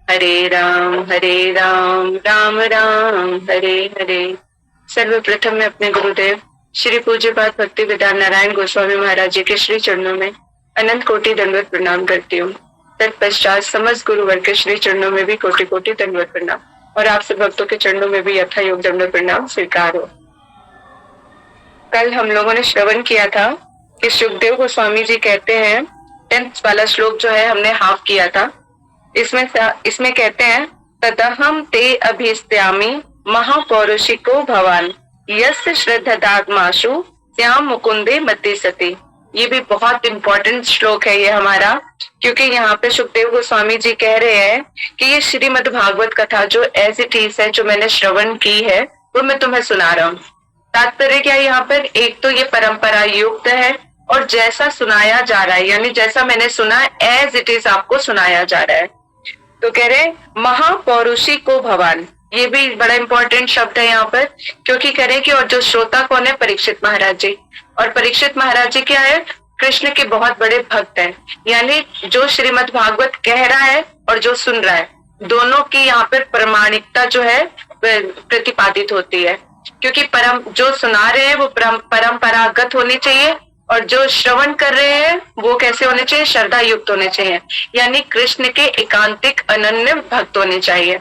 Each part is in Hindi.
हरे राम राम राम हरे हरे। सर्वप्रथम मैं अपने गुरुदेव श्री पूज्यपाद भक्ति वेदांत नारायण गोस्वामी महाराज जी के श्री चरणों में अनंत कोटि दंडवत प्रणाम करती हूँ। तत्पश्चात समस्त गुरु वर्ग के श्री चरणों में भी कोटि कोटि दंडवत प्रणाम और आप सब भक्तों के चरणों में भी यथा योग दंडवत प्रणाम स्वीकार हो। कल हम लोगों ने श्रवण किया था कि सुखदेव गोस्वामी जी कहते हैं, 10th वाला श्लोक जो है हमने हाफ किया था। इसमें कहते हैं, तदहम ते अभिस्त्यामि महापौरुषिको भवान यस्य श्रद्धात्माशु श्याम मुकुंदे मति सती। ये भी बहुत इंपॉर्टेंट श्लोक है ये हमारा, क्योंकि यहाँ पे सुखदेव गोस्वामी जी कह रहे हैं कि ये श्रीमद् भागवत कथा जो एज इट इज है, जो मैंने श्रवण की है, वो मैं तुम्हें सुना रहा हूँ। तात्पर्य क्या, यहाँ पर एक तो ये परंपरा युक्त है और जैसा सुनाया जा रहा है, यानी जैसा मैंने सुना एज इट इज आपको सुनाया जा रहा है। तो कह रहे महापौरुषी को भवान, ये भी बड़ा इंपॉर्टेंट शब्द है यहाँ पर, क्योंकि कह रहे कि और जो श्रोता कौन है, परीक्षित महाराज जी। और परीक्षित महाराज जी क्या है, कृष्ण के बहुत बड़े भक्त हैं। यानी जो श्रीमद् भागवत कह रहा है और जो सुन रहा है, दोनों की यहाँ पर प्रमाणिकता जो है प्रतिपादित होती है। क्योंकि जो सुना रहे हैं वो परंपरागत होनी चाहिए और जो श्रवण कर रहे हैं वो कैसे होने चाहिए, श्रद्धा युक्त होने चाहिए, यानी कृष्ण के एकांतिक अनन्य भक्त होने चाहिए।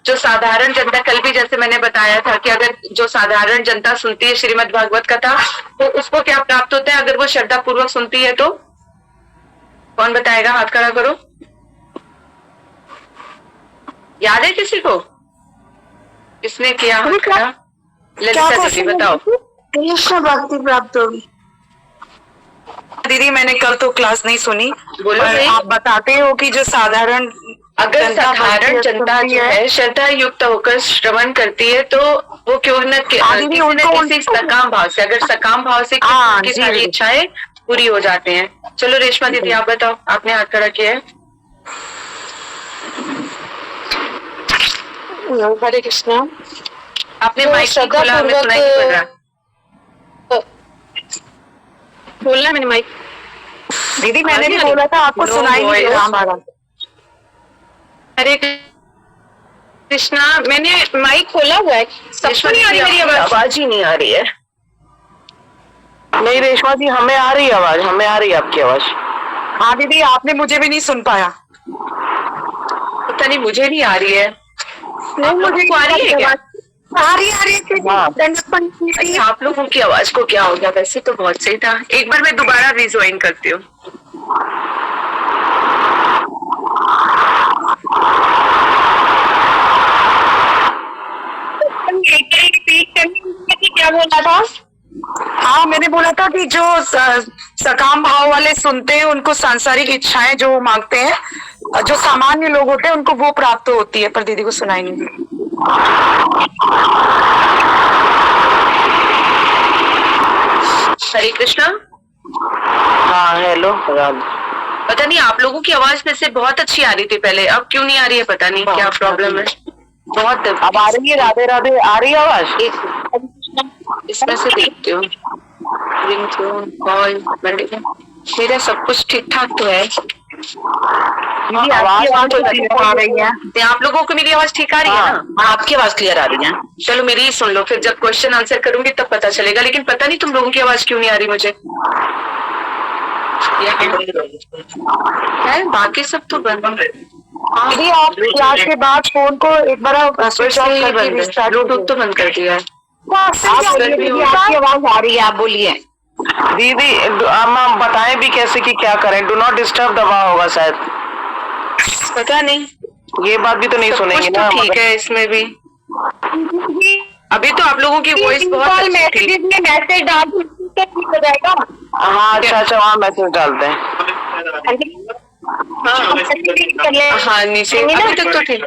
जो साधारण जनता, कल भी जैसे मैंने बताया था कि अगर जो साधारण जनता सुनती है श्रीमद् भागवत कथा, तो उसको क्या प्राप्त होता है अगर वो श्रद्धा पूर्वक सुनती है? तो कौन बताएगा, हाथ खड़ा करो। याद है किसी को? किसने किया हाथ खड़ा? ललिता जी बताओ। कृष्ण भक्ति प्राप्त होगी। दीदी मैंने कल तो क्लास नहीं सुनी, बोलो। आप बताते हो कि जो साधारण अगर साधारण जनता जो है श्रद्धा युक्त होकर श्रवण करती है, तो वो क्यों न किसी सकाम भाव से, अगर सकाम भाव से की सारी इच्छाएं पूरी हो जाते हैं। चलो रेशमा दीदी आप बताओ, आपने हाथ खड़ा किया है। हरे कृष्णा। आपने माइक खोला, हमें सुनाई नहीं पड़ रहा। बोलना मैंने माइक। दीदी मैंने भी बोला था, आपको सुनाई नहीं दे रहा हमारा। हरे कृष्णा, मैंने माइक खोला हुआ है, सबको नहीं आ रही मेरी आवाज ही नहीं आ रही है। नहीं रेशमा जी, हमें आ रही है आवाज, हमें आ रही है आपकी आवाज। हाँ दीदी, आपने मुझे भी नहीं सुन पाया। पता नहीं मुझे नहीं आ रही है। नहीं, मुझे आ रही है क्या? आ रही है। आप लोगों की आवाज को क्या हो गया? वैसे तो बहुत सही था। एक बार मैं दोबारा रिज्वाइन करती हूँ। क्या बोला था? हाँ मैंने बोला था कि जो सकाम भाव वाले सुनते हैं उनको सांसारिक इच्छाएं जो मांगते हैं, जो सामान्य लोग होते हैं उनको वो प्राप्त होती है, पर दीदी को सुनाई नहीं दी। हरे कृष्णा। हाँ हेलो। पता नहीं आप लोगों की आवाज में से बहुत अच्छी आ रही थी पहले, अब क्यों नहीं आ रही है, पता नहीं क्या प्रॉब्लम है। बहुत अब आ रही है, राधे राधे आ रही है आवाज। इसमें से देखती हूँ, कॉल मेरा सब कुछ ठीक ठाक तो है। आवाज आ रही है। आप लोगों को मेरी आवाज ठीक आ रही है ना? आपकी आवाज क्लियर आ रही है। चलो मेरी ही सुन लो, फिर जब क्वेश्चन आंसर करूंगी तब पता चलेगा। लेकिन पता नहीं तुम लोगों की आवाज क्यों नहीं आ रही मुझे। है बाकी सब तो बंद। दीदी आप क्लास के बाद फोन को एक बार स्विच ऑफ कर दीजिए, ब्लूटूथ तो बंद कर दिया है। आपकी आवाज आ रही है, आप बोलिए। दीदी हम बताएं भी कैसे कि क्या करें? डू नॉट डिस्टर्ब दबा होगा शायद, पता नहीं। ये बात भी तो नहीं सुनेंगे ना। ठीक है, इसमें भी अभी तो आप लोगों की वॉइस बहुत मैसेज डाल ठीक हो जाएगा। हाँ अच्छा वहाँ मैसेज डालते हैं। हाँ नीचे अभी तक तो ठीक।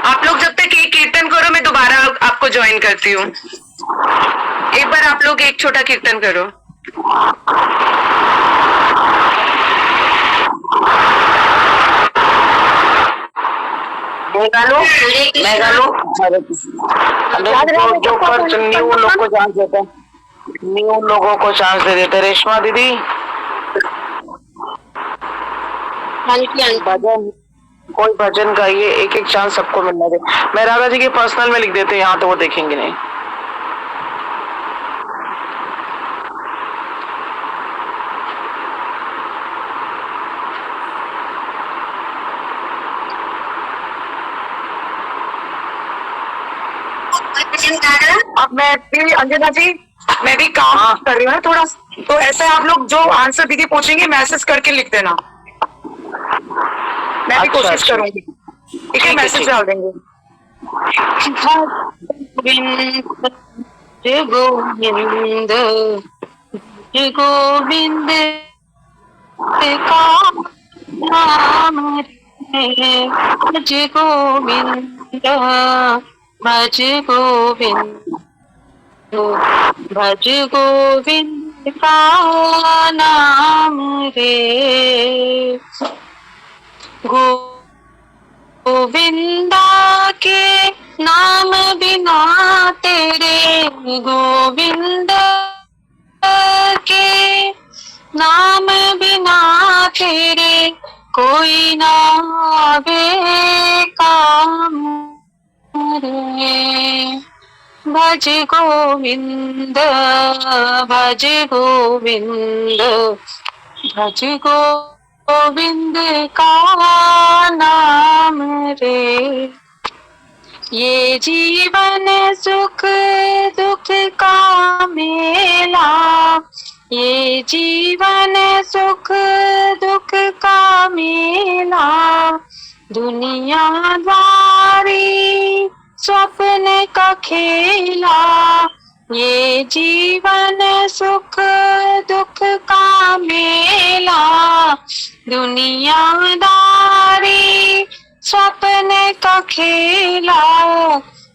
आप लोग जब तक एक कीर्तन करो, मैं दोबारा आपको ज्वाइन करती हूँ। एक बार आप लोग एक छोटा कीर्तन करो। जो पर न्यू लोग को चांस देते हैं, न्यू लोगों को चांस दे देते। रेशमा दीदी भजन कोई भजन गाइए, एक एक चांस सबको मिलना दे। मैं राधा जी के पर्सनल में लिख देते हैं यहाँ, तो वो देखेंगे नहीं। अब मैं भी अंजना जी, मैं भी काम कर रही हूँ ना थोड़ा, तो ऐसा है आप लोग जो आंसर दीदी पूछेंगे मैसेज करके लिख देना, मैं भी अच्छा, कोशिश अच्छा। करूंगी। ठीक है, ठीक है, मैसेज ठीक। डाल देंगे। गोविंद गोविंद का नाम है, भज गोविंद भज गोविंद भज गोविंद का नाम रे। गोविंदा के नाम बिना तेरे, गोविंद के नाम बिना तेरे कोई ना आवे काम रे। भज गोविंद भज गोविंद भज गोविंद का नाम रे। ये जीवन सुख दुख का मेला, ये जीवन सुख दुख का मेला, दुनियादारी स्वप्न का खेला। ये जीवन सुख दुख का मेला, दुनियादारी स्वप्न का खेला।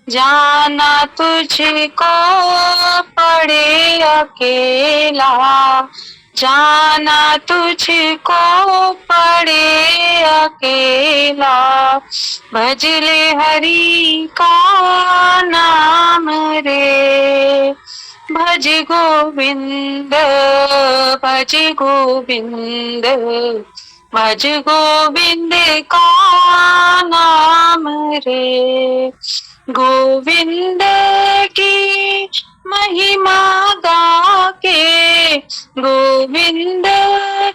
जाना तुझको पड़े अकेला, जाना तुझको पड़े अकेला। भजले हरि का नाम रे। भज गोविंद भज गोविंद भज गोविंद का नाम रे। गोविंद की महिमा गा के, गोविंद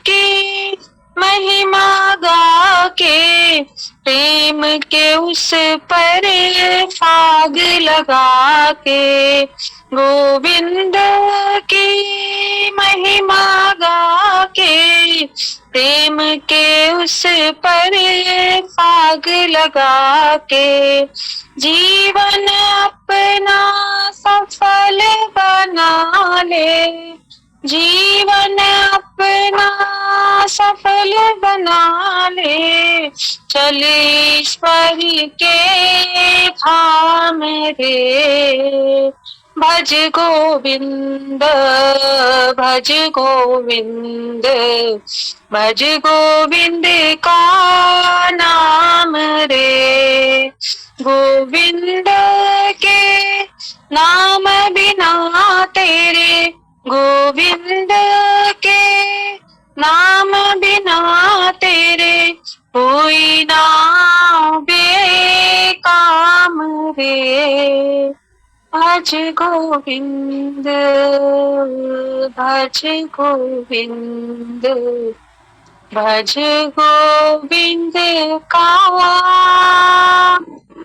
की महिमा गा के, प्रेम के उस पर फाग लगा के। गोविंद की महिमा गा के, प्रेम के उस पर फाग लगा के। जीवन अपना सफल बना ले, जीवन अपना सफल बना ले। चल ईश्वर के धाम रे। भज गोविंद भज गोविंद भज गोविंद का नाम रे। गोविंद के नाम बिना तेरे, गोविंद के नाम बिना तेरे कोई ना बेकाम रे। भज गोविंद भज गोविंद भज गोविंद का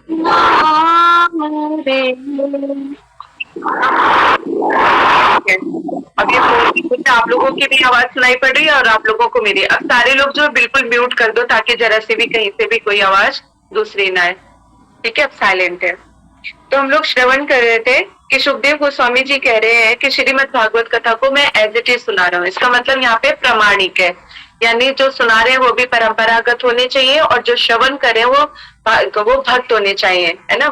नाम रे। अब ये फोन में आप लोगों की भी आवाज सुनाई पड़ रही है और आप लोगों को मेरी। अब सारे लोग जो बिल्कुल म्यूट कर दो ताकि जरा से भी कहीं से भी कोई आवाज दूसरी ना आए। ठीक है, अब साइलेंट है। तो हम लोग श्रवण कर रहे थे कि सुखदेव गोस्वामी जी कह रहे हैं कि श्रीमद् भागवत कथा को मैं एज इट इज सुना रहा हूँ। इसका मतलब यहाँ पे प्रामाणिक है, यानी जो सुना रहे हैं वो भी परंपरागत होने चाहिए और जो श्रवण करे वो भक्त होने चाहिए, है ना।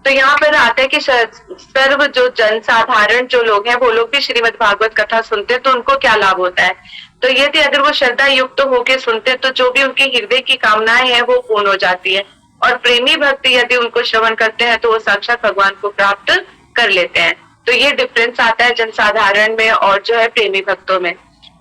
तो यहाँ पर आता है कि सर्व जो जनसाधारण जो लोग हैं वो लोग भी श्रीमद् भागवत कथा सुनते हैं तो उनको क्या लाभ होता है। तो यदि अगर वो श्रद्धा युक्त होके सुनते हैं तो जो भी उनकी हृदय की कामनाएं हैं वो पूर्ण हो जाती है। और प्रेमी भक्त यदि उनको श्रवण करते हैं तो वो साक्षात भगवान को प्राप्त कर लेते हैं। तो ये डिफरेंस आता है जनसाधारण में और जो है प्रेमी भक्तों में।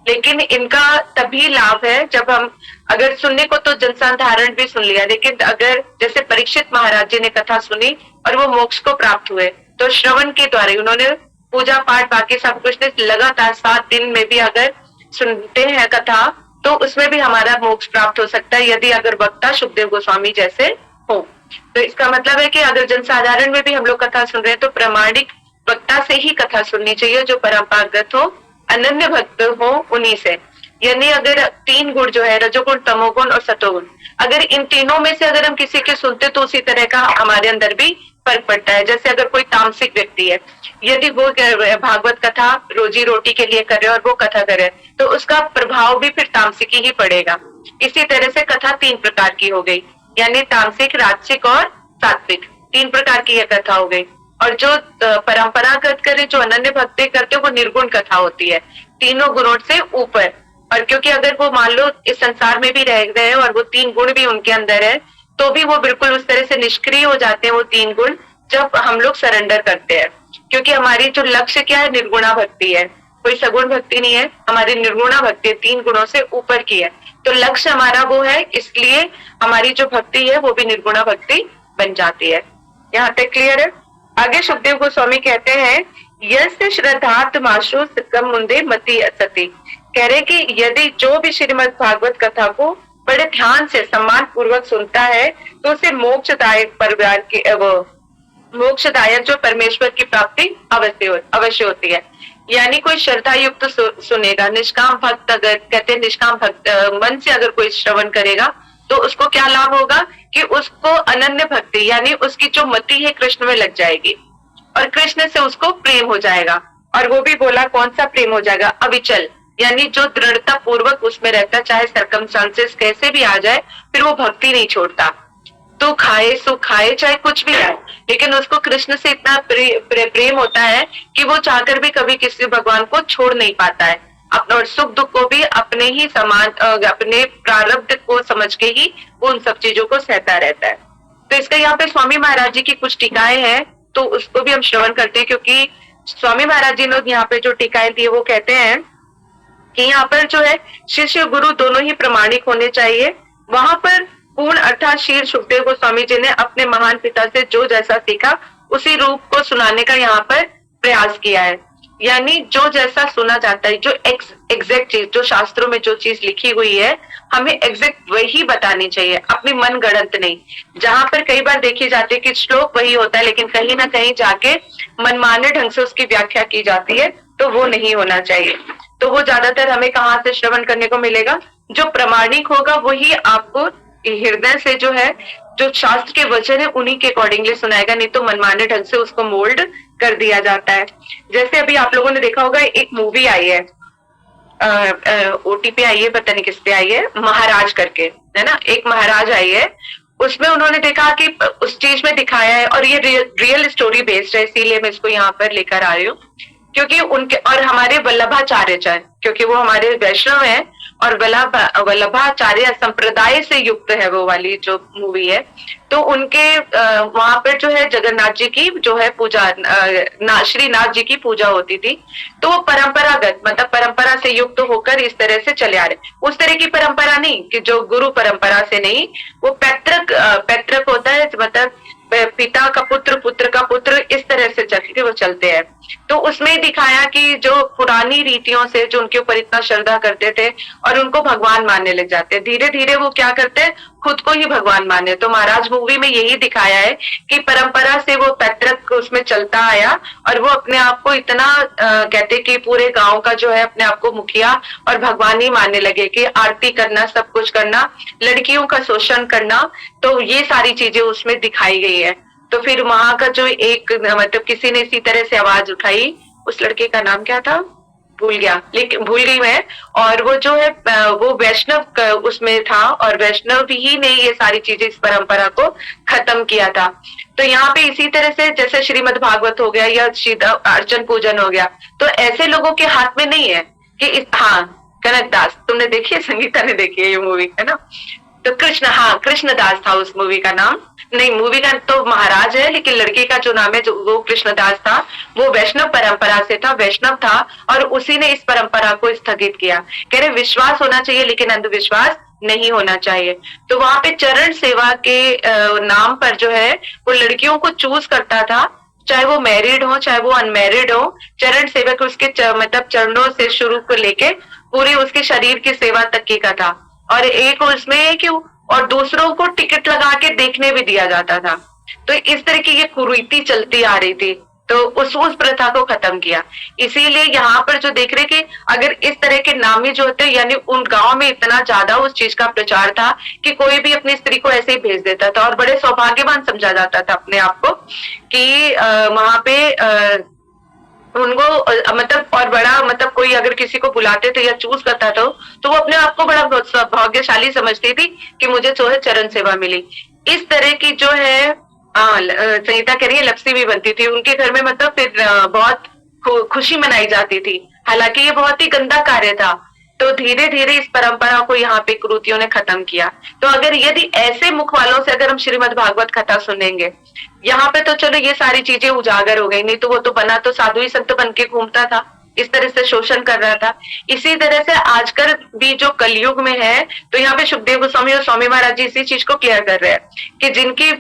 लेकिन इनका तभी लाभ है जब हम, अगर सुनने को तो जनसाधारण भी सुन लिया, लेकिन अगर जैसे परीक्षित महाराज जी ने कथा सुनी और वो मोक्ष को प्राप्त हुए, तो श्रवण के द्वारा उन्होंने पूजा पाठ बाकी सब कुछ ने लगातार 7 दिन में भी अगर सुनते हैं कथा, तो उसमें भी हमारा मोक्ष प्राप्त हो सकता है, यदि अगर वक्ता सुखदेव गोस्वामी जैसे हो। तो इसका मतलब है कि अगर जनसाधारण में भी हम लोग कथा सुन रहे हैं तो प्रामाणिक वक्ता से ही कथा सुननी चाहिए, जो परंपरागत हो, अनन्य भक्त हो उन्हीं से। यानी अगर 3 गुण जो है, रजोगुण, तमोगुण और सतोगुण, अगर इन तीनों में से अगर हम किसी के सुनते तो उसी तरह का हमारे अंदर भी फर्क पड़ता है। जैसे अगर कोई तामसिक व्यक्ति है, यदि वो भागवत कथा रोजी रोटी के लिए कर रहे और वो कथा करे, तो उसका प्रभाव भी फिर तामसिक ही पड़ेगा। इसी तरह से कथा 3 प्रकार की हो गई, यानी तामसिक, राजसिक और सात्विक, 3 प्रकार की यह कथा हो गई। और जो परंपरागत करे, जो अनन्य भक्ति करते, वो निर्गुण कथा होती है, तीनों गुणों से ऊपर। और क्योंकि अगर वो मान लो इस संसार में भी रह गए और वो 3 गुण भी उनके अंदर है, तो भी वो बिल्कुल उस तरह से निष्क्रिय हो जाते हैं वो 3 गुण, जब हम लोग सरेंडर करते हैं। क्योंकि हमारी जो लक्ष्य क्या है, निर्गुणा भक्ति है, कोई सगुण भक्ति नहीं है, हमारी निर्गुणा भक्ति 3 गुणों से ऊपर की है। तो लक्ष्य हमारा वो है, इसलिए हमारी जो भक्ति है वो भी निर्गुणा भक्ति बन जाती है। यहाँ तक क्लियर है? आगे सुखदेव गोस्वामी कहते हैं, यस्य श्रद्धात्माशु सिक्कम मुंदे मति असति। कह रहे कि यदि जो भी श्रीमद् भागवत कथा को बड़े ध्यान से सम्मान पूर्वक सुनता है, तो उसे मोक्षदायक परिवार की मोक्षदायक जो परमेश्वर की प्राप्ति अवश्य होती है। यानी कोई श्रद्धा युक्त सुनेगा, निष्काम भक्त, अगर कहते हैं निष्काम भक्त मन से अगर कोई श्रवण करेगा, तो उसको क्या लाभ होगा कि उसको अनन्य भक्ति, यानी उसकी जो मति है कृष्ण में लग जाएगी और कृष्ण से उसको प्रेम हो जाएगा। और वो भी बोला कौन सा प्रेम हो जाएगा, अविचल, यानी जो दृढ़ता पूर्वक उसमें रहता, चाहे सर्कमस्टांसेस कैसे भी आ जाए, फिर वो भक्ति नहीं छोड़ता। तो खाए सुख खाए, चाहे कुछ भी आए, लेकिन उसको कृष्ण से इतना प्रेम होता है कि वो चाहकर भी कभी किसी भगवान को छोड़ नहीं पाता है। अपना सुख दुख को भी अपने ही समान, अपने प्रारब्ध को समझ के ही वो उन सब चीजों को सहता रहता है। तो इसका यहाँ पे स्वामी महाराज जी की कुछ टीकाएं हैं, तो उसको भी हम श्रवण करते हैं, क्योंकि स्वामी महाराज जी ने यहाँ पे जो टीकाएं दी वो कहते हैं कि यहाँ पर जो है शिष्य गुरु दोनों ही प्रमाणिक होने चाहिए। वहां पर पूर्ण अर्थात श्री सुखदेव गोस्वामी जी ने अपने महान पिता से जो जैसा सीखा उसी रूप को सुनाने का यहाँ पर प्रयास किया है। यानी जो जैसा सुना जाता है, जो एग्जैक्ट चीज, जो शास्त्रों में जो चीज लिखी हुई है, हमें एग्जैक्ट वही बतानी चाहिए, अपनी मन गढ़ंत नहीं। जहां पर कई बार देखी जाती है कि श्लोक वही होता है, लेकिन कहीं ना कहीं जाके मनमाने ढंग से उसकी व्याख्या की जाती है, तो वो नहीं होना चाहिए। तो वो ज्यादातर हमें कहाँ से श्रवण करने को मिलेगा, जो प्रमाणिक होगा वही आपको हृदय से जो है, जो शास्त्र के वचन है उन्हीं के अकॉर्डिंगली सुनाएगा, नहीं तो मनमाने ढंग से उसको मोल्ड कर दिया जाता है। जैसे अभी आप लोगों ने देखा होगा एक मूवी आई है, OTP आई है, पता नहीं किस पे आई है, महाराज करके, है ना, एक महाराज आई है। उसमें उन्होंने देखा कि उस चीज में दिखाया है, और ये रियल स्टोरी बेस्ड है, इसीलिए मैं इसको यहाँ पर लेकर आ रही हूँ, क्योंकि उनके और हमारे वल्लभाचार्य चार्य, क्योंकि वो हमारे वैष्णव है और वल्लभाचार्य संप्रदाय से युक्त है वो वाली जो मूवी है। तो उनके वहां पर जो है जगन्नाथ जी की जो है पूजा, श्रीनाथ जी की पूजा होती थी। तो वो परंपरागत, मतलब परंपरा से युक्त होकर इस तरह से चले आ रहे, उस तरह की परंपरा नहीं कि जो गुरु परंपरा से नहीं, वो पैतृक होता है, मतलब पिता का पुत्र, पुत्र का पुत्र, इस तरह से चलते वो चलते हैं। तो उसमें दिखाया कि जो पुरानी रीतियों से जो उनके ऊपर इतना श्रद्धा करते थे और उनको भगवान मानने लग जाते, धीरे धीरे वो क्या करते हैं, खुद को ही भगवान माने। तो महाराज मूवी में यही दिखाया है कि परंपरा से वो पैतृक उसमें चलता आया और वो अपने आप को इतना कहते कि पूरे गांव का जो है अपने आप को मुखिया और भगवान ही मानने लगे, कि आरती करना, सब कुछ करना, लड़कियों का शोषण करना, तो ये सारी चीजें उसमें दिखाई गई है। तो फिर वहां का जो एक, मतलब किसी ने इसी तरह से आवाज उठाई, उस लड़के का नाम क्या था भूल गया, लेकिन भूल गई मैं, और वो जो है वो वैष्णव उसमें था, और वैष्णव ही ने ये सारी चीजें, इस परंपरा को खत्म किया था। तो यहाँ पे इसी तरह से जैसे श्रीमद् भागवत हो गया या अर्चन पूजन हो गया, तो ऐसे लोगों के हाथ में नहीं है कि हाँ, कनक दास तुमने देखी है, संगीता ने देखी है ये मूवी, है ना। तो कृष्ण, हाँ कृष्णदास था उस मूवी का नाम। नहीं, मूवी का तो महाराज है, लेकिन लड़के का जो नाम है जो वो कृष्णदास था, वो वैष्णव परंपरा से था, वैष्णव था, और उसी ने इस परंपरा को स्थगित किया। कह रहे विश्वास होना चाहिए लेकिन अंधविश्वास नहीं होना चाहिए। तो वहां पे चरण सेवा के नाम पर जो है वो लड़कियों को चूज करता था, चाहे वो मैरिड हो चाहे वो अनमैरिड हो। चरण सेवा के उसके मतलब चरणों से शुरू को लेके पूरे उसके शरीर की सेवा तक की का था। और एक उसमें है कि और दूसरों को टिकट लगा के देखने भी दिया जाता था। तो इस तरह की ये कुरीति चलती आ रही थी, तो उस प्रथा को खत्म किया। इसीलिए यहाँ पर जो देख रहे कि अगर इस तरह के नामी जो होते, यानी उन गांव में इतना ज्यादा उस चीज का प्रचार था कि कोई भी अपनी स्त्री को ऐसे ही भेज देता था, और बड़े सौभाग्यवान समझा जाता था अपने आप को कि वहां पे उनको मतलब और बड़ा मतलब कोई अगर किसी को बुलाते थे या चूज करता था तो वो अपने आप को बड़ा भाग्यशाली समझती थी कि मुझे जो है चरण सेवा मिली। इस तरह की जो है संहिता कह रही है लपसी भी बनती थी उनके घर में, मतलब फिर बहुत खुशी मनाई जाती थी। हालांकि ये बहुत ही गंदा कार्य था। तो धीरे धीरे इस परंपरा को यहाँ पे कुरीतियों ने खत्म किया। तो अगर यदि ऐसे मुख वालों से अगर हम श्रीमद् भागवत कथा सुनेंगे, यहाँ पे तो चलो ये सारी चीजें उजागर हो गई, नहीं तो वो तो बना तो साधु ही संत बन के घूमता था, इस तरह से शोषण कर रहा था। इसी तरह से आजकल भी जो कलयुग में है, तो यहाँ पे सुखदेव गोस्वामी और स्वामी महाराज जी इसी चीज को क्लियर कर रहे हैं कि जिनकी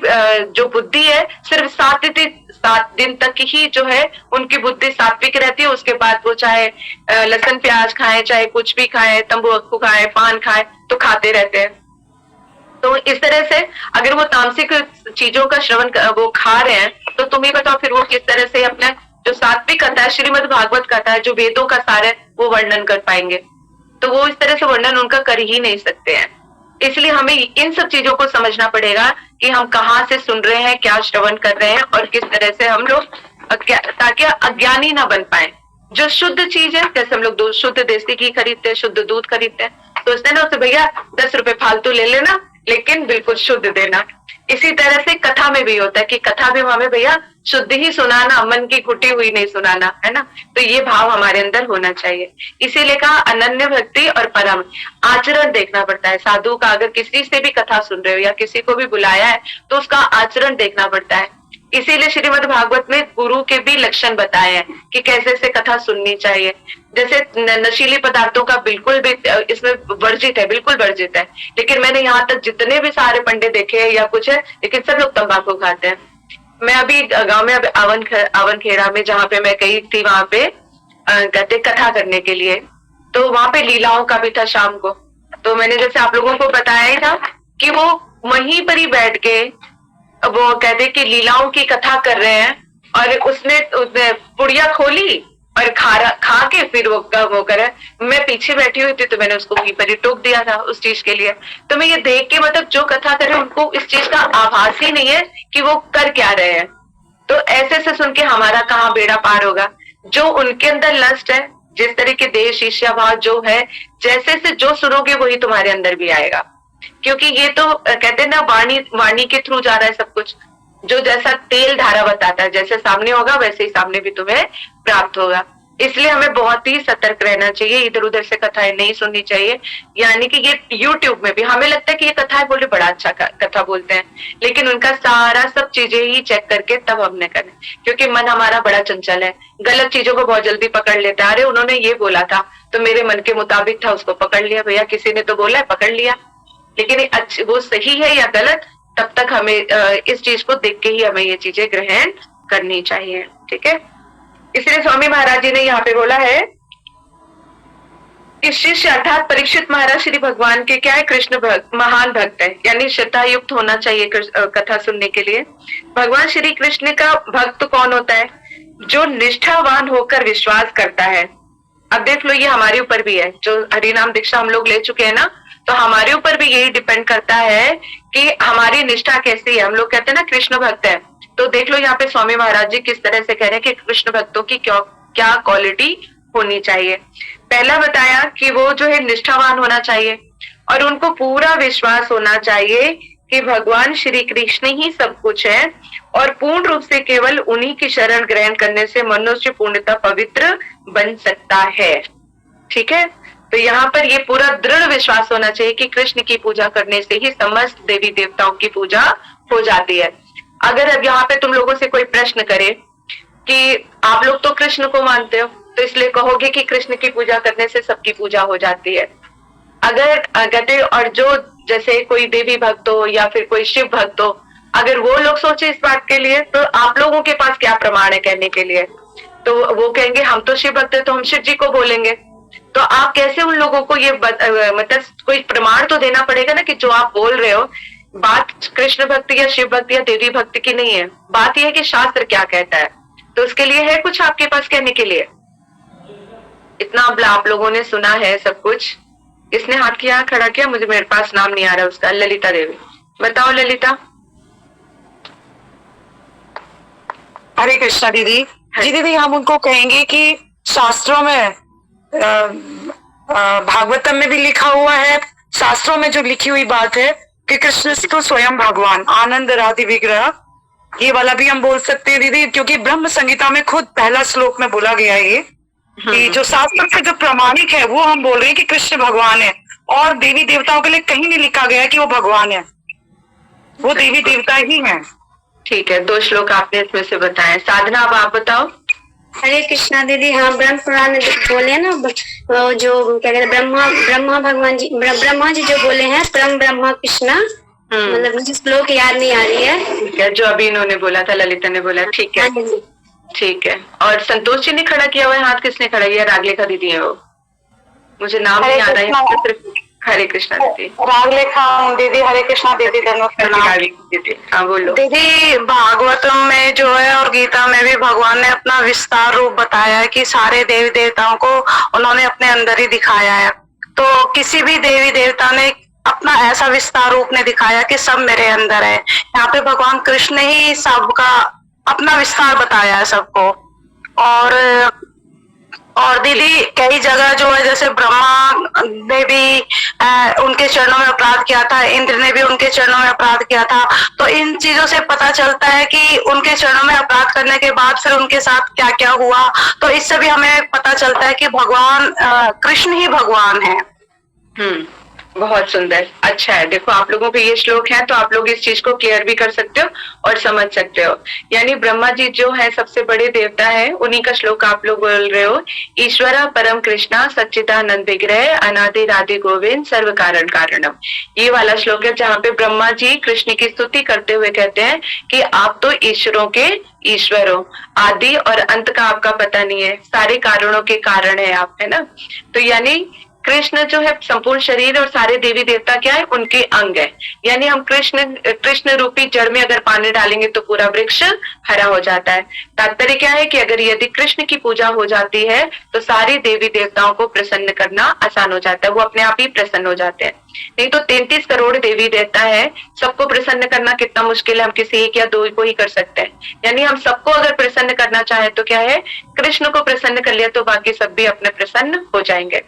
जो बुद्धि है सिर्फ 7 दिन तक ही जो है उनकी बुद्धि सात्विक रहती है। उसके बाद वो चाहे लहसुन प्याज खाए, चाहे कुछ भी खाए, तंबाकू खाए, पान खाए, तो खाते रहते हैं। तो इस तरह से अगर वो तामसिक चीजों का श्रवण वो खा रहे हैं, तो तुम्हें बताओ फिर वो किस तरह से अपने जो सात्विक कथा है, श्रीमद् भागवत कथा है, जो वेदों का सार है, वो वर्णन कर पाएंगे। तो वो इस तरह से वर्णन उनका कर ही नहीं सकते हैं। इसलिए हमें इन सब चीजों को समझना पड़ेगा कि हम कहाँ से सुन रहे हैं, क्या श्रवण कर रहे हैं, और किस तरह से हम लोग ताकि अज्ञानी ना बन पाए। जो शुद्ध चीज है, जैसे हम लोग शुद्ध देसी घी खरीदते हैं, शुद्ध दूध खरीदते हैं, सोचते हैं ना उससे भैया 10 रुपए फालतू ले लेना, लेकिन बिल्कुल शुद्ध देना। इसी तरह से कथा में भी होता है कि कथा में हमें भैया शुद्ध ही सुनाना, मन की कुटी हुई नहीं सुनाना, है ना। तो ये भाव हमारे अंदर होना चाहिए। इसीलिए कहा अनन्य भक्ति और परम आचरण देखना पड़ता है। साधु का अगर किसी से भी कथा सुन रहे हो या किसी को भी बुलाया है तो उसका आचरण देखना पड़ता है। इसीलिए श्रीमद् भागवत में गुरु के भी लक्षण बताए हैं कि कैसे से कथा सुननी चाहिए। जैसे नशीली पदार्थों का बिल्कुल भी इसमें वर्जित है, बिल्कुल वर्जित है। लेकिन मैंने यहाँ तक जितने भी सारे पंडित देखे हैं या कुछ है, लेकिन सब लोग तंबाकू खाते हैं। मैं अभी गांव में आवन खेड़ा में जहाँ पे मैं गई थी, वहां पे कहते कथा करने के लिए, तो वहां पे लीलाओं का भी था शाम को। तो मैंने जैसे आप लोगों को बताया ही था कि वो वहीं पर ही बैठ के वो कहते कि लीलाओं की कथा कर रहे हैं, और उसने पुड़िया खोली और खा के फिर वो करे। मैं पीछे बैठी हुई थी तो मैंने उसको वहीं पर ही टोक दिया था उस चीज के लिए। तो मैं ये देख के मतलब जो कथा करे उनको इस चीज का आभास ही नहीं है कि वो कर क्या रहे हैं। तो ऐसे से सुन के हमारा कहाँ बेड़ा पार होगा। जो उनके अंदर लस्ट है, जिस तरह के देश ईर्ष्या भाव जो है, जैसे से जो सुनोगे वही तुम्हारे अंदर भी आएगा। क्योंकि ये तो कहते हैं ना, वाणी के थ्रू जा रहा है सब कुछ। जो जैसा तेल धारा बताता है, जैसे सामने होगा वैसे ही सामने भी तुम्हें प्राप्त होगा। इसलिए हमें बहुत ही सतर्क रहना चाहिए, इधर उधर से कथाएं नहीं सुननी चाहिए। यानी कि ये YouTube में भी हमें लगता है कि ये कथाएं बोले बड़ा अच्छा कथा बोलते हैं, लेकिन उनका सारा सब चीजें ही चेक करके तब हमने करें। क्योंकि मन हमारा बड़ा चंचल है, गलत चीजों को बहुत जल्दी पकड़ लेता है। अरे उन्होंने ये बोला था तो मेरे मन के मुताबिक था, उसको पकड़ लिया। भैया किसी ने तो बोला है, पकड़ लिया। लेकिन वो सही है या गलत, तब तक हमें इस चीज को देख के ही हमें ये चीजें ग्रहण करनी चाहिए। ठीक है, इसलिए स्वामी महाराज जी ने यहाँ पे बोला है कि शिष्य अर्थात परीक्षित महाराज श्री भगवान के क्या है, कृष्ण भक्त, महान भक्त है, यानी श्रद्धा युक्त होना चाहिए कथा सुनने के लिए। भगवान श्री कृष्ण का भक्त कौन होता है? जो निष्ठावान होकर विश्वास करता है। अब देख लो, ये हमारे ऊपर भी है। जो हरिनाम दीक्षा हम लोग ले चुके हैं ना, तो हमारे ऊपर भी यही डिपेंड करता है कि हमारी निष्ठा कैसी है। हम लोग कहते हैं ना कृष्ण भक्त है, तो देख लो यहाँ पे स्वामी महाराज जी किस तरह से कह रहे हैं कि कृष्ण भक्तों की क्या क्वालिटी होनी चाहिए। पहला बताया कि वो जो है निष्ठावान होना चाहिए, और उनको पूरा विश्वास होना चाहिए कि भगवान श्री कृष्ण ही सब कुछ है, और पूर्ण रूप से केवल उन्हीं की शरण ग्रहण करने से मनुष्य पूर्णतः पवित्र बन सकता है। ठीक है, तो यहाँ पर ये पूरा दृढ़ विश्वास होना चाहिए कि कृष्ण की पूजा करने से ही समस्त देवी देवताओं की पूजा हो जाती है। अगर अब यहाँ पे तुम लोगों से कोई प्रश्न करे कि आप लोग तो कृष्ण को मानते हो, तो इसलिए कहोगे कि कृष्ण की पूजा करने से सबकी पूजा हो जाती है। अगर कहते और जो जैसे कोई देवी भक्त हो या फिर कोई शिव भक्त हो, अगर वो लोग सोचे इस बात के लिए, तो आप लोगों के पास क्या प्रमाण है कहने के लिए? तो वो कहेंगे हम तो शिव भक्त है, तो हम शिव जी को बोलेंगे। तो आप कैसे उन लोगों को ये मतलब कोई प्रमाण तो देना पड़ेगा ना कि जो आप बोल रहे हो बात कृष्ण भक्ति या शिव भक्ति या देवी भक्ति की नहीं है, बात यह है कि शास्त्र क्या कहता है। तो उसके लिए है कुछ आपके पास कहने के लिए? इतना आप लोगों ने सुना है सब कुछ। इसने हाथ किया खड़ा किया, मुझे मेरे पास नाम नहीं आ रहा उसका। ललिता देवी, बताओ ललिता। हरे कृष्णा दीदी। जी दीदी, हम उनको कहेंगे कि शास्त्रों में भागवतम में भी लिखा हुआ है, शास्त्रों में जो लिखी हुई बात है कि कृष्ण तो स्वयं भगवान आनंद राधि विग्रह, ये वाला भी हम बोल सकते हैं दीदी, क्योंकि ब्रह्म संहिता में खुद पहला श्लोक में बोला गया है ये कि जो शास्त्र से जो प्रमाणिक है वो हम बोल रहे हैं कि कृष्ण भगवान है, और देवी देवताओं के लिए कहीं नहीं लिखा गया है कि वो भगवान है, वो देवी देवता ही है। ठीक है, 2 श्लोक आपने इसमें से बताए। साधना, अब आप बताओ। हरे कृष्णा दीदी। हाँ, ब्रह्म पुराण में बोले ना, वो जो क्या कहते हैं, ब्रह्मा भगवान जी, ब्रह्मा जी जो बोले हैं परम ब्रह्मा कृष्णा, मतलब मुझे श्लोक याद नहीं आ रही है। ठीक है, जो अभी इन्होंने बोला था, ललिता ने बोला। ठीक है, ठीक है। और संतोष जी ने खड़ा किया हुआ है हाथ, किसने खड़ा किया? रागलेखा दीदी है वो, मुझे नाम नहीं आ रहा है। हरे कृष्णा दीदी। रागलेखा दीदी। हरे कृष्णा दीदी। दीदी हाँ बोलो। दीदी, भागवतम में जो है और गीता में भी भगवान ने अपना विस्तार रूप बताया है कि सारे देवी देवताओं को उन्होंने अपने अंदर ही दिखाया है। तो किसी भी देवी देवता ने अपना ऐसा विस्तार रूप ने दिखाया कि सब मेरे अंदर है। यहाँ पे भगवान कृष्ण ही सबका अपना विस्तार बताया है सबको। और दीदी कई जगह जो है, जैसे ब्रह्मा ने भी उनके चरणों में अपराध किया था, इंद्र ने भी उनके चरणों में अपराध किया था। तो इन चीजों से पता चलता है कि उनके चरणों में अपराध करने के बाद फिर उनके साथ क्या क्या हुआ। तो इससे भी हमें पता चलता है कि भगवान कृष्ण ही भगवान है। बहुत सुंदर, अच्छा है। देखो आप लोगों को ये श्लोक है तो आप लोग इस चीज को क्लियर भी कर सकते हो और समझ सकते हो। यानी ब्रह्मा जी जो है सबसे बड़े देवता है, उन्हीं का श्लोक आप लोग बोल रहे हो। ईश्वरा परम कृष्णा सच्चिदानंद विग्रह अनादि राधि गोविंद सर्व कारण कारणम, ये वाला श्लोक है जहाँ पे ब्रह्मा जी कृष्ण की स्तुति करते हुए कहते हैं कि आप तो ईश्वरों के ईश्वर हो, आदि और अंत का आपका पता नहीं है, सारे कारणों के कारण है आप, है ना। तो यानी कृष्ण जो है संपूर्ण शरीर और सारे देवी देवता क्या है, उनके अंग है। यानी हम कृष्ण रूपी जड़ में अगर पानी डालेंगे तो पूरा वृक्ष हरा हो जाता है। तात्पर्य क्या है कि अगर यदि कृष्ण की पूजा हो जाती है तो सारी देवी देवताओं को प्रसन्न करना आसान हो जाता है, वो अपने आप ही प्रसन्न हो जाते हैं। नहीं तो 33 करोड़ देवी देवता है, सबको प्रसन्न करना कितना मुश्किल है, हम किसी एक या दो को ही कर सकते हैं। यानी हम सबको अगर प्रसन्न करना चाहे तो क्या है, कृष्ण को प्रसन्न कर लिया तो बाकी सब भी अपने प्रसन्न हो जाएंगे।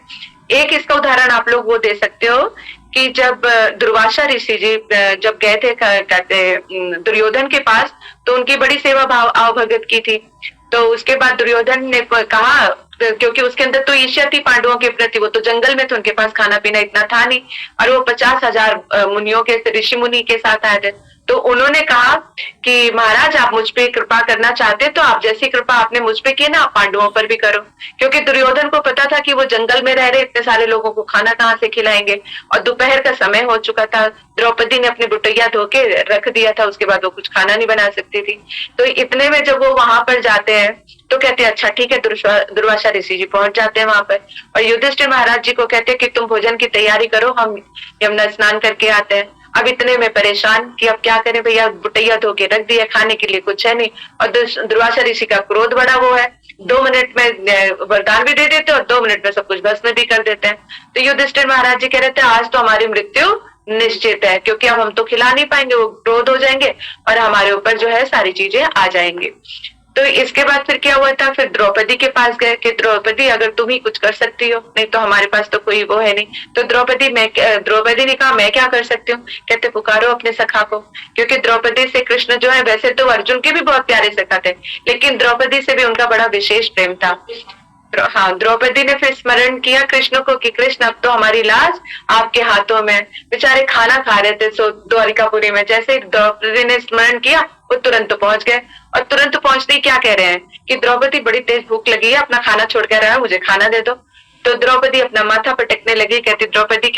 एक इसका उदाहरण आप लोग वो दे सकते हो कि जब दुर्वासा ऋषि जी जब गए थे कहते दुर्योधन के पास, तो उनकी बड़ी सेवा भाव आवभगत की थी। तो उसके बाद दुर्योधन ने कहा, क्योंकि उसके अंदर तो ईर्ष्या थी पांडवों के प्रति, वो तो जंगल में थे, उनके पास खाना पीना इतना था नहीं, और वो 50,000 मुनियों के ऋषि मुनि के साथ आए थे। तो उन्होंने कहा कि महाराज आप मुझ पे कृपा करना चाहते तो आप जैसी कृपा आपने मुझ पे की ना, आप पांडवों पर भी करो। क्योंकि दुर्योधन को पता था कि वो जंगल में रह रहे, इतने सारे लोगों को खाना कहाँ से खिलाएंगे, और दोपहर का समय हो चुका था। द्रौपदी ने अपनी बुटैया धो के रख दिया था, उसके बाद वो कुछ खाना नहीं बना सकती थी। तो इतने में जब वो वहां पर जाते हैं तो कहते हैं अच्छा ठीक है, दुर्वासा ऋषि जी पहुंच जाते हैं वहां पर, और युधिष्ठिर महाराज जी को कहते हैं कि तुम भोजन की तैयारी करो, हम यमुना स्नान करके आते हैं। अब इतने में परेशान कि अब क्या करें भैया, बुटैया धो के रख दिया, खाने के लिए कुछ है नहीं, और दुर्वासा ऋषि का क्रोध बड़ा वो है, 2 मिनट में वरदान भी दे देते और 2 मिनट में सब कुछ भस्म भी कर देते हैं। तो युधिष्ठिर महाराज जी कह रहे थे आज तो हमारी मृत्यु निश्चित है, क्योंकि अब हम तो खिला नहीं पाएंगे, वो क्रोध हो जाएंगे और हमारे ऊपर जो है सारी चीजें आ जाएंगी। तो इसके बाद फिर क्या हुआ था, फिर द्रौपदी के पास गए कि द्रौपदी अगर तुम ही कुछ कर सकती हो, नहीं तो हमारे पास तो कोई वो है नहीं। तो द्रौपदी ने कहा मैं क्या कर सकती हूँ, कहते पुकारो अपने सखा को। क्योंकि द्रौपदी से कृष्ण जो है, वैसे तो अर्जुन के भी बहुत प्यारे सखा थे, लेकिन द्रौपदी से भी उनका बड़ा विशेष प्रेम था। हाँ, द्रौपदी ने फिर स्मरण किया कृष्ण को कि कृष्ण अब तो हमारी लाज आपके हाथों में। बेचारे खाना खा रहे थे सो द्वारिकापुरी में, जैसे ही द्रौपदी ने स्मरण किया वो तुरंत पहुंच गए। और तुरंत पहुंचते ही क्या कह रहे हैं कि द्रौपदी बड़ी तेज भूख लगी है, अपना खाना छोड़ कर रहा, मुझे खाना दे दो। तो द्रौपदी अपना माथा पटकने लगी, द्रौपदी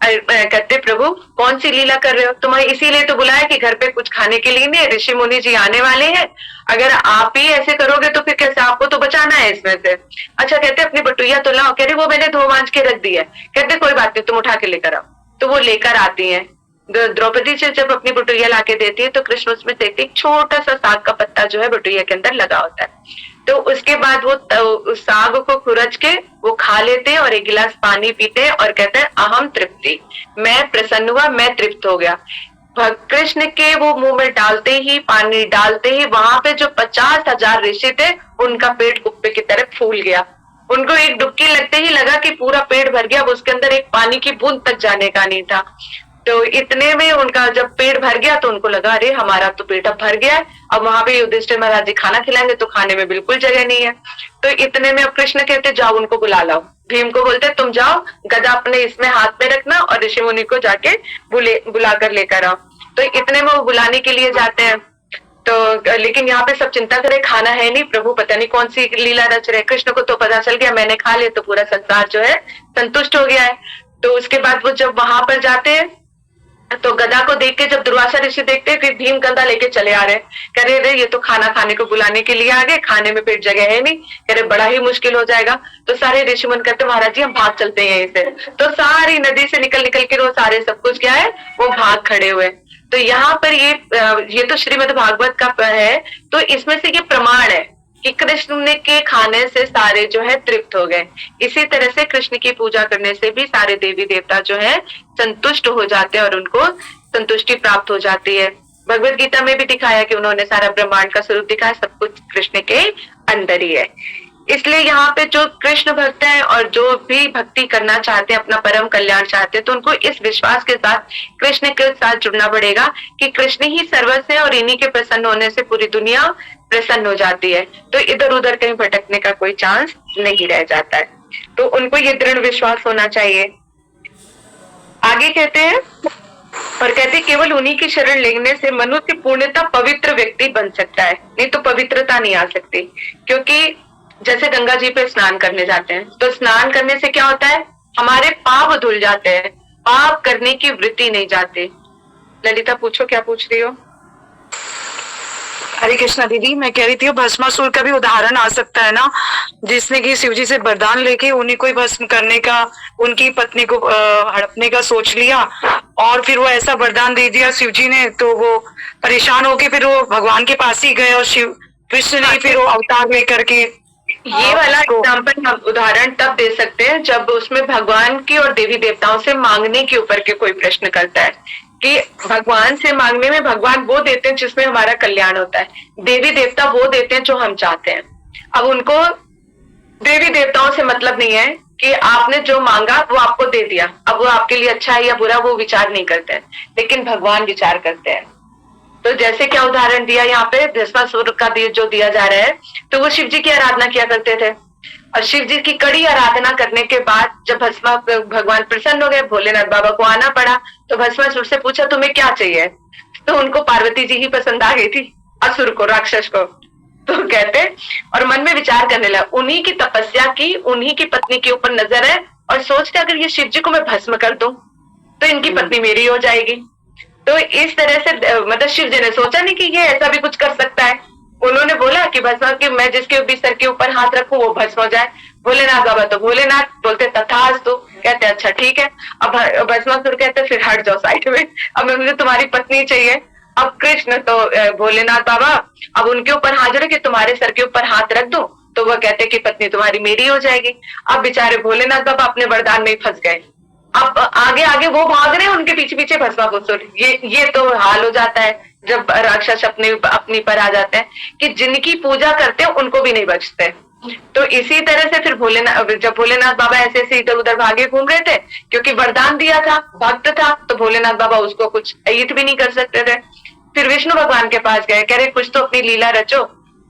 कहते प्रभु कौन सी लीला कर रहे हो, तुम्हें इसीलिए तो बुलाया कि घर पे कुछ खाने के लिए नहीं, ऋषि मुनि जी आने वाले हैं, अगर आप ही ऐसे करोगे तो फिर कैसे, आपको तो बचाना है इसमें से। अच्छा, कहते अपनी बटुइया तो लाओ। कह रहे वो मैंने धो मांज के रख दी है। कहते कोई बात नहीं, तुम उठा के लेकर आओ। तो वो लेकर आती है। द्रौपदी से जब अपनी बटुइया लाके देती है तो कृष्ण उसमें देखते एक छोटा सा साग का पत्ता जो है बटुइया के अंदर लगा होता है। तो उसके बाद वो उस साग को खुरच के वो खा लेते हैं और एक गिलास पानी पीते हैं और कहते हैं अहम तृप्ति, मैं प्रसन्न हुआ, मैं तृप्त हो गया। कृष्ण के वो मुंह में डालते ही, पानी डालते ही वहां पे जो 50,000 ऋषि थे उनका पेट कुप्पे की तरह फूल गया। उनको एक डुबकी लगते ही लगा कि पूरा पेट भर गया, उसके अंदर एक पानी की बूंद तक जाने का नहीं था। तो इतने में उनका जब पेट भर गया तो उनको लगा अरे हमारा तो पेट अब भर गया है, अब वहां पे युधिष्ठिर महाराज जी खाना खिलाएंगे तो खाने में बिल्कुल जगह नहीं है। तो इतने में अब कृष्ण कहते जाओ उनको बुला लाओ। भीम को बोलते तुम जाओ, गदा अपने इसमें हाथ में रखना और ऋषि मुनि को जाके बुला कर लेकर आओ। तो इतने में वो बुलाने के लिए जाते हैं। तो लेकिन यहाँ पे सब चिंता करे, खाना है नहीं, प्रभु पता नहीं कौन सी लीला रच रहे। कृष्ण को तो पता चल गया मैंने खा लिया तो पूरा संसार जो है संतुष्ट हो गया है। तो उसके बाद वो जब वहां पर जाते हैं तो गदा को देख के जब दुर्वासा ऋषि देखते हैं फिर भीम गदा लेके चले आ रहे हैं। कह रहे ये तो खाना खाने को बुलाने के लिए आ गए, खाने में पेट जगह है नहीं, कह रहे बड़ा ही मुश्किल हो जाएगा। तो सारे ऋषि मुनि कहते महाराज जी हम भाग चलते हैं यहीं से। तो सारी नदी से निकल निकल के वो सारे सब कुछ क्या है वो भाग खड़े हुए। तो यहाँ पर ये तो श्रीमद् भागवत का है, तो इसमें से ये प्रमाण है कि कृष्ण के खाने से सारे जो है तृप्त हो गए। इसी तरह से कृष्ण की पूजा करने से भी सारे देवी देवता जो है संतुष्ट हो जाते हैं और उनको संतुष्टि प्राप्त हो जाती है। भगवत गीता में भी दिखाया कि उन्होंने सारा ब्रह्मांड का स्वरूप दिखाया, सब कुछ कृष्ण के अंदर ही है। इसलिए यहाँ पे जो कृष्ण भक्त हैं और जो भी भक्ति करना चाहते हैं, अपना परम कल्याण चाहते हैं, तो उनको इस विश्वास के साथ कृष्ण के साथ जुड़ना पड़ेगा कि कृष्ण ही सर्वस्व है और इन्हीं के प्रसन्न होने से पूरी दुनिया प्रसन्न हो जाती है। तो इधर उधर कहीं भटकने का कोई चांस नहीं रह जाता है। तो उनको ये दृढ़ विश्वास होना चाहिए। आगे कहते हैं और कहते केवल उन्हीं की शरण लेने से मनुष्य पूर्णतः पवित्र व्यक्ति बन सकता है, नहीं तो पवित्रता नहीं आ सकती। क्योंकि जैसे गंगा जी पे स्नान करने जाते हैं तो स्नान करने से क्या होता है हमारे पाप धुल जाते हैं, पाप करने की वृत्ति नहीं जाती। ललिता पूछो क्या पूछ रही हो। हरे कृष्णा दीदी, मैं कह रही थी भस्मासुर का भी उदाहरण आ सकता है ना, जिसने कि शिवजी से वरदान लेके उन्हीं को ही भस्म करने का, उनकी पत्नी को हड़पने का सोच लिया और फिर वो ऐसा वरदान दे दिया शिवजी ने, तो वो परेशान होके फिर वो भगवान के पास ही गए और शिव कृष्ण ने फिर वो अवतार लेकर के ये वाला एग्जाम्पल हम उदाहरण तब दे सकते हैं जब उसमें भगवान की और देवी देवताओं से मांगने के ऊपर के कोई प्रश्न करता है कि भगवान से मांगने में भगवान वो देते हैं जिसमें हमारा कल्याण होता है, देवी देवता वो देते हैं जो हम चाहते हैं। अब उनको देवी देवताओं से मतलब नहीं है कि आपने जो मांगा वो आपको दे दिया, अब वो आपके लिए अच्छा है या बुरा वो विचार नहीं करते हैं, लेकिन भगवान विचार करते हैं। तो जैसे क्या उदाहरण दिया यहाँ पे भस्मासुर का जो दिया जा रहा है, तो वो शिव जी की आराधना किया करते थे और शिव जी की कड़ी आराधना करने के बाद जब भगवान प्रसन्न हो गए, भोलेनाथ बाबा को आना पड़ा। तो भस्मासुर से पूछा तुम्हें क्या चाहिए, तो उनको पार्वती जी ही पसंद आ गई थी, असुर को, राक्षस को। तो कहते और मन में विचार करने लगा, उन्हीं की तपस्या की, उन्हीं की पत्नी के ऊपर नजर है और सोचते अगर ये शिव जी को मैं भस्म कर दूं तो इनकी पत्नी मेरी हो जाएगी। तो इस तरह से मतलब शिव जी ने सोचा नहीं कि ये ऐसा भी कुछ कर सकता है। उन्होंने बोला कि भस्म के मैं जिसके भी सर के ऊपर हाथ रखूं वो भस्म हो जाए। भोलेनाथ बाबा तो भोलेनाथ बोलते तथास्तु, कहते अच्छा ठीक है। अब भस्मासुर कहते फिर हट जाओ साइड में, अब मुझे तुम्हारी पत्नी चाहिए। अब कृष्ण तो भोलेनाथ बाबा अब उनके ऊपर हाजिर है कि तुम्हारे सर के ऊपर हाथ रख दो, तो वह कहते कि पत्नी तुम्हारी मेरी हो जाएगी। अब बेचारे भोलेनाथ बाबा अपने वरदान में फंस गए। अब आगे आगे वो भाग रहे हैं, उनके पीछे पीछे भस्मासुर। ये तो हाल हो जाता है जब राक्षस अपनी पर आ जाते हैं कि जिनकी पूजा करते हैं उनको भी नहीं बचते। तो इसी तरह से फिर जब भोलेनाथ बाबा ऐसे ऐसे इधर उधर भागे घूम रहे थे, क्योंकि वरदान दिया था, भक्त था, तो भोलेनाथ बाबा उसको कुछ अहित भी नहीं कर सकते थे। फिर विष्णु भगवान के पास गए, कह रहे कुछ तो अपनी लीला रचो।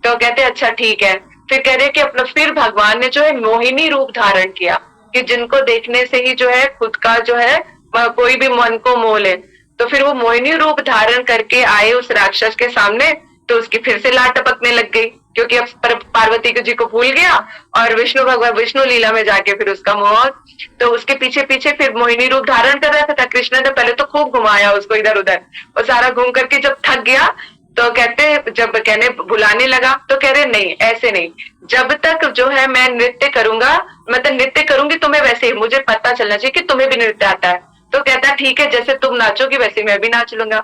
तो कहते अच्छा ठीक है। फिर कह रहे कि अपना फिर भगवान ने जो है मोहिनी रूप धारण किया कि जिनको देखने से ही जो है खुद का जो है कोई भी मन को मोह ले। तो फिर वो मोहिनी रूप धारण करके आए उस राक्षस के सामने, तो उसकी फिर से लाट टपकने लग गई क्योंकि अब पार्वती जी को भूल गया और विष्णु भगवान विष्णु लीला में जाके फिर उसका मोह, तो उसके पीछे पीछे फिर मोहिनी रूप धारण कर रहा था। कृष्ण ने पहले तो खूब घुमाया उसको इधर उधर, और सारा घूम करके जब थक गया तो कहते जब कहने बुलाने लगा तो कह रहे नहीं ऐसे नहीं, जब तक जो है मैं नृत्य करूंगा, मतलब नृत्य करूंगी तुम्हें वैसे ही मुझे पता चलना चाहिए कि तुम्हें भी नृत्य आता है। तो कहता ठीक है जैसे तुम नाचोगी वैसे मैं भी नाच लूंगा।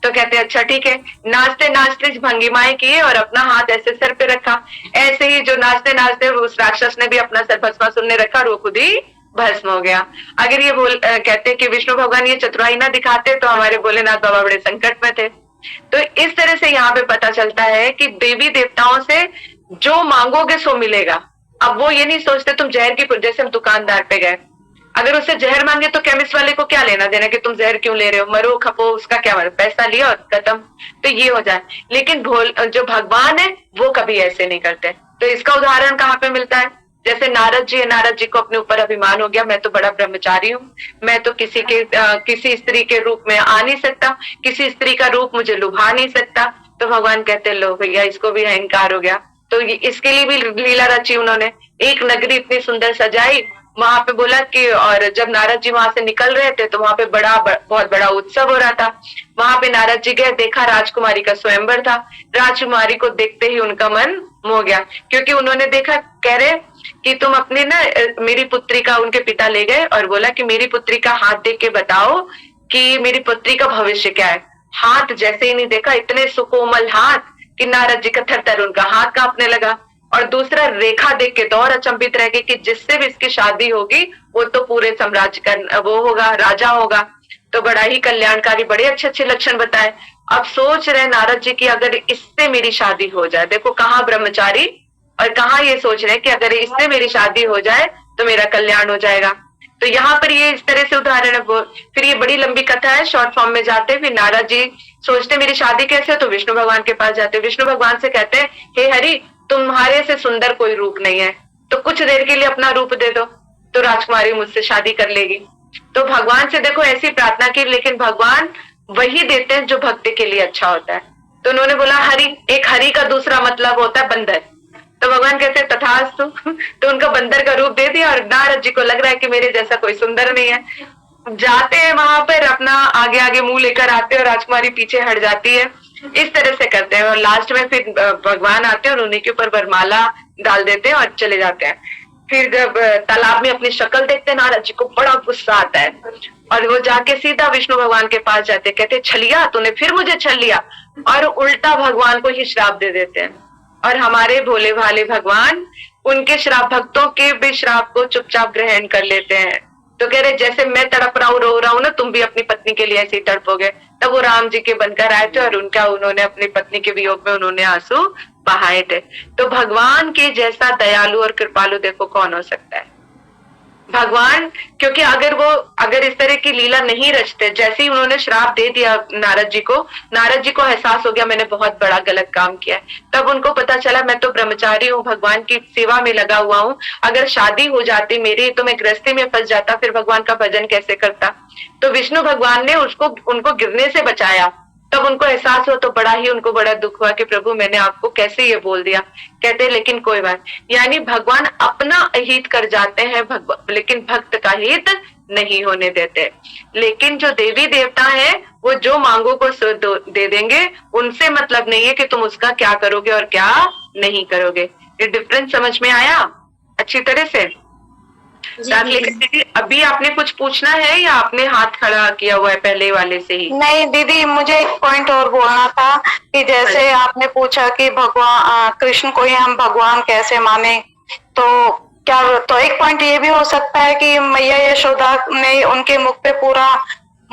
तो कहते अच्छा ठीक है। नाचते नाचते भंगिमाएं किए और अपना हाथ ऐसे सर पे रखा, ऐसे ही जो नाचते नाचते उस राक्षस ने भी अपना सर भस्मासुर ने रखा और वो खुद ही भस्म हो गया। अगर ये कहते कि विष्णु भगवान ये चतुराई ना दिखाते तो हमारे भोलेनाथ बाबा बड़े संकट में थे। तो इस तरह से यहाँ पे पता चलता है कि देवी देवताओं से जो मांगोगे सो मिलेगा। अब वो ये नहीं सोचते तुम जहर की, जैसे हम दुकानदार पे गए, अगर उससे जहर मांगे तो केमिस्ट वाले को क्या लेना देना कि तुम जहर क्यों ले रहे हो, मरो खपो, उसका क्या मतलब, पैसा लिया और खत्म, तो ये हो जाए। लेकिन जो भगवान है वो कभी ऐसे नहीं करते। तो इसका उदाहरण कहाँ पे मिलता है, जैसे नारद जी है, नारद जी को अपने ऊपर अभिमान हो गया मैं तो बड़ा ब्रह्मचारी हूँ, मैं तो किसी स्त्री के रूप में आ नहीं सकता, किसी स्त्री का रूप मुझे लुभा नहीं सकता। तो भगवान कहते लो भैया इसको भी अहंकार हो गया। तो इसके लिए भी लीला रची उन्होंने, एक नगरी इतनी सुंदर सजाई, वहां पे बोला कि, और जब नारद जी वहां से निकल रहे थे तो वहां पे बहुत बड़ा उत्सव हो रहा था। वहां पे नारद जी गए, देखा राजकुमारी का स्वयंवर था। राजकुमारी को देखते ही उनका मन मोह गया, क्योंकि उन्होंने देखा, कह रहे कि तुम अपने ना मेरी पुत्री का, उनके पिता ले गए और बोला कि मेरी पुत्री का हाथ देख के बताओ कि मेरी पुत्री का भविष्य क्या है। हाथ जैसे ही नहीं देखा, इतने सुकोमल हाथ कि नारद जी का थर उनका हाथ कांपने लगा। और दूसरा रेखा देख के तो और अचंभित रह गए कि जिससे भी इसकी शादी होगी वो तो पूरे साम्राज्य का वो होगा, राजा होगा। तो बड़ा ही कल्याणकारी, बड़े अच्छे अच्छे लक्षण बताए। अब सोच रहे नारद जी की अगर इससे मेरी शादी हो जाए, देखो कहाँ ब्रह्मचारी और कहाँ ये सोच रहे कि अगर इससे मेरी शादी हो जाए तो मेरा कल्याण हो जाएगा। तो यहाँ पर ये इस तरह से उदाहरण है। फिर ये बड़ी लंबी कथा है, शॉर्ट फॉर्म में जाते फिर नारद जी सोचते मेरी शादी कैसे हो, तो विष्णु भगवान के पास जाते, विष्णु भगवान से कहते हैं हे हरि तुम्हारे से सुंदर कोई रूप नहीं है, तो कुछ देर के लिए अपना रूप दे दो तो राजकुमारी मुझसे शादी कर लेगी। तो भगवान से देखो ऐसी प्रार्थना की, लेकिन भगवान वही देते हैं जो भक्ति के लिए अच्छा होता है। तो उन्होंने बोला हरि, एक हरि का दूसरा मतलब होता है बंदर, तो भगवान कहते तथास्तु। तो उनका बंदर का रूप दे दिया और नारद जी को लग रहा है कि मेरे जैसा कोई सुंदर नहीं है। जाते हैं वहां पर, अपना आगे आगे मुंह लेकर आते हैं और राजकुमारी पीछे हट जाती है। इस तरह से करते हैं और लास्ट में फिर भगवान आते हैं और उन्हीं के ऊपर वरमाला डाल देते हैं और चले जाते हैं। फिर जब तालाब में अपनी शक्ल देखते हैं नारद जी को बड़ा गुस्सा आता है और वो जाके सीधा विष्णु भगवान के पास जाते, कहते छलिया तूने फिर मुझे छल लिया, और उल्टा भगवान को ही श्राप दे देते हैं। और हमारे भोले भाले भगवान उनके श्राप, भक्तों के भी श्राप को चुपचाप ग्रहण कर लेते हैं। तो कह रहे जैसे मैं तड़प रहा हूँ, रो रहा हूँ ना, तुम भी अपनी पत्नी के लिए ऐसे ही तड़पोगे। तब वो राम जी के बनकर आए थे और उन्होंने अपनी पत्नी के वियोग में उन्होंने आंसू बहाए थे। तो भगवान के जैसा दयालु और कृपालु देखो कौन हो सकता है भगवान। क्योंकि अगर इस तरह की लीला नहीं रचते, जैसे ही उन्होंने श्राप दे दिया नारद जी को एहसास हो गया मैंने बहुत बड़ा गलत काम किया है। तब उनको पता चला मैं तो ब्रह्मचारी हूँ, भगवान की सेवा में लगा हुआ हूँ, अगर शादी हो जाती मेरी तो मैं गृहस्थी में फंस जाता, फिर भगवान का भजन कैसे करता। तो विष्णु भगवान ने उनको गिरने से बचाया। तब उनको एहसास हुआ तो उनको बड़ा दुख हुआ कि प्रभु मैंने आपको कैसे ये बोल दिया। कहते लेकिन कोई बात, यानी भगवान अपना हित कर जाते हैं लेकिन भक्त का हित नहीं होने देते। लेकिन जो देवी देवता है वो जो मांगो को दे देंगे, उनसे मतलब नहीं है कि तुम उसका क्या करोगे और क्या नहीं करोगे। ये डिफरेंस समझ में आया अच्छी तरह से? अभी आपने कुछ पूछना है या आपने हाथ खड़ा किया हुआ है पहले वाले से ही? नहीं दीदी, मुझे एक पॉइंट और बोलना था कि जैसे आपने पूछा कि भगवान कृष्ण को ही हम भगवान कैसे माने, तो एक पॉइंट ये भी हो सकता है कि मैया यशोदा ने उनके मुख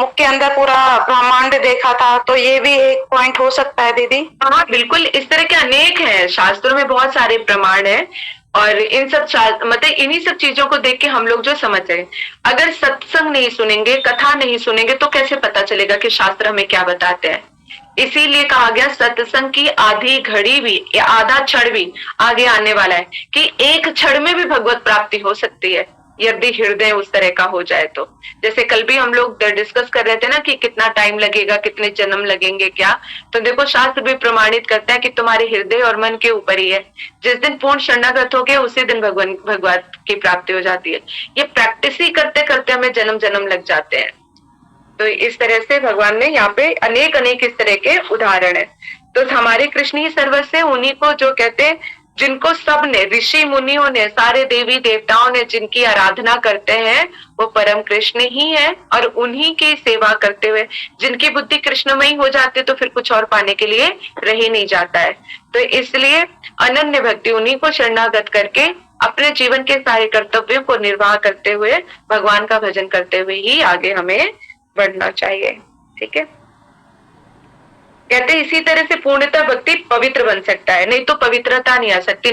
के अंदर पूरा ब्रह्मांड देखा था, तो ये भी एक पॉइंट हो सकता है दीदी। हाँ बिल्कुल, इस तरह के अनेक हैं, शास्त्रों में बहुत सारे प्रमाण है और इन सब मतलब इन्हीं सब चीजों को देख के हम लोग जो समझ रहे, अगर सत्संग नहीं सुनेंगे, कथा नहीं सुनेंगे तो कैसे पता चलेगा कि शास्त्र हमें क्या बताते हैं। इसीलिए कहा गया सत्संग की आधी घड़ी भी या आधा क्षण भी आगे आने वाला है, कि एक क्षण में भी भगवत प्राप्ति हो सकती है यदि हृदय उस तरह का हो जाए तो। जैसे कल भी हम लोग डिस्कस कर रहे थे ना कि कितना टाइम लगेगा, कितने जन्म लगेंगे क्या, तो देखो शास्त्र भी प्रमाणित करता है कि तुम्हारे हृदय और मन के ऊपर ही है। जिस दिन पूर्ण शरणागत हो गए उसी दिन भगवान की प्राप्ति हो जाती है। ये प्रैक्टिस ही करते करते हमें जन्म जन्म लग जाते हैं। तो इस तरह से भगवान ने यहाँ पे अनेक अनेक इस तरह के उदाहरण है। तो हमारे कृष्ण ही सर्वस्व है, उन्हीं को जो कहते हैं, जिनको सब ने, ऋषि मुनियों ने, सारे देवी देवताओं ने जिनकी आराधना करते हैं वो परम कृष्ण ही है। और उन्हीं की सेवा करते हुए जिनकी बुद्धि कृष्णमयी हो जाती है तो फिर कुछ और पाने के लिए रह ही नहीं जाता है। तो इसलिए अनन्य भक्ति, उन्हीं को शरणागत करके अपने जीवन के सारे कर्तव्यों को निर्वाह करते हुए भगवान का भजन करते हुए ही आगे हमें बढ़ना चाहिए। ठीक है, कहते इसी तरह से पूर्णतः भक्ति पवित्र बन सकता है, नहीं तो पवित्रता नहीं आ सकती।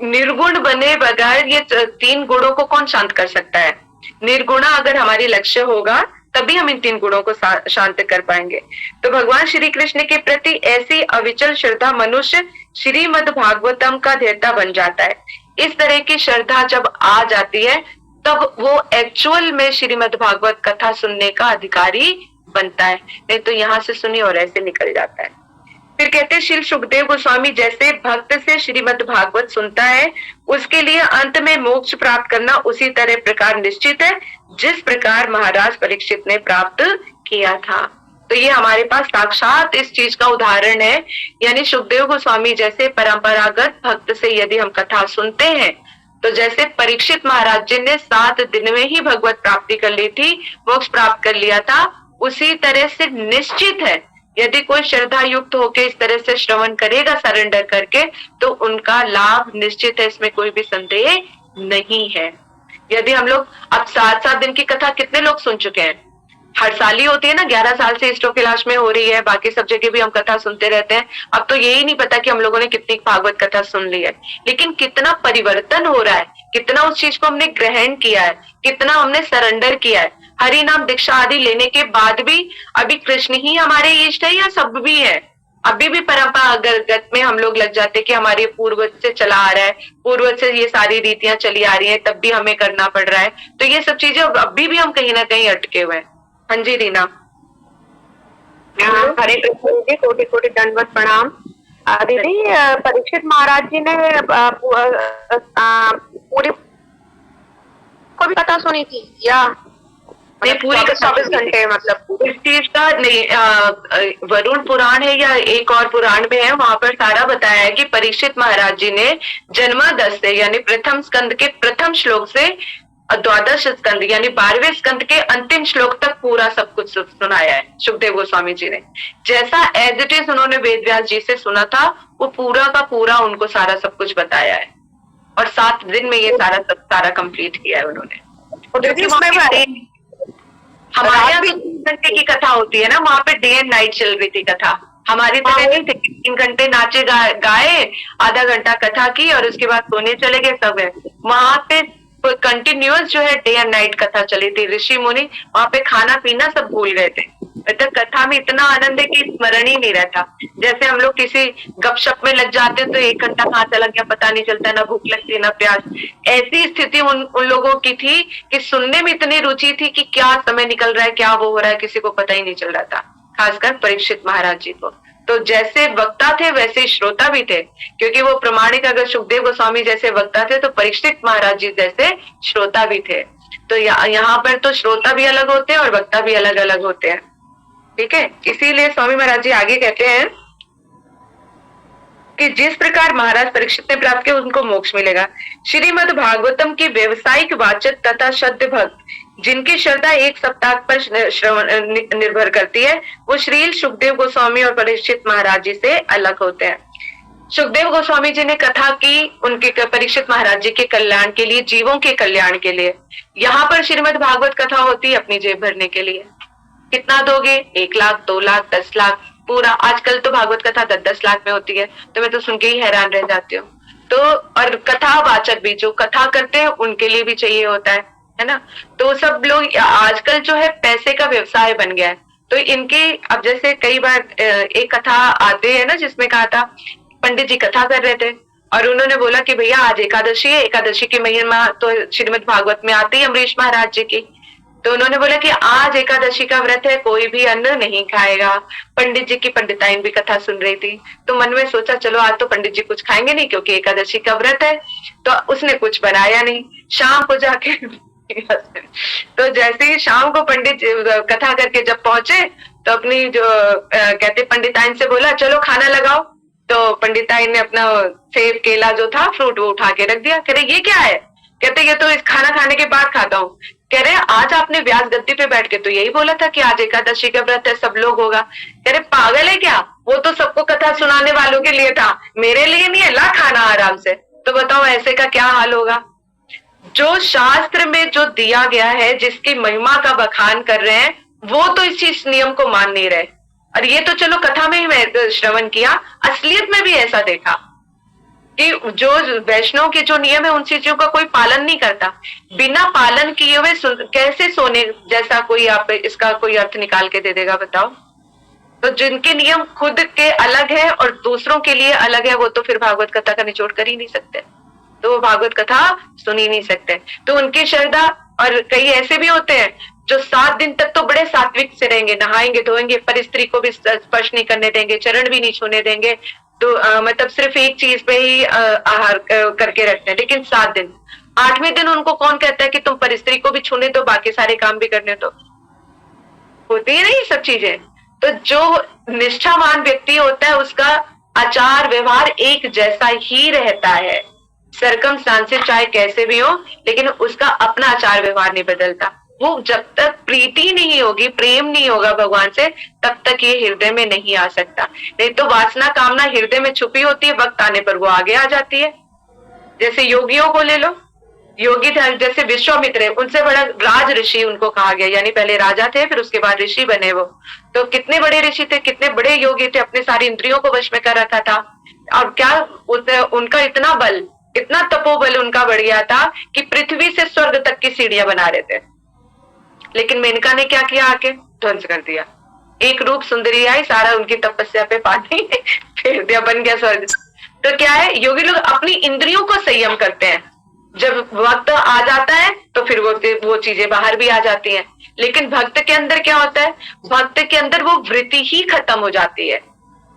निर्गुण बने बगैर ये 3 गुणों को कौन शांत कर सकता है? निर्गुणा अगर हमारी लक्ष्य होगा तभी हम इन 3 गुणों को शांत कर पाएंगे। तो भगवान श्री कृष्ण के प्रति ऐसी अविचल श्रद्धा मनुष्य श्रीमद् भागवतम का देवता बन जाता है। इस तरह की श्रद्धा जब आ जाती है तब वो एक्चुअल में श्रीमद् भागवत कथा सुनने का अधिकारी बनता है, नहीं तो यहाँ से सुनी और ऐसे निकल जाता है। फिर कहते हैं श्री सुखदेव गोस्वामी जैसे भक्त से श्रीमद् भागवत सुनता है उसके लिए अंत में मोक्ष प्राप्त करना उसी तरह प्रकार निश्चित है जिस प्रकार महाराज परीक्षित ने प्राप्त किया था। तो ये हमारे पास साक्षात इस चीज का उदाहरण है। यानी सुखदेव गोस्वामी जैसे परंपरागत भक्त से यदि हम कथा सुनते हैं तो जैसे परीक्षित महाराज जी ने 7 दिन में ही भगवत प्राप्ति कर ली थी, मोक्ष प्राप्त कर लिया था, उसी तरह से निश्चित है यदि कोई श्रद्धा युक्त होकर इस तरह से श्रवण करेगा सरेंडर करके तो उनका लाभ निश्चित है, इसमें कोई भी संदेह नहीं है। यदि हम लोग अब 7-7 दिन की कथा कितने लोग सुन चुके हैं? हर साल ही होती है ना, 11 साल से इष्टो कैलाश में हो रही है, बाकी सब जगह भी हम कथा सुनते रहते हैं। अब तो यही नहीं पता कि हम लोगों ने कितनी भागवत कथा सुन ली है, लेकिन कितना परिवर्तन हो रहा है, कितना उस चीज को हमने ग्रहण किया है, कितना हमने सरेंडर किया है। हरि नाम दीक्षा आदि लेने के बाद भी अभी कृष्ण ही हमारे इष्ट है या सब भी है? अभी भी परंपरागत में हम लोग लग जाते कि हमारे पूर्वज से चला आ रहा है, पूर्वज से ये सारी रीतियां चली आ रही हैं, तब भी हमें करना पड़ रहा है। तो ये सब चीजें अभी भी हम कहीं ना कहीं अटके हुए हैं। हाँ जी रीना। हरे कृष्ण जी, कोटि कोटि दंडवत प्रणाम। दीदी परीक्षित महाराज जी ने पूरी को भी कथा सुनी थी या नहीं? पूरी 24 घंटे मतलब इस चीज का नहीं, वरुण पुराण है या एक और पुराण में है, वहां पर सारा बताया है कि परीक्षित महाराज जी ने जन्मादश से यानी प्रथम स्कंद के प्रथम श्लोक से 12 स्कंद यानी 12वें स्कंद के अंतिम श्लोक तक पूरा सब कुछ सुनाया है सुखदेव गोस्वामी जी ने। जैसा एज इट इज उन्होंने वेद व्यास जी से सुना था वो पूरा का पूरा उनको सारा सब कुछ बताया है, और 7 दिन में ये सारा कंप्लीट किया है उन्होंने। हमारे यहाँ 3 घंटे की कथा होती है ना, वहां पे डे एंड नाइट चल रही थी कथा। हमारी तरह नहीं थे 3 घंटे नाचे गाए, आधा घंटा कथा की और उसके बाद सोने चले गए, सब है। वहां पे कंटिन्यूअस जो है डे एंड नाइट कथा चली थी। ऋषि मुनि वहां पे खाना पीना सब भूल गए थे। मतलब कथा में इतना आनंद है कि स्मरण ही नहीं रहता। जैसे हम लोग किसी गपशप में लग जाते तो 1 घंटा कहाँ चला गया पता नहीं चलता, ना भूख लगती ना प्यास। ऐसी स्थिति उन लोगों की थी कि सुनने में इतनी रुचि थी कि क्या समय निकल रहा है, क्या वो हो रहा है, किसी को पता ही नहीं चल रहा था, खासकर परीक्षित महाराज जी को। तो जैसे वक्ता थे वैसे ही श्रोता भी थे, क्योंकि वो प्रमाणिक अगर सुखदेव गोस्वामी जैसे वक्ता थे तो परीक्षित महाराज जी जैसे श्रोता भी थे। तो यहाँ पर तो श्रोता भी अलग होते हैं और वक्ता भी अलग अलग होते हैं। ठीक है, इसीलिए स्वामी महाराज जी आगे कहते हैं कि जिस प्रकार महाराज परीक्षित ने प्राप्त किया उनको मोक्ष मिलेगा। श्रीमद् भागवतम की व्यवसायिक वाचक तथा शुद्ध भक्त जिनकी श्रद्धा 1 सप्ताह पर श्रवण निर्भर करती है वो श्रील सुखदेव गोस्वामी और परीक्षित महाराज जी से अलग होते हैं। सुखदेव गोस्वामी जी ने कथा की उनके परीक्षित महाराज जी के कल्याण के लिए, जीवों के कल्याण के लिए। यहाँ पर श्रीमद् भागवत कथा होती है अपनी जेब भरने के लिए। कितना दोगे? 1 लाख, 2 लाख, 10 लाख पूरा। आजकल तो भागवत कथा 10-10 लाख में होती है, तो मैं तो सुन के ही हैरान रह जाती हूँ। तो और कथा वाचक भी जो कथा करते हैं उनके लिए भी चाहिए होता है ना। तो सब लोग आजकल जो है पैसे का व्यवसाय बन गया है। तो इनके अब जैसे कई बार एक कथा आते हैं ना जिसमें कहा था पंडित जी कथा कर रहे थे और उन्होंने बोला कि भैया आज एकादशी है, एकादशी की महिमा तो श्रीमद् भागवत में आती है अमरीश महाराज जी की। तो उन्होंने बोला कि आज एकादशी का व्रत है, कोई भी अन्न नहीं खाएगा। पंडित जी की पंडिताइन भी कथा सुन रही थी, तो मन में सोचा चलो आज तो पंडित जी कुछ खाएंगे नहीं क्योंकि एकादशी का व्रत है। तो उसने कुछ बनाया नहीं। शाम को जाके तो जैसे ही शाम को पंडित जी कथा करके जब पहुंचे तो अपनी जो कहते पंडिताइन से बोला चलो खाना लगाओ। तो पंडिताइन ने अपना सेब केला जो था फ्रूट वो उठा के रख दिया। कह रहे ये क्या है? कहते ये तो इस खाना खाने के बाद खाता हूँ। कह रहे आज आपने व्यास गद्दी पे बैठ के तो यही बोला था कि आज एकादशी का व्रत है, सब लोग होगा। कह रहे पागल है क्या? वो तो सबको कथा सुनाने वालों के लिए था, मेरे लिए नहीं है, ला खाना आराम से। तो बताओ ऐसे का क्या हाल होगा? जो शास्त्र में जो दिया गया है, जिसकी महिमा का बखान कर रहे हैं, वो तो इस नियम को मान नहीं रहे। और ये तो चलो कथा में ही मैं श्रवण किया, असलियत में भी ऐसा देखा कि जो वैष्णव के जो नियम है उन चीजों का कोई पालन नहीं करता। बिना पालन किए हुए कैसे सोने जैसा कोई आप इसका कोई अर्थ निकाल के दे देगा बताओ? तो जिनके नियम खुद के अलग है और दूसरों के लिए अलग है, वो तो फिर भागवत कथा का निचोड़ कर ही नहीं सकते, तो वो भागवत कथा सुन ही नहीं सकते। तो उनकी श्रद्धा, और कई ऐसे भी होते हैं जो 7 दिन तक तो बड़े सात्विक से रहेंगे, नहाएंगे धोएंगे, पर स्त्री को भी स्पर्श नहीं करने देंगे, चरण भी नहीं छूने देंगे, तो मतलब सिर्फ एक चीज पे ही आहार करके रखते हैं। लेकिन 7 दिन, 8वें दिन उनको कौन कहता है कि तुम पर स्त्री को भी छूने दो, बाकी सारे काम भी करने दो? होती है ना ये सब चीजें। तो जो निष्ठावान व्यक्ति होता है उसका आचार व्यवहार एक जैसा ही रहता है, सर्कमस्टांसेस चाहे कैसे भी हो, लेकिन उसका अपना आचार व्यवहार नहीं बदलता। वो जब तक प्रीति नहीं होगी, प्रेम नहीं होगा भगवान से, तब तक ये हृदय में नहीं आ सकता। नहीं तो वासना कामना हृदय में छुपी होती है, वक्त आने पर वो आगे आ जाती है। जैसे योगियों को ले लो, योगी जैसे विश्वामित्र है, उनसे बड़ा राज ऋषि उनको कहा गया, यानी पहले राजा थे फिर उसके बाद ऋषि बने वो। तो कितने बड़े ऋषि थे, कितने बड़े योगी थे, अपने सारी इंद्रियों को वश में कर रखा था। और क्या उनका इतना बल, इतना तपोबल उनका बढ़ गया था कि पृथ्वी से स्वर्ग तक की सीढ़ियां बना रहे थे। लेकिन मेनका ने क्या किया? आके ध्वंस कर दिया। एक रूप सुंदरी आई, सारा उनकी तपस्या पे पानी फेर दिया, बन गया स्वर्ग। तो क्या है, योगी लोग अपनी इंद्रियों को संयम करते हैं। जब वक्त आ जाता है तो फिर वो चीजें बाहर भी आ जाती हैं। लेकिन भक्त के अंदर क्या होता है? भक्त के अंदर वो वृत्ति ही खत्म हो जाती है।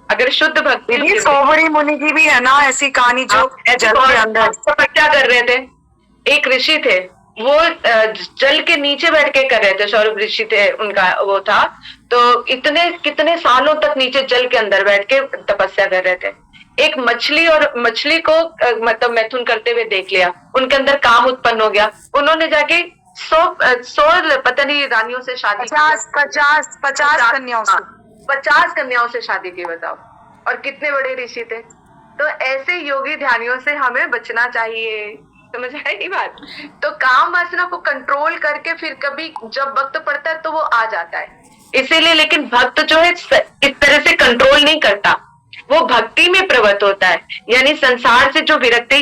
अगर शुद्ध भक्ति, सोहरी मुनि की भी है ना ऐसी कहानी, जो जल के अंदर तपस्या कर रहे थे। एक ऋषि थे, वो जल के नीचे बैठ के कर रहे थे, सौरभ ऋषि थे उनका वो था। तो इतने कितने सालों तक नीचे जल के अंदर बैठ के तपस्या कर रहे थे। एक मछली और मछली को मतलब मैथुन करते हुए देख लिया, उनके अंदर काम उत्पन्न हो गया। उन्होंने जाके 100 पता नहीं रानियों से शादी, 50 कन्याओं से, 50 कन्याओं से शादी की, बताओ। और कितने बड़े ऋषि थे। तो ऐसे योगी ध्यानियों से हमें बचना चाहिए, समझ आई बात? तो काम वासना को कंट्रोल करके फिर कभी जब वक्त पड़ता है तो वो आ जाता है, इसीलिए। लेकिन भक्त जो है इस तरह से कंट्रोल नहीं करता, वो भक्ति में प्रवृत्त होता है। यानी संसार से जो विरक्ति,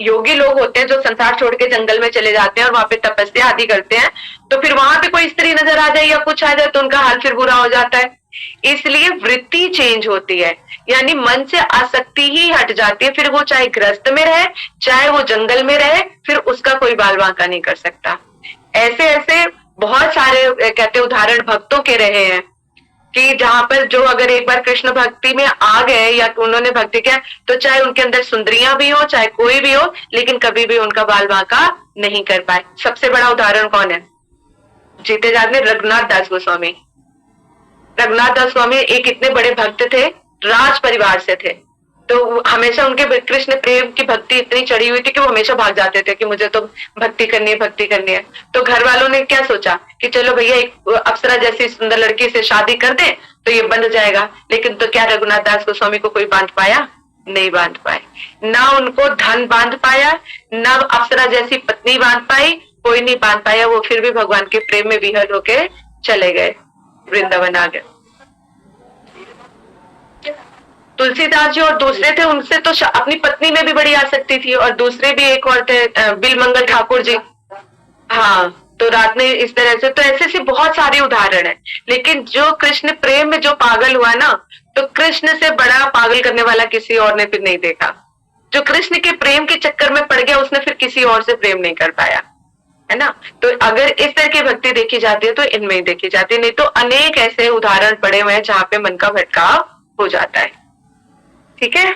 योगी लोग होते हैं जो संसार छोड़ के जंगल में चले जाते हैं और वहां पे तपस्या आदि करते हैं, तो फिर वहां पे कोई स्त्री नजर आ जाए या कुछ आ जाए तो उनका हाल फिर बुरा हो जाता है। इसलिए वृत्ति चेंज होती है, यानी मन से आसक्ति ही हट जाती है। फिर वो चाहे गृहस्थ में रहे, चाहे वो जंगल में रहे, फिर उसका कोई बाल बांका नहीं कर सकता। ऐसे ऐसे बहुत सारे कहते उदाहरण भक्तों के रहे हैं कि जहां पर जो अगर एक बार कृष्ण भक्ति में आ गए या उन्होंने भक्ति किया, तो चाहे उनके अंदर सुंदरियां भी हो, चाहे कोई भी हो, लेकिन कभी भी उनका बाल बांका नहीं कर पाए। सबसे बड़ा उदाहरण कौन है? जीते जाग में रघुनाथ दास गोस्वामी। रघुनाथ दास स्वामी एक इतने बड़े भक्त थे, राज परिवार से थे, तो हमेशा उनके कृष्ण प्रेम की भक्ति इतनी चढ़ी हुई थी कि वो हमेशा भाग जाते थे कि मुझे तो भक्ति करनी है, भक्ति करनी है। तो घर वालों ने क्या सोचा कि चलो भैया एक अप्सरा जैसी सुंदर लड़की से शादी कर दे तो ये बंध जाएगा। लेकिन तो क्या रघुनाथ दास गोस्वामी को कोई बांध पाया? नहीं बांध पाए। ना उनको धन बांध पाया, ना अप्सरा जैसी पत्नी बांध पाई, कोई नहीं बांध पाया। वो फिर भी भगवान के प्रेम में विहल होके चले गए, वृंदावन आ गए। तुलसीदास जी और दूसरे थे, उनसे तो अपनी पत्नी में भी बड़ी आसक्ति थी। और दूसरे भी एक और थे बिलमंगल ठाकुर जी, हाँ, तो रात में इस तरह से, तो ऐसे से बहुत सारे उदाहरण है। लेकिन जो कृष्ण प्रेम में जो पागल हुआ ना, तो कृष्ण से बड़ा पागल करने वाला किसी और ने फिर नहीं देखा। जो कृष्ण के प्रेम के चक्कर में पड़ गया, उसने फिर किसी और से प्रेम नहीं कर पाया, है ना। तो अगर इस तरह की भक्ति देखी जाती है तो इनमें ही देखी जाती है, नहीं तो अनेक ऐसे उदाहरण पड़े हुए हैं जहां पे मन का भटकाव हो जाता है। ठीक है,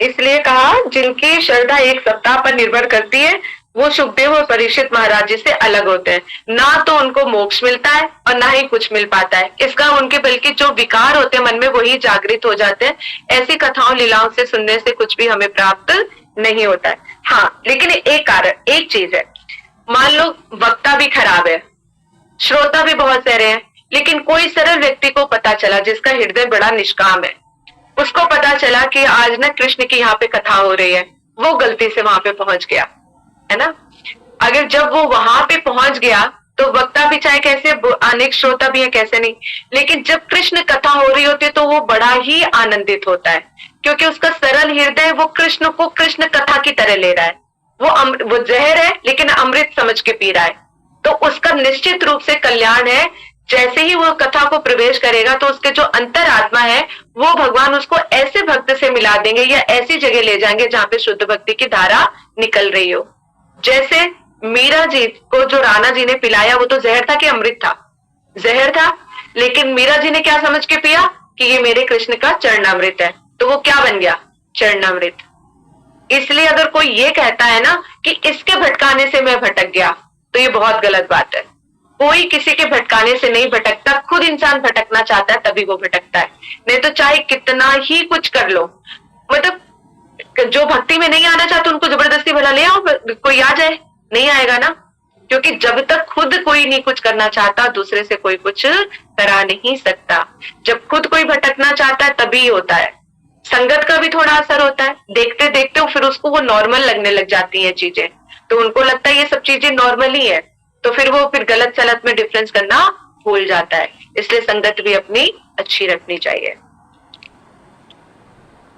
इसलिए कहा जिनकी श्रद्धा एक सप्ताह पर निर्भर करती है वो सुखदेव और परीक्षित महाराज जी से अलग होते हैं। ना तो उनको मोक्ष मिलता है और ना ही कुछ मिल पाता है, इसका उनके बल्कि जो विकार होते हैं मन में वही जागृत हो जाते हैं। ऐसी कथाओं लीलाओं से सुनने से कुछ भी हमें प्राप्त नहीं होता है। हाँ, लेकिन एक कारण, एक चीज है, मान लो वक्ता भी खराब है, श्रोता भी बहुत सारे हैं, लेकिन कोई सरल व्यक्ति को पता चला जिसका हृदय बड़ा निष्काम है, उसको पता चला कि आज ना कृष्ण की यहाँ पे कथा हो रही है, वो गलती से वहां पे पहुंच गया, है ना। अगर जब वो वहां पे पहुंच गया तो वक्ता भी चाहे कैसे, अनेक श्रोता भी है कैसे नहीं, लेकिन जब कृष्ण कथा हो रही होती है तो वो बड़ा ही आनंदित होता है, क्योंकि उसका सरल हृदय वो कृष्ण को कृष्ण कथा की तरह ले रहा है। वो जहर है लेकिन अमृत समझ के पी रहा है, तो उसका निश्चित रूप से कल्याण है। जैसे ही वो कथा को प्रवेश करेगा तो उसके जो अंतर आत्मा है वो भगवान उसको ऐसे भक्त से मिला देंगे या ऐसी जगह ले जाएंगे जहां पे शुद्ध भक्ति की धारा निकल रही हो। जैसे मीरा जी को जो राणा जी ने पिलाया वो तो जहर था कि अमृत था? जहर था, लेकिन मीरा जी ने क्या समझ के पिया कि ये मेरे कृष्ण का चरणामृत है, तो वो क्या बन गया? चरणामृत। इसलिए अगर कोई ये कहता है ना कि इसके भटकाने से मैं भटक गया, तो ये बहुत गलत बात है। कोई किसी के भटकाने से नहीं भटकता, खुद इंसान भटकना चाहता है तभी वो भटकता है, नहीं तो चाहे कितना ही कुछ कर लो। मतलब जो भक्ति में नहीं आना चाहते उनको जबरदस्ती भला ले आओ, कोई आ जाए, नहीं आएगा ना, क्योंकि जब तक खुद कोई नहीं कुछ करना चाहता दूसरे से कोई कुछ करा नहीं सकता। जब खुद कोई भटकना चाहता है तभी होता है। संगत का भी थोड़ा असर होता है, देखते देखते फिर उसको वो नॉर्मल लगने लग जाती है चीजें, तो उनको लगता है ये सब चीजें नॉर्मल ही है, तो फिर वो फिर गलत सलत में डिफरेंस करना भूल जाता है। इसलिए संगत भी अपनी अच्छी रखनी चाहिए।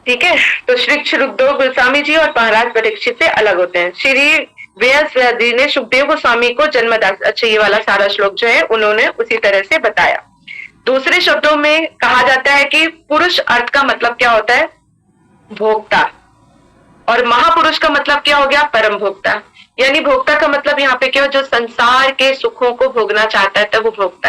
ठीक है, तो श्री सुखदेव गोस्वामी जी और महाराज परीक्षित से अलग होते हैं। श्री व्यास जी ने सुखदेव गोस्वामी को जन्मदास, अच्छा ये वाला सारा श्लोक जो है उन्होंने उसी तरह से बताया। दूसरे शब्दों में कहा जाता है कि पुरुष अर्थ का मतलब क्या होता है? भोक्ता, और महापुरुष का मतलब क्या हो गया? परम भोक्ता। यानी भोक्ता का मतलब यहाँ पे क्या, जो संसार के सुखों को भोगना चाहता है तब वो भोक्ता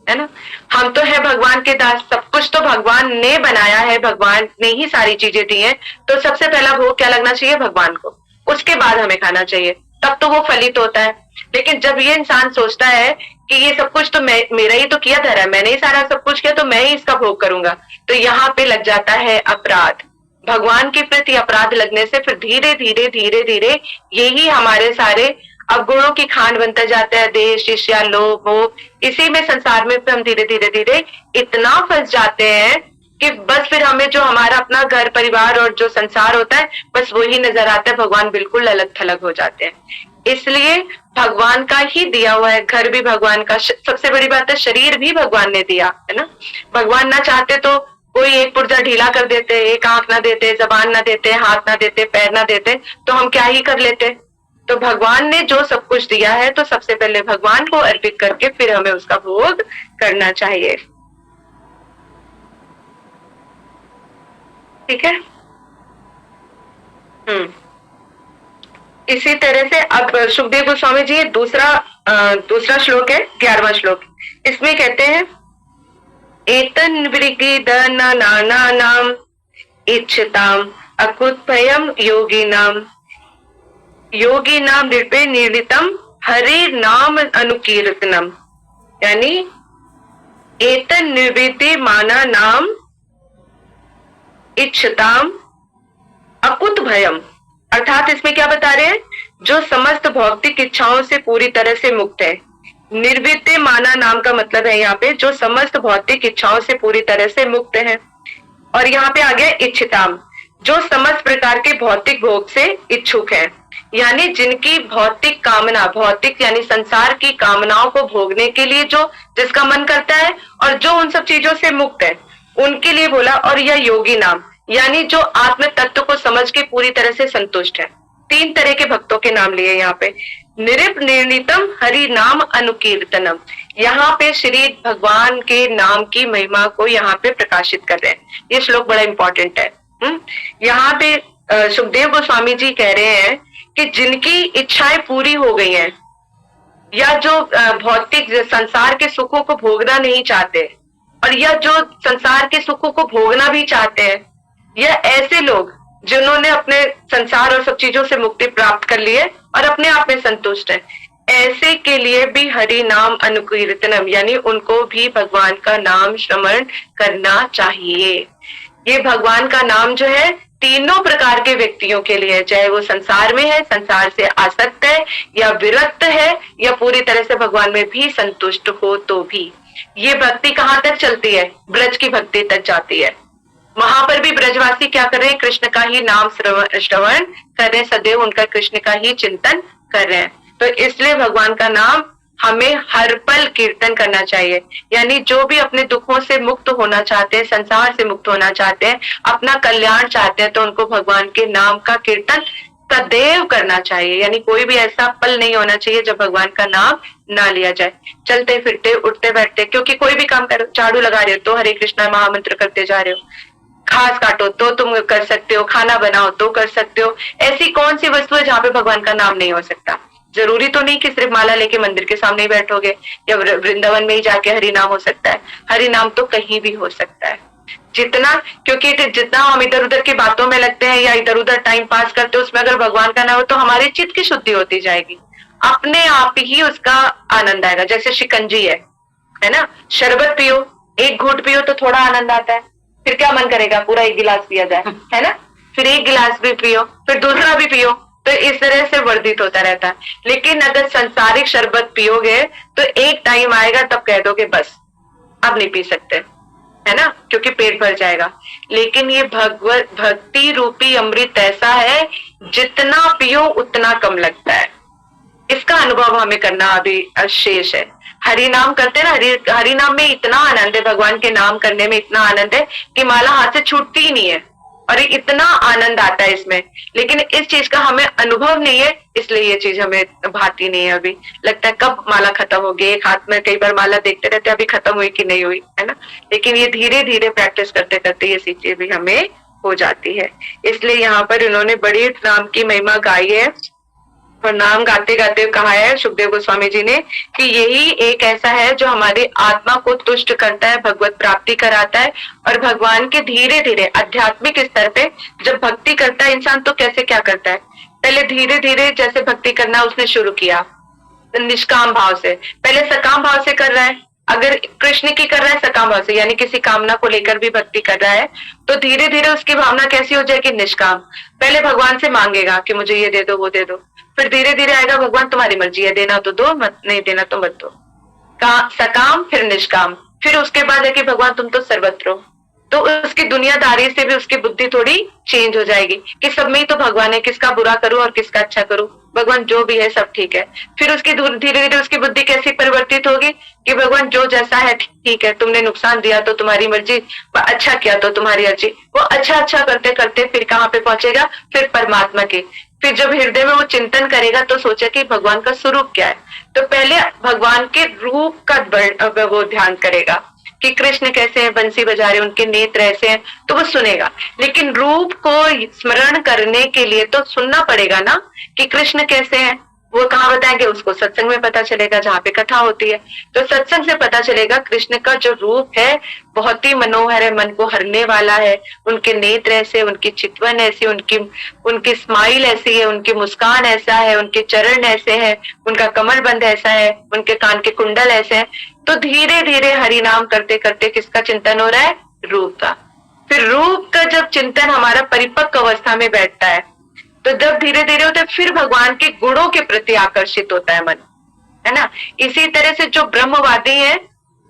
है ना। हम तो है भगवान के दास, सब कुछ तो भगवान ने बनाया है, भगवान ने ही सारी चीजें दी हैं, तो सबसे पहला भोग क्या लगना चाहिए? भगवान को, उसके बाद हमें खाना चाहिए, तब तो वो फलित होता है। लेकिन जब ये इंसान सोचता है कि ये सब कुछ तो मेरा ही तो किया धरा है, मैंने ही सारा सब कुछ किया तो मैं ही इसका भोग करूंगा, तो यहाँ पे लग जाता है अपराध। भगवान के प्रति अपराध लगने से फिर धीरे धीरे धीरे धीरे यही हमारे सारे अवगुणों की खान बनता जाता है, देश, ईर्ष्या, लोभ, मोह, इसी में संसार में हम धीरे धीरे धीरे इतना फंस जाते हैं कि बस फिर हमें जो हमारा अपना घर परिवार और जो संसार होता है बस वही नजर आता है, भगवान बिल्कुल अलग थलग हो जाते हैं। इसलिए भगवान का ही दिया हुआ है, घर भी भगवान का, सबसे बड़ी बात है शरीर भी भगवान ने दिया है ना। भगवान ना चाहते तो कोई एक पुर्जा ढीला कर देते, एक आंख ना देते, जबान ना देते, हाथ ना देते, पैर ना देते, तो हम क्या ही कर लेते। तो भगवान ने जो सब कुछ दिया है तो सबसे पहले भगवान को अर्पित करके फिर हमें उसका भोग करना चाहिए। ठीक है। इसी तरह से अब सुखदेव गोस्वामी जी दूसरा श्लोक है, 11वां श्लोक। इसमें कहते हैं एतन नानानाम इच्छताम अकुतभयम योगिनाम नृपे निर्णितम हरि नाम अनुकीर्तनम। यानी एतन निर्वृत्ति माना नाम इच्छताम अकुत भयम, अर्थात इसमें क्या बता रहे हैं? जो समस्त भौतिक इच्छाओं से पूरी तरह से मुक्त है। निर्वृत्ति माना नाम का मतलब है यहाँ पे जो समस्त भौतिक इच्छाओं से पूरी तरह से मुक्त है। और यहाँ पे आ गया इच्छिताम, जो समस्त प्रकार के भौतिक भोग से इच्छुक है, यानी जिनकी भौतिक कामना, भौतिक यानी संसार की कामनाओं को भोगने के लिए जो जिसका मन करता है और जो उन सब चीजों से मुक्त है उनके लिए बोला। और यह योगी नाम, यानी जो आत्म तत्व को समझ के पूरी तरह से संतुष्ट है। 3 तरह के भक्तों के नाम लिए यहाँ पे। निरिप निर्णितम हरि नाम अनुकीर्तनम। यहाँ पे श्री भगवान के नाम की महिमा को यहाँ पे प्रकाशित कर रहे हैं। ये श्लोक बड़ा इंपॉर्टेंट है। यहाँ पे सुखदेव गोस्वामी जी कह रहे हैं कि जिनकी इच्छाएं पूरी हो गई हैं, या जो भौतिक संसार के सुखों को भोगना नहीं चाहते, और या जो संसार के सुखों को भोगना भी चाहते हैं, या ऐसे लोग जिन्होंने अपने संसार और सब चीजों से मुक्ति प्राप्त कर ली है और अपने आप में संतुष्ट है, ऐसे के लिए भी हरि नाम अनुकीर्तनम, यानी उनको भी भगवान का नाम श्रवण करना चाहिए। ये भगवान का नाम जो है तीनों प्रकार के व्यक्तियों के लिए है, चाहे वो संसार में है, संसार से आसक्त है, या विरक्त है, या पूरी तरह से भगवान में भी संतुष्ट हो तो भी। ये भक्ति कहाँ तक चलती है? ब्रज की भक्ति तक जाती है। वहां पर भी ब्रजवासी क्या कर रहे हैं? कृष्ण का ही नाम श्रवण कर रहे हैं, सदैव उनका कृष्ण का ही चिंतन कर रहे हैं। तो इसलिए भगवान का नाम हमें हर पल कीर्तन करना चाहिए। यानी जो भी अपने दुखों से मुक्त होना चाहते हैं, संसार से मुक्त होना चाहते हैं, अपना कल्याण चाहते हैं, तो उनको भगवान के नाम का कीर्तन सदैव करना चाहिए। यानी कोई भी ऐसा पल नहीं होना चाहिए जब भगवान का नाम ना लिया जाए। चलते फिरते, उठते बैठते, क्योंकि कोई भी काम करो, झाड़ू लगा रहे हो तो हरे कृष्णा महामंत्र करते जा रहे हो, घास काटो तो तुम कर सकते हो, खाना बनाओ तो कर सकते हो। ऐसी कौन सी वस्तु है जहाँ पे भगवान का नाम नहीं हो सकता? जरूरी तो नहीं कि सिर्फ माला लेके मंदिर के सामने ही बैठोगे या वृंदावन में ही जाके हरि नाम हो सकता है। हरि नाम तो कहीं भी हो सकता है। जितना, क्योंकि जितना हम इधर उधर की बातों में लगते हैं या इधर उधर टाइम पास करते हैं, उसमें अगर भगवान का नाम हो तो हमारे चित्त की शुद्धि होती जाएगी, अपने आप ही उसका आनंद आएगा। जैसे शिकंजी है ना, शरबत पियो, एक घूंट पियो तो थोड़ा आनंद आता है, फिर क्या मन करेगा पूरा एक गिलास पिया जाए, है ना, फिर एक गिलास भी पियो, फिर दूसरा भी पियो, तो इस तरह से वर्धित होता रहता है। लेकिन अगर संसारिक शरबत पियोगे तो एक टाइम आएगा तब कह दोगे बस अब नहीं पी सकते, है ना, क्योंकि पेट भर जाएगा। लेकिन ये भगवत भक्ति रूपी अमृत ऐसा है, जितना पियो उतना कम लगता है। इसका अनुभव हमें करना अभी शेष है। हरि नाम करते हैं ना, हरि नाम में इतना आनंद है, भगवान के नाम करने में इतना आनंद है कि माला हाथ से छूटती ही नहीं है, और इतना आनंद आता है इसमें। लेकिन इस चीज का हमें अनुभव नहीं है, इसलिए ये चीज हमें भाती नहीं है। अभी लगता है कब माला खत्म होगी, एक हाथ में कई बार माला देखते रहते हैं, अभी खत्म हुई कि नहीं हुई, है ना। लेकिन ये धीरे धीरे प्रैक्टिस करते करते ये चीजें भी हमें हो जाती है। इसलिए यहाँ पर इन्होंने बड़ी नाम की महिमा गाई है, और नाम गाते गाते कहा है सुखदेव गोस्वामी जी ने कि यही एक ऐसा है जो हमारी आत्मा को तुष्ट करता है, भगवत प्राप्ति कराता है। और भगवान के धीरे धीरे आध्यात्मिक स्तर पे जब भक्ति करता है इंसान, तो कैसे क्या करता है, पहले धीरे धीरे जैसे भक्ति करना उसने शुरू किया निष्काम भाव से, पहले सकाम भाव से कर रहा है। अगर कृष्ण की कर रहा है सकाम भाव से, यानी किसी कामना को लेकर भी भक्ति कर रहा है, तो धीरे धीरे उसकी भावना कैसी हो जाएगी, निष्काम। पहले भगवान से मांगेगा कि मुझे ये दे दो, वो दे दो, फिर धीरे धीरे आएगा भगवान तुम्हारी मर्जी है, देना तो दो, मत नहीं देना तो मत दो। सकाम फिर निष्काम, फिर उसके बाद है कि भगवान तुम तो सर्वत्र हो। तो उसकी दुनियादारी से भी उसकी बुद्धि थोड़ी चेंज हो जाएगी कि सब में ही तो भगवान है, किसका बुरा करूं और किसका अच्छा करूं, भगवान जो भी है सब ठीक है। फिर उसकी धीरे धीरे उसकी बुद्धि कैसी परिवर्तित होगी कि भगवान जो जैसा है ठीक है, तुमने नुकसान दिया तो तुम्हारी मर्जी, अच्छा किया तो तुम्हारी अर्जी। वो अच्छा अच्छा करते करते फिर कहाँ पे पहुंचेगा, फिर परमात्मा के। फिर जब हृदय में वो चिंतन करेगा तो सोचे कि भगवान का स्वरूप क्या है, तो पहले भगवान के रूप का वो ध्यान करेगा कि कृष्ण कैसे हैं, बंसी बजा रहे, उनके नेत्र ऐसे हैं, तो वो सुनेगा। लेकिन रूप को स्मरण करने के लिए तो सुनना पड़ेगा ना कि कृष्ण कैसे हैं। वो कहाँ बताएंगे, उसको सत्संग में पता चलेगा जहाँ पे कथा होती है। तो सत्संग से पता चलेगा कृष्ण का जो रूप है बहुत ही मनोहर है, मन को हरने वाला है। उनके नेत्र ऐसे, उनकी चितवन ऐसी, उनकी स्माइल ऐसी है, उनकी मुस्कान ऐसा है, उनके चरण ऐसे है, उनका कमर बंद ऐसा है, उनके कान के कुंडल ऐसे हैं। तो धीरे धीरे हरि नाम करते करते किसका चिंतन हो रहा है, रूप का। फिर रूप का जब चिंतन हमारा परिपक्व अवस्था में बैठता है, तो जब धीरे धीरे होता है फिर भगवान के गुणों के प्रति आकर्षित होता है मन, है ना। इसी तरह से जो ब्रह्मवादी है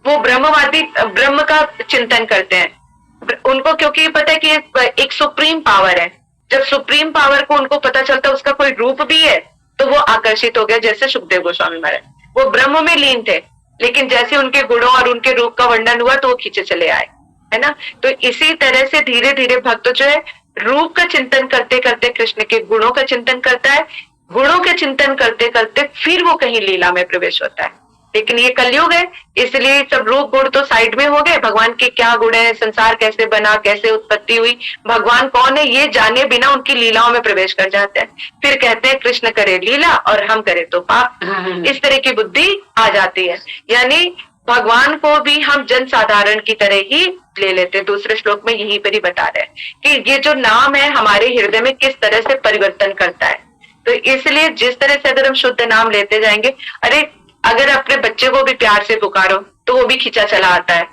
वो ब्रह्मवादी ब्रह्म का चिंतन करते हैं। उनको क्योंकि पता है कि एक सुप्रीम पावर है, जब सुप्रीम पावर को उनको पता चलता है उसका कोई रूप भी है तो वो आकर्षित हो गया। जैसे सुखदेव गोस्वामी महाराज, वो ब्रह्म में लीन थे, लेकिन जैसे उनके गुणों और उनके रूप का वर्णन हुआ तो वो खींचे चले आए, है ना। तो इसी तरह से धीरे धीरे भक्त जो है रूप का चिंतन करते करते कृष्ण के गुणों का चिंतन करता है। गुणों के चिंतन करते करते फिर वो कहीं लीला में प्रवेश होता है। लेकिन ये कलयुग है, इसलिए सब रूप गुण तो साइड में हो गए, भगवान के क्या गुण है, संसार कैसे बना, कैसे उत्पत्ति हुई, भगवान कौन है, ये जाने बिना उनकी लीलाओं में प्रवेश कर जाते हैं। फिर कहते हैं कृष्ण करे लीला और हम करे तो पाप। इस तरह की बुद्धि आ जाती है। यानी भगवान को भी हम जन साधारण की तरह ही ले लेते हैं। दूसरे श्लोक में यहीं पर ही बता रहे हैं कि ये जो नाम है हमारे हृदय में किस तरह से परिवर्तन करता है। तो इसलिए जिस तरह से अगर हम शुद्ध नाम लेते जाएंगे, अरे अगर अपने बच्चे को भी प्यार से पुकारो तो वो भी खींचा चला आता है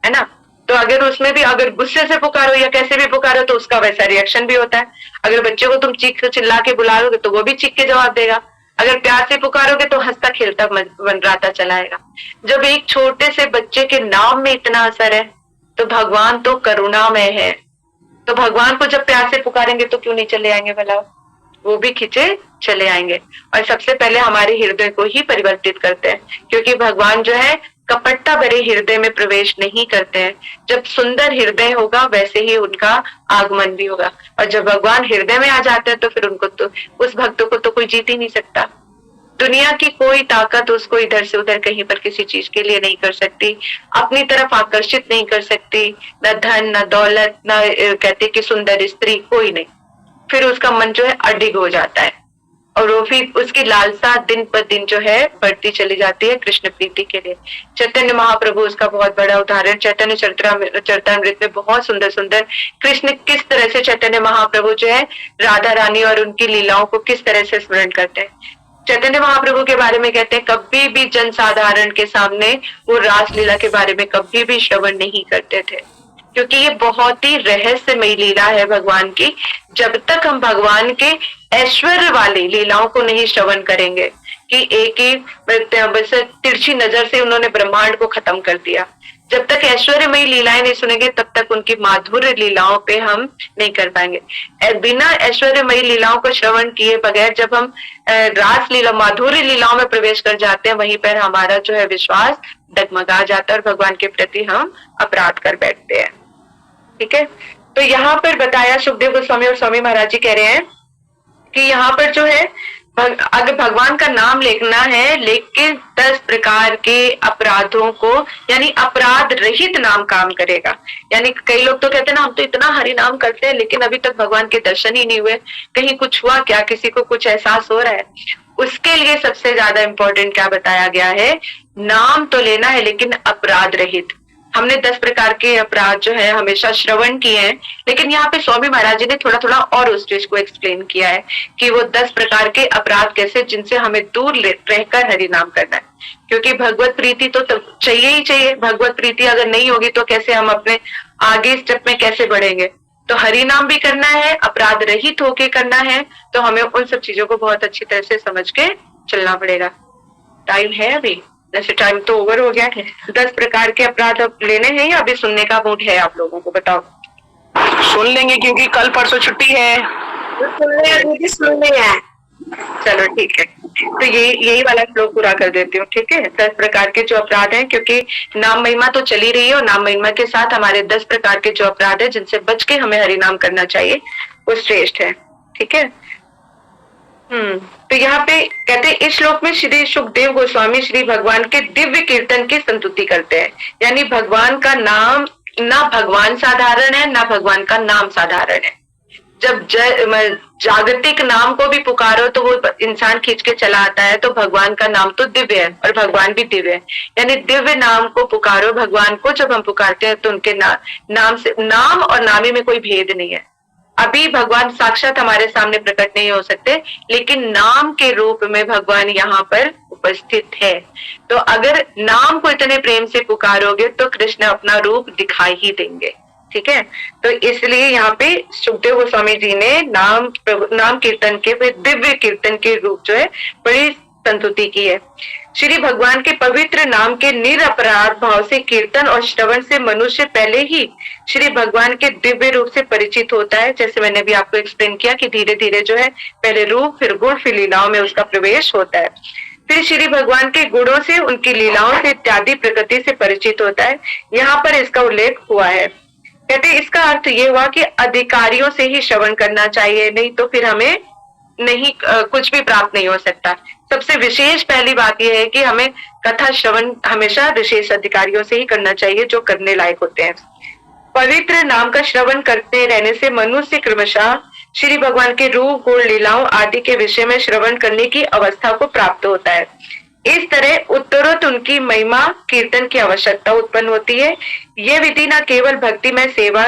ना। तो अगर उसमें भी अगर गुस्से से पुकारो या कैसे भी पुकारो तो उसका वैसा रिएक्शन भी होता है। अगर बच्चे को तुम चीख चिल्ला के बुलाओगे तो वो भी चीख के जवाब देगा। अगर प्यार से पुकारोगे तो हंसता खेलता मनराता चलाएगा। जब एक छोटे से बच्चे के नाम में इतना असर है तो भगवान तो करुणामय है। तो भगवान को जब प्यार से पुकारेंगे तो क्यों नहीं चले आएंगे भला, वो भी खींचे चले आएंगे। और सबसे पहले हमारे हृदय को ही परिवर्तित करते हैं, क्योंकि भगवान जो है कपटता भरे हृदय में प्रवेश नहीं करते हैं। जब सुंदर हृदय होगा वैसे ही उनका आगमन भी होगा। और जब भगवान हृदय में आ जाते हैं तो फिर उनको तो उस भक्त को तो कोई जीत ही नहीं सकता। दुनिया की कोई ताकत उसको इधर से उधर कहीं पर किसी चीज के लिए नहीं कर सकती, अपनी तरफ आकर्षित नहीं कर सकती। न धन, न दौलत, न कहते कि सुंदर स्त्री, कोई नहीं। फिर उसका मन जो है अडिग हो जाता है और वो फिर उसकी लालसा दिन पर दिन जो है बढ़ती चली जाती है कृष्ण प्रीति के लिए। चैतन्य महाप्रभु उसका बहुत बड़ा उदाहरण। चैतन्य चरितामृत में बहुत सुंदर सुंदर कृष्ण किस तरह से, चैतन्य महाप्रभु जो है राधा रानी और उनकी लीलाओं को किस तरह से स्मरण करते हैं। चैतन्य महाप्रभु के बारे में कहते हैं कभी भी जन साधारण के सामने वो रासलीला के बारे में कभी भी श्रवण नहीं करते थे, क्योंकि ये बहुत ही रहस्यमयी लीला है भगवान की। जब तक हम भगवान के ऐश्वर्य वाली लीलाओं को नहीं श्रवण करेंगे कि एक ही तिरछी नजर से उन्होंने ब्रह्मांड को खत्म कर दिया, जब तक ऐश्वर्यमयी लीलाएं नहीं सुनेंगे तब तक उनकी माधुर्य लीलाओं पे हम नहीं कर पाएंगे। बिना ऐश्वर्यमयी लीलाओं को श्रवण किए बगैर जब हम रास लीला, माधुर्य लीलाओं में प्रवेश कर जाते हैं, वहीं पर हमारा जो है विश्वास डगमगा जाता है और भगवान के प्रति हम अपराध कर बैठते हैं। ठीक है, तो यहाँ पर बताया सुखदेव गोस्वामी और स्वामी महाराज जी कह रहे हैं कि यहाँ पर जो है अगर भगवान का नाम लेना है, लेकिन 10 प्रकार के अपराधों को, यानी अपराध रहित नाम काम करेगा। यानी कई लोग तो कहते हैं ना हम तो इतना हरि नाम करते हैं लेकिन अभी तक भगवान के दर्शन ही नहीं हुए, कहीं कुछ हुआ क्या, किसी को कुछ एहसास हो रहा है। उसके लिए सबसे ज्यादा इंपॉर्टेंट क्या बताया गया है, नाम तो लेना है लेकिन अपराध रहित। हमने 10 प्रकार के अपराध जो है हमेशा श्रवण किए हैं, लेकिन यहाँ पे स्वामी महाराज जी ने थोड़ा थोड़ा और उस चीज को एक्सप्लेन किया है कि वो 10 प्रकार के अपराध कैसे, जिनसे हमें दूर रहकर हरि नाम करना है। क्योंकि भगवत प्रीति तो चाहिए ही चाहिए। भगवत प्रीति अगर नहीं होगी तो कैसे हम अपने आगे स्टेप में कैसे बढ़ेंगे। तो हरि नाम भी करना है, अपराध रहित होके करना है, तो हमें उन सब चीजों को बहुत अच्छी तरह से समझ के चलना पड़ेगा। टाइम है अभी, जैसे टाइम तो ओवर हो गया है। 10 प्रकार के अपराध अब लेने हैं या अभी सुनने का मूड है आप लोगों को, बताओ। सुन लेंगे क्योंकि कल परसों छुट्टी है। सुनने हैं। चलो ठीक है, तो यही वाला श्लोक पूरा कर देती हूँ। ठीक है, 10 प्रकार के जो अपराध हैं, क्योंकि नाम महिमा तो चली रही है और नाम महिमा के साथ हमारे 10 प्रकार के जो अपराध है जिनसे बच के हमें हरि नाम करना चाहिए, वो श्रेष्ठ है। ठीक है, तो यहाँ पे कहते हैं इस श्लोक में श्री सुखदेव गोस्वामी श्री भगवान के दिव्य कीर्तन की संतुति करते हैं। यानी भगवान का नाम, ना भगवान साधारण है ना भगवान का नाम साधारण है। जब जागतिक नाम को भी पुकारो तो वो इंसान खींच के चला आता है, तो भगवान का नाम तो दिव्य है और भगवान भी दिव्य है। यानी दिव्य नाम को पुकारो, भगवान को जब हम पुकारते हैं तो उनके नाम से, नाम और नामी में कोई भेद नहीं है। अभी भगवान साक्षात हमारे सामने प्रकट नहीं हो सकते, लेकिन नाम के रूप में भगवान यहाँ पर उपस्थित है। तो अगर नाम को इतने प्रेम से पुकारोगे तो कृष्ण अपना रूप दिखाई ही देंगे। ठीक है, तो इसलिए यहाँ पे सुखदेव गोस्वामी जी ने नाम कीर्तन के, दिव्य कीर्तन के रूप जो है बड़ी संतुति की है। श्री भगवान के पवित्र नाम के निरपराध भाव से कीर्तन और श्रवण से मनुष्य पहले ही श्री भगवान के दिव्य रूप से परिचित होता है। जैसे मैंने भी आपको एक्सप्लेन किया कि धीरे धीरे जो है पहले रूप, फिर गुण, फिर लीलाओं में उसका प्रवेश होता है। फिर श्री भगवान के गुणों से, उनकी लीलाओं से इत्यादि प्रकृति से परिचित होता है। यहाँ पर इसका उल्लेख हुआ है। कहते इसका अर्थ ये हुआ कि अधिकारियों से ही श्रवण करना चाहिए, नहीं तो फिर हमें नहीं कुछ भी प्राप्त नहीं हो सकता। सबसे विशेष पहली बात यह है कि हमें कथा श्रवण हमेशा विशेष अधिकारियों से ही करना चाहिए जो करने लायक होते हैं। पवित्र नाम का श्रवण करते रहने से मनुष्य क्रमशः श्री भगवान के रूप गुण लीलाओं आदि के विषय में श्रवण करने की अवस्था को प्राप्त होता है। इस तरह उत्तरोत्तर उनकी महिमा कीर्तन की आवश्यकता उत्पन्न होती है। ये विधि न केवल भक्ति में सेवा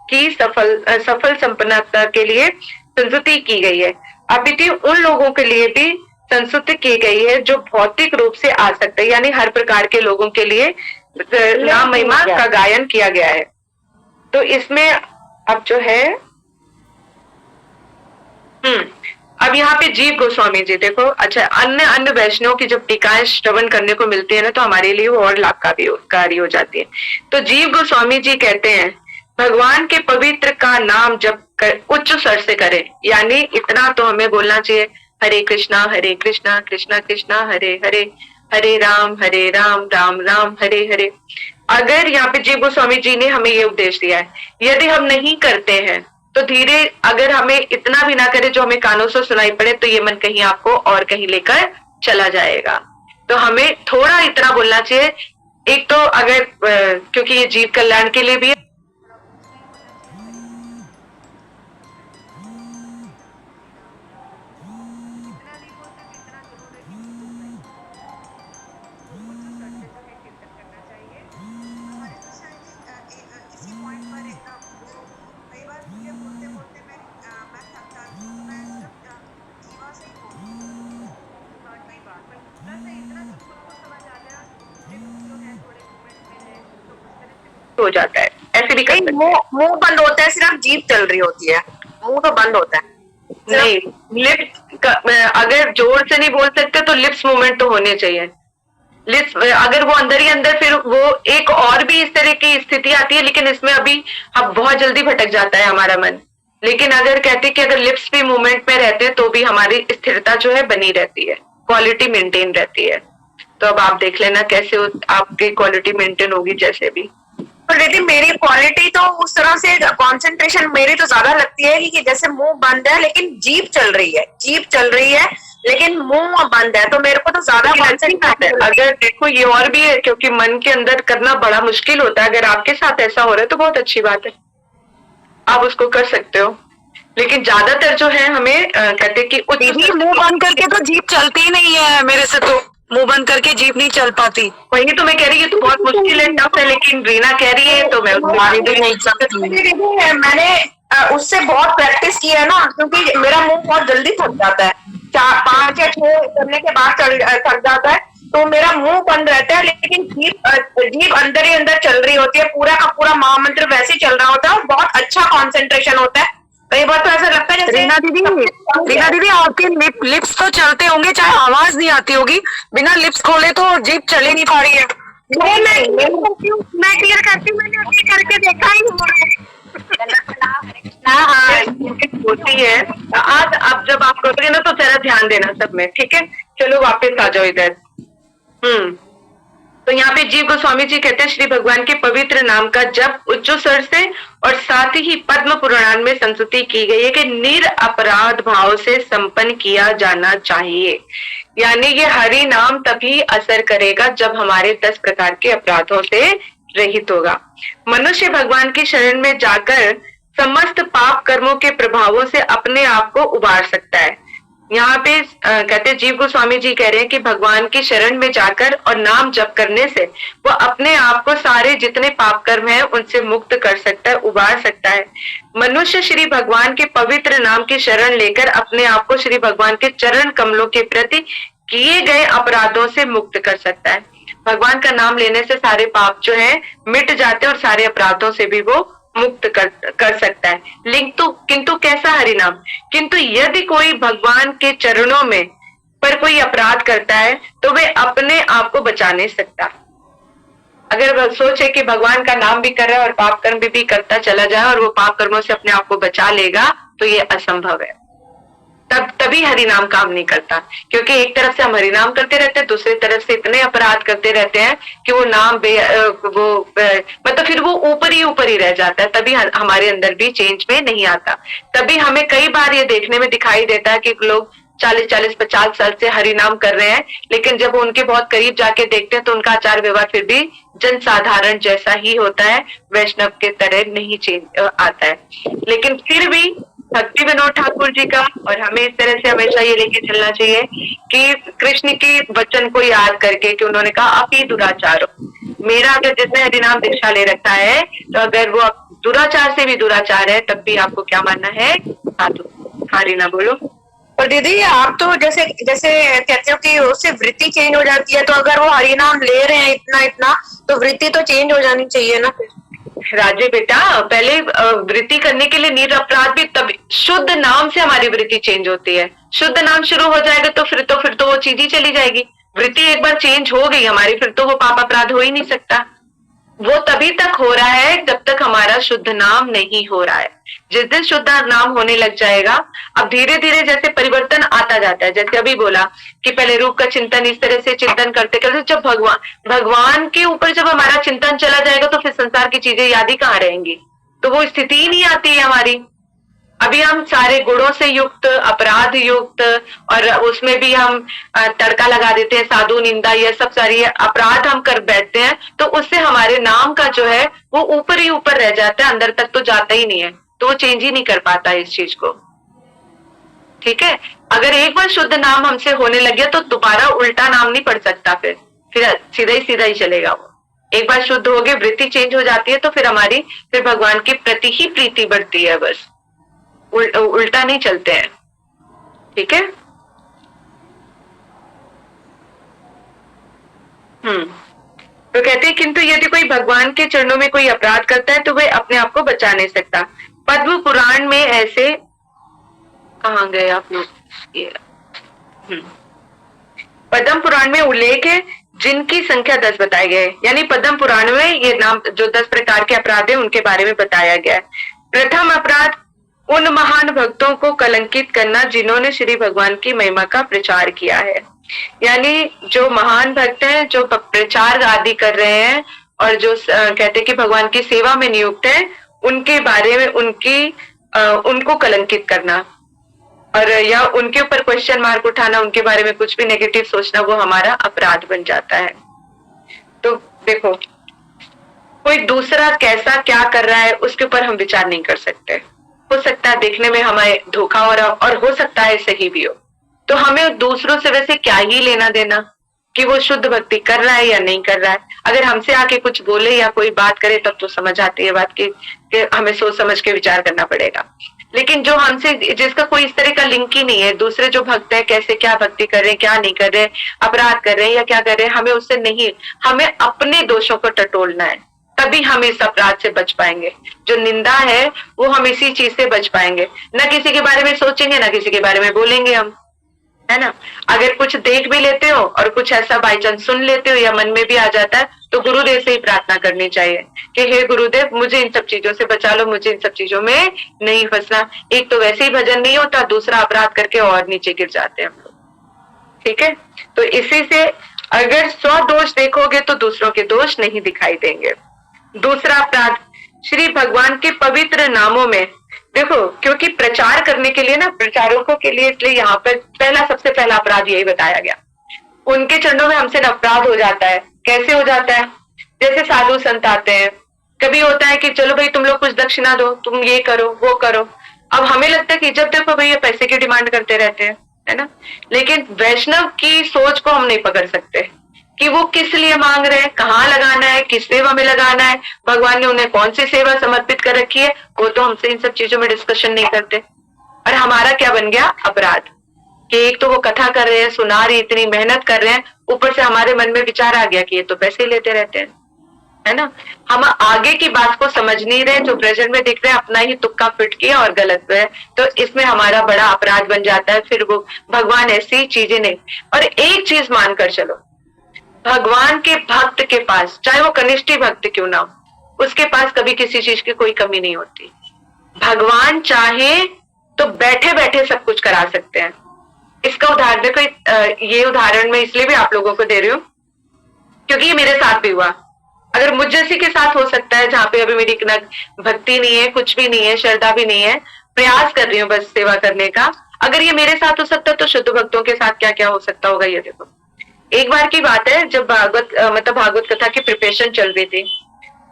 की सफल संपन्नता के लिए संस्तुति की गई है, अपितु उन लोगों के लिए भी संस्तुति की गई है जो भौतिक रूप से आ सकते हैं, यानी हर प्रकार के लोगों के लिए नाम महिमा का गायन किया गया है। तो इसमें अब जो है अब यहाँ पे जीव गोस्वामी जी देखो, अच्छा अन्य वैष्णव की जब टीकाएं श्रवण करने को मिलती है ना तो हमारे लिए वो और लाभकारी हो जाती है। तो जीव गोस्वामी जी कहते हैं भगवान के पवित्र का नाम जब उच्च स्वर से करें, यानी इतना तो हमें बोलना चाहिए, हरे कृष्णा कृष्णा कृष्णा हरे हरे, हरे राम राम राम हरे हरे। अगर यहाँ पे जीव गोस्वामी जी ने हमें ये उपदेश दिया है, यदि हम नहीं करते हैं तो धीरे अगर हमें इतना भी ना करे जो हमें कानों से सुनाई पड़े तो ये मन कहीं आपको और कहीं लेकर चला जाएगा। तो हमें थोड़ा इतना बोलना चाहिए। एक तो अगर क्योंकि ये जीव कल्याण के लिए भी है, हो जाता है ऐसे भी कहीं मुंह बंद होता है, सिर्फ जीभ चल रही होती है, मुंह तो बंद होता है नहीं। लिप्स अगर जोर से नहीं बोल सकते तो लिप्स मूवमेंट तो होने चाहिए। लिप्स अगर वो अंदर ही अंदर, फिर वो एक और भी इस तरह की स्थिति आती है, लेकिन इसमें अभी अब बहुत जल्दी भटक जाता है हमारा मन। लेकिन अगर कहते कि अगर लिप्स भी मूवमेंट में रहते हैं तो भी हमारी स्थिरता जो है बनी रहती है, क्वालिटी मेंटेन रहती है। तो अब आप देख लेना कैसे आपकी क्वालिटी मेंटेन होगी। जैसे भी पर दीदी मेरी क्वालिटी तो उस तरह से कंसंट्रेशन मेरी तो ज्यादा लगती है कि जैसे मुंह बंद है लेकिन जीभ चल रही है लेकिन मुंह बंद है, तो मेरे को तो ज्यादा कंसंट्रेशन। अगर देखो ये और भी है, क्योंकि मन के अंदर करना बड़ा मुश्किल होता है। अगर आपके साथ ऐसा हो रहा है तो बहुत अच्छी बात है, आप उसको कर सकते हो। लेकिन ज्यादातर जो है हमें कहते कि मुंह बंद करके तो जीभ चलती ही नहीं है मेरे से, तो मुंह बंद करके जीभ नहीं चल पाती। वही तो मैं कह रही हूँ, तो बहुत मुश्किल है, टफ है। लेकिन रीना कह रही है तो मैं नहीं सकती। मैंने उससे बहुत प्रैक्टिस की है ना, क्योंकि मेरा मुंह बहुत जल्दी थक जाता है, 5 या 6 करने के बाद थक जाता है, तो मेरा मुंह बंद रहता है लेकिन जीभ अंदर ही अंदर चल रही होती है, पूरा का पूरा महामंत्र वैसे ही चल रहा होता है और बहुत अच्छा कॉन्सेंट्रेशन होता है। कई बार तो ऐसा लगता है जैसे रीना दीदी आपके लिप्स तो चलते होंगे, चाहे आवाज नहीं आती होगी, बिना लिप्स खोले तो जीभ चल ही नहीं पा रही है। मैं क्लियर करती हूँ, मैंने अपने करके देखा ही होती है। आज अब जब आप करोगे ना तो जरा ध्यान देना सब में, ठीक है। चलो वापस आ जाओ इधर। तो यहाँ पे जीव गोस्वामी जी कहते हैं श्री भगवान के पवित्र नाम का जप उच्च स्वर से और साथ ही पद्म पुराण में संस्तुति की गई है कि निरअपराध भाव से संपन्न किया जाना चाहिए। यानी ये हरि नाम तभी असर करेगा जब हमारे 10 प्रकार के अपराधों से रहित होगा। मनुष्य भगवान की शरण में जाकर समस्त पाप कर्मों के प्रभावों से अपने आप को उबार सकता है। यहाँ पे कहते जीव गोस्वामी जी कह रहे हैं कि भगवान की शरण में जाकर और नाम जप करने से वो अपने आप को सारे जितने पाप कर्म हैं उनसे मुक्त कर सकता है, उबार सकता है। मनुष्य श्री भगवान के पवित्र नाम की शरण लेकर अपने आप को श्री भगवान के चरण कमलों के प्रति किए गए अपराधों से मुक्त कर सकता है। भगवान का नाम लेने से सारे पाप जो है मिट जाते हैं और सारे अपराधों से भी वो मुक्त कर सकता है। किंतु कैसा हरिनाम? किंतु यदि कोई भगवान के चरणों में पर कोई अपराध करता है तो वे अपने आप को बचा नहीं सकता। अगर वह सोचे कि भगवान का नाम भी कर रहा है और पाप कर्म भी करता चला जाए और वो पाप कर्मों से अपने आप को बचा लेगा तो ये असंभव है। तभी हरिनाम काम नहीं करता, क्योंकि एक तरफ से हम हरिनाम करते रहते हैं, दूसरी तरफ से इतने अपराध करते रहते हैं कि वो नाम मतलब फिर वो ऊपर ही रह जाता है, तभी हमारे अंदर भी चेंज में नहीं आता। तभी हमें कई बार ये देखने में दिखाई देता है कि लोग 40-50 साल से हरिनाम कर रहे हैं, लेकिन जब वो उनके बहुत करीब जाके देखते हैं तो उनका आचार व्यवहार फिर भी जनसाधारण जैसा ही होता है, वैष्णव के तरह नहीं चेंज आता है। लेकिन फिर भी भक्ति विनोद ठाकुर जी का, और हमें इस तरह से हमेशा ये लेके चलना चाहिए कि कृष्ण के वचन को याद करके कि उन्होंने कहा आप ही दुराचार हो। मेरा अगर जिसने हरिनाम दीक्षा ले रखा है, तो अगर वो दुराचार से भी दुराचार है, तब भी आपको क्या मानना है? साधु। हरिना बोलो। और दीदी आप तो जैसे जैसे कहते हो कि उससे वृत्ति चेंज हो जाती है, तो अगर वो हरिनाम ले रहे हैं इतना तो वृत्ति तो चेंज हो जानी चाहिए ना फिर। राजे बेटा, पहले वृत्ति करने के लिए निरपराध भी तब शुद्ध नाम से हमारी वृत्ति चेंज होती है। शुद्ध नाम शुरू हो जाएगा तो फिर तो वो चीज ही चली जाएगी। वृत्ति एक बार चेंज हो गई हमारी, फिर तो वो पाप अपराध हो ही नहीं सकता। वो तभी तक हो रहा है जब तक हमारा शुद्ध नाम नहीं हो रहा है। जिस दिन शुद्ध नाम होने लग जाएगा, अब धीरे धीरे जैसे परिवर्तन आता जाता है, जैसे अभी बोला कि पहले रूप का चिंतन इस तरह से चिंतन करते करते जब भगवान के ऊपर जब हमारा चिंतन चला जाएगा तो फिर संसार की चीजें याद ही कहाँ रहेंगी, तो वो स्थिति ही नहीं आती है हमारी। अभी हम सारे गुणों से युक्त, अपराध युक्त, और उसमें भी हम तड़का लगा देते हैं, साधु निंदा, ये सब सारी अपराध हम कर बैठते हैं, तो उससे हमारे नाम का जो है वो ऊपर ही ऊपर रह जाता है, अंदर तक तो जाता ही नहीं है, तो वो चेंज ही नहीं कर पाता इस चीज को। ठीक है, अगर एक बार शुद्ध नाम हमसे होने लग गया तो दोबारा उल्टा नाम नहीं पढ़ सकता, फिर सीधा ही चलेगा वो। एक बार शुद्ध हो गए, वृत्ति चेंज हो जाती है, तो फिर हमारी फिर भगवान की प्रति ही प्रीति बढ़ती है, बस उल्टा नहीं चलते हैं। ठीक है। तो कहते हैं किंतु यदि कोई भगवान के चरणों में कोई अपराध करता है तो वह अपने आप को बचा नहीं सकता। पद्म पुराण में ऐसे, कहाँ गए आप लोग? ये पद्म पुराण में उल्लेख है जिनकी संख्या 10 बताए गए, यानी पद्म पुराण में ये नाम जो 10 प्रकार के अपराध है उनके बारे में बताया गया है। प्रथम अपराध उन महान भक्तों को कलंकित करना जिन्होंने श्री भगवान की महिमा का प्रचार किया है। यानी जो महान भक्त हैं, जो प्रचार आदि कर रहे हैं और जो कहते हैं कि भगवान की सेवा में नियुक्त है, उनके बारे में उनको कलंकित करना और या उनके ऊपर क्वेश्चन मार्क उठाना, उनके बारे में कुछ भी नेगेटिव सोचना, वो हमारा अपराध बन जाता है। तो देखो, कोई दूसरा कैसा क्या कर रहा है उसके ऊपर हम विचार नहीं कर सकते। हो सकता है देखने में हमें धोखा हो रहा और हो सकता है सही भी हो, तो हमें दूसरों से वैसे क्या ही लेना देना कि वो शुद्ध भक्ति कर रहा है या नहीं कर रहा है। अगर हमसे आके कुछ बोले या कोई बात करे तब तो समझ आती है बात कि हमें सोच समझ के विचार करना पड़ेगा। लेकिन जो हमसे, जिसका कोई इस तरह का लिंक ही नहीं है, दूसरे जो भक्त है कैसे क्या भक्ति कर रहे हैं, क्या नहीं कर रहे, अपराध कर रहे हैं या क्या कर रहे हैं, हमें उससे नहीं, हमें अपने दोषों को टटोलना है, तभी हम इस अपराध से बच पाएंगे। जो निंदा है वो हम इसी चीज से बच पाएंगे। न किसी के बारे में सोचेंगे, न किसी के बारे में बोलेंगे हम, है ना। अगर कुछ देख भी लेते हो और कुछ ऐसा बाई चांस सुन लेते हो या मन में भी आ जाता है, तो गुरुदेव से ही प्रार्थना करनी चाहिए कि हे गुरुदेव, मुझे इन सब चीजों से बचा लो, मुझे इन सब चीजों में नहीं फंसना। एक तो वैसे ही भजन नहीं होता, दूसरा अपराध करके और नीचे गिर जाते हैं हम लोग। ठीक है, तो इसी से अगर 100 दोष देखोगे तो दूसरों के दोष नहीं दिखाई देंगे। दूसरा अपराध श्री भगवान के पवित्र नामों में, देखो क्योंकि प्रचार करने के लिए ना, प्रचारकों के लिए, इसलिए यहाँ पर सबसे पहला अपराध यही बताया गया। उनके चरणों में हमसे अपराध हो जाता है। कैसे हो जाता है? जैसे साधु संत आते हैं, कभी होता है कि चलो भाई तुम लोग कुछ दक्षिणा दो, तुम ये करो वो करो। अब हमें लगता है कि जब देखो भैया पैसे की डिमांड करते रहते हैं, है ना। लेकिन वैष्णव की सोच को हम नहीं पकड़ सकते कि वो किस लिए मांग रहे हैं, कहाँ लगाना है, किस सेवा में लगाना है, भगवान ने उन्हें कौन सी सेवा समर्पित कर रखी है, वो तो हमसे इन सब चीजों में डिस्कशन नहीं करते। और हमारा क्या बन गया? अपराध। कि एक तो वो कथा कर रहे हैं, सुना रही, इतनी मेहनत कर रहे हैं, ऊपर से हमारे मन में विचार आ गया कि ये तो पैसे लेते रहते हैं, है ना। हम आगे की बात को समझ नहीं रहे, जो प्रेजेंट में दिख रहे हैं अपना ही तुक्का फिट किया और गलत है, तो इसमें हमारा बड़ा अपराध बन जाता है। फिर वो भगवान ऐसी चीजें नहीं। और एक चीज मानकर चलो, भगवान के भक्त के पास, चाहे वो कनिष्ठ भक्त क्यों ना हो, उसके पास कभी किसी चीज की कोई कमी नहीं होती। भगवान चाहे तो बैठे बैठे सब कुछ करा सकते हैं। इसका उदाहरण देखो, ये उदाहरण मैं इसलिए भी आप लोगों को दे रही हूँ क्योंकि ये मेरे साथ भी हुआ। अगर मुझ जैसी के साथ हो सकता है, जहाँ पे अभी मेरी भक्ति नहीं है, कुछ भी नहीं है, श्रद्धा भी नहीं है, प्रयास कर रही हूँ बस सेवा करने का, अगर ये मेरे साथ हो सकता है तो शुद्ध भक्तों के साथ क्या क्या हो सकता होगा ये देखो। एक बार की बात है, जब भागवत कथा की प्रिपरेशन चल रही थी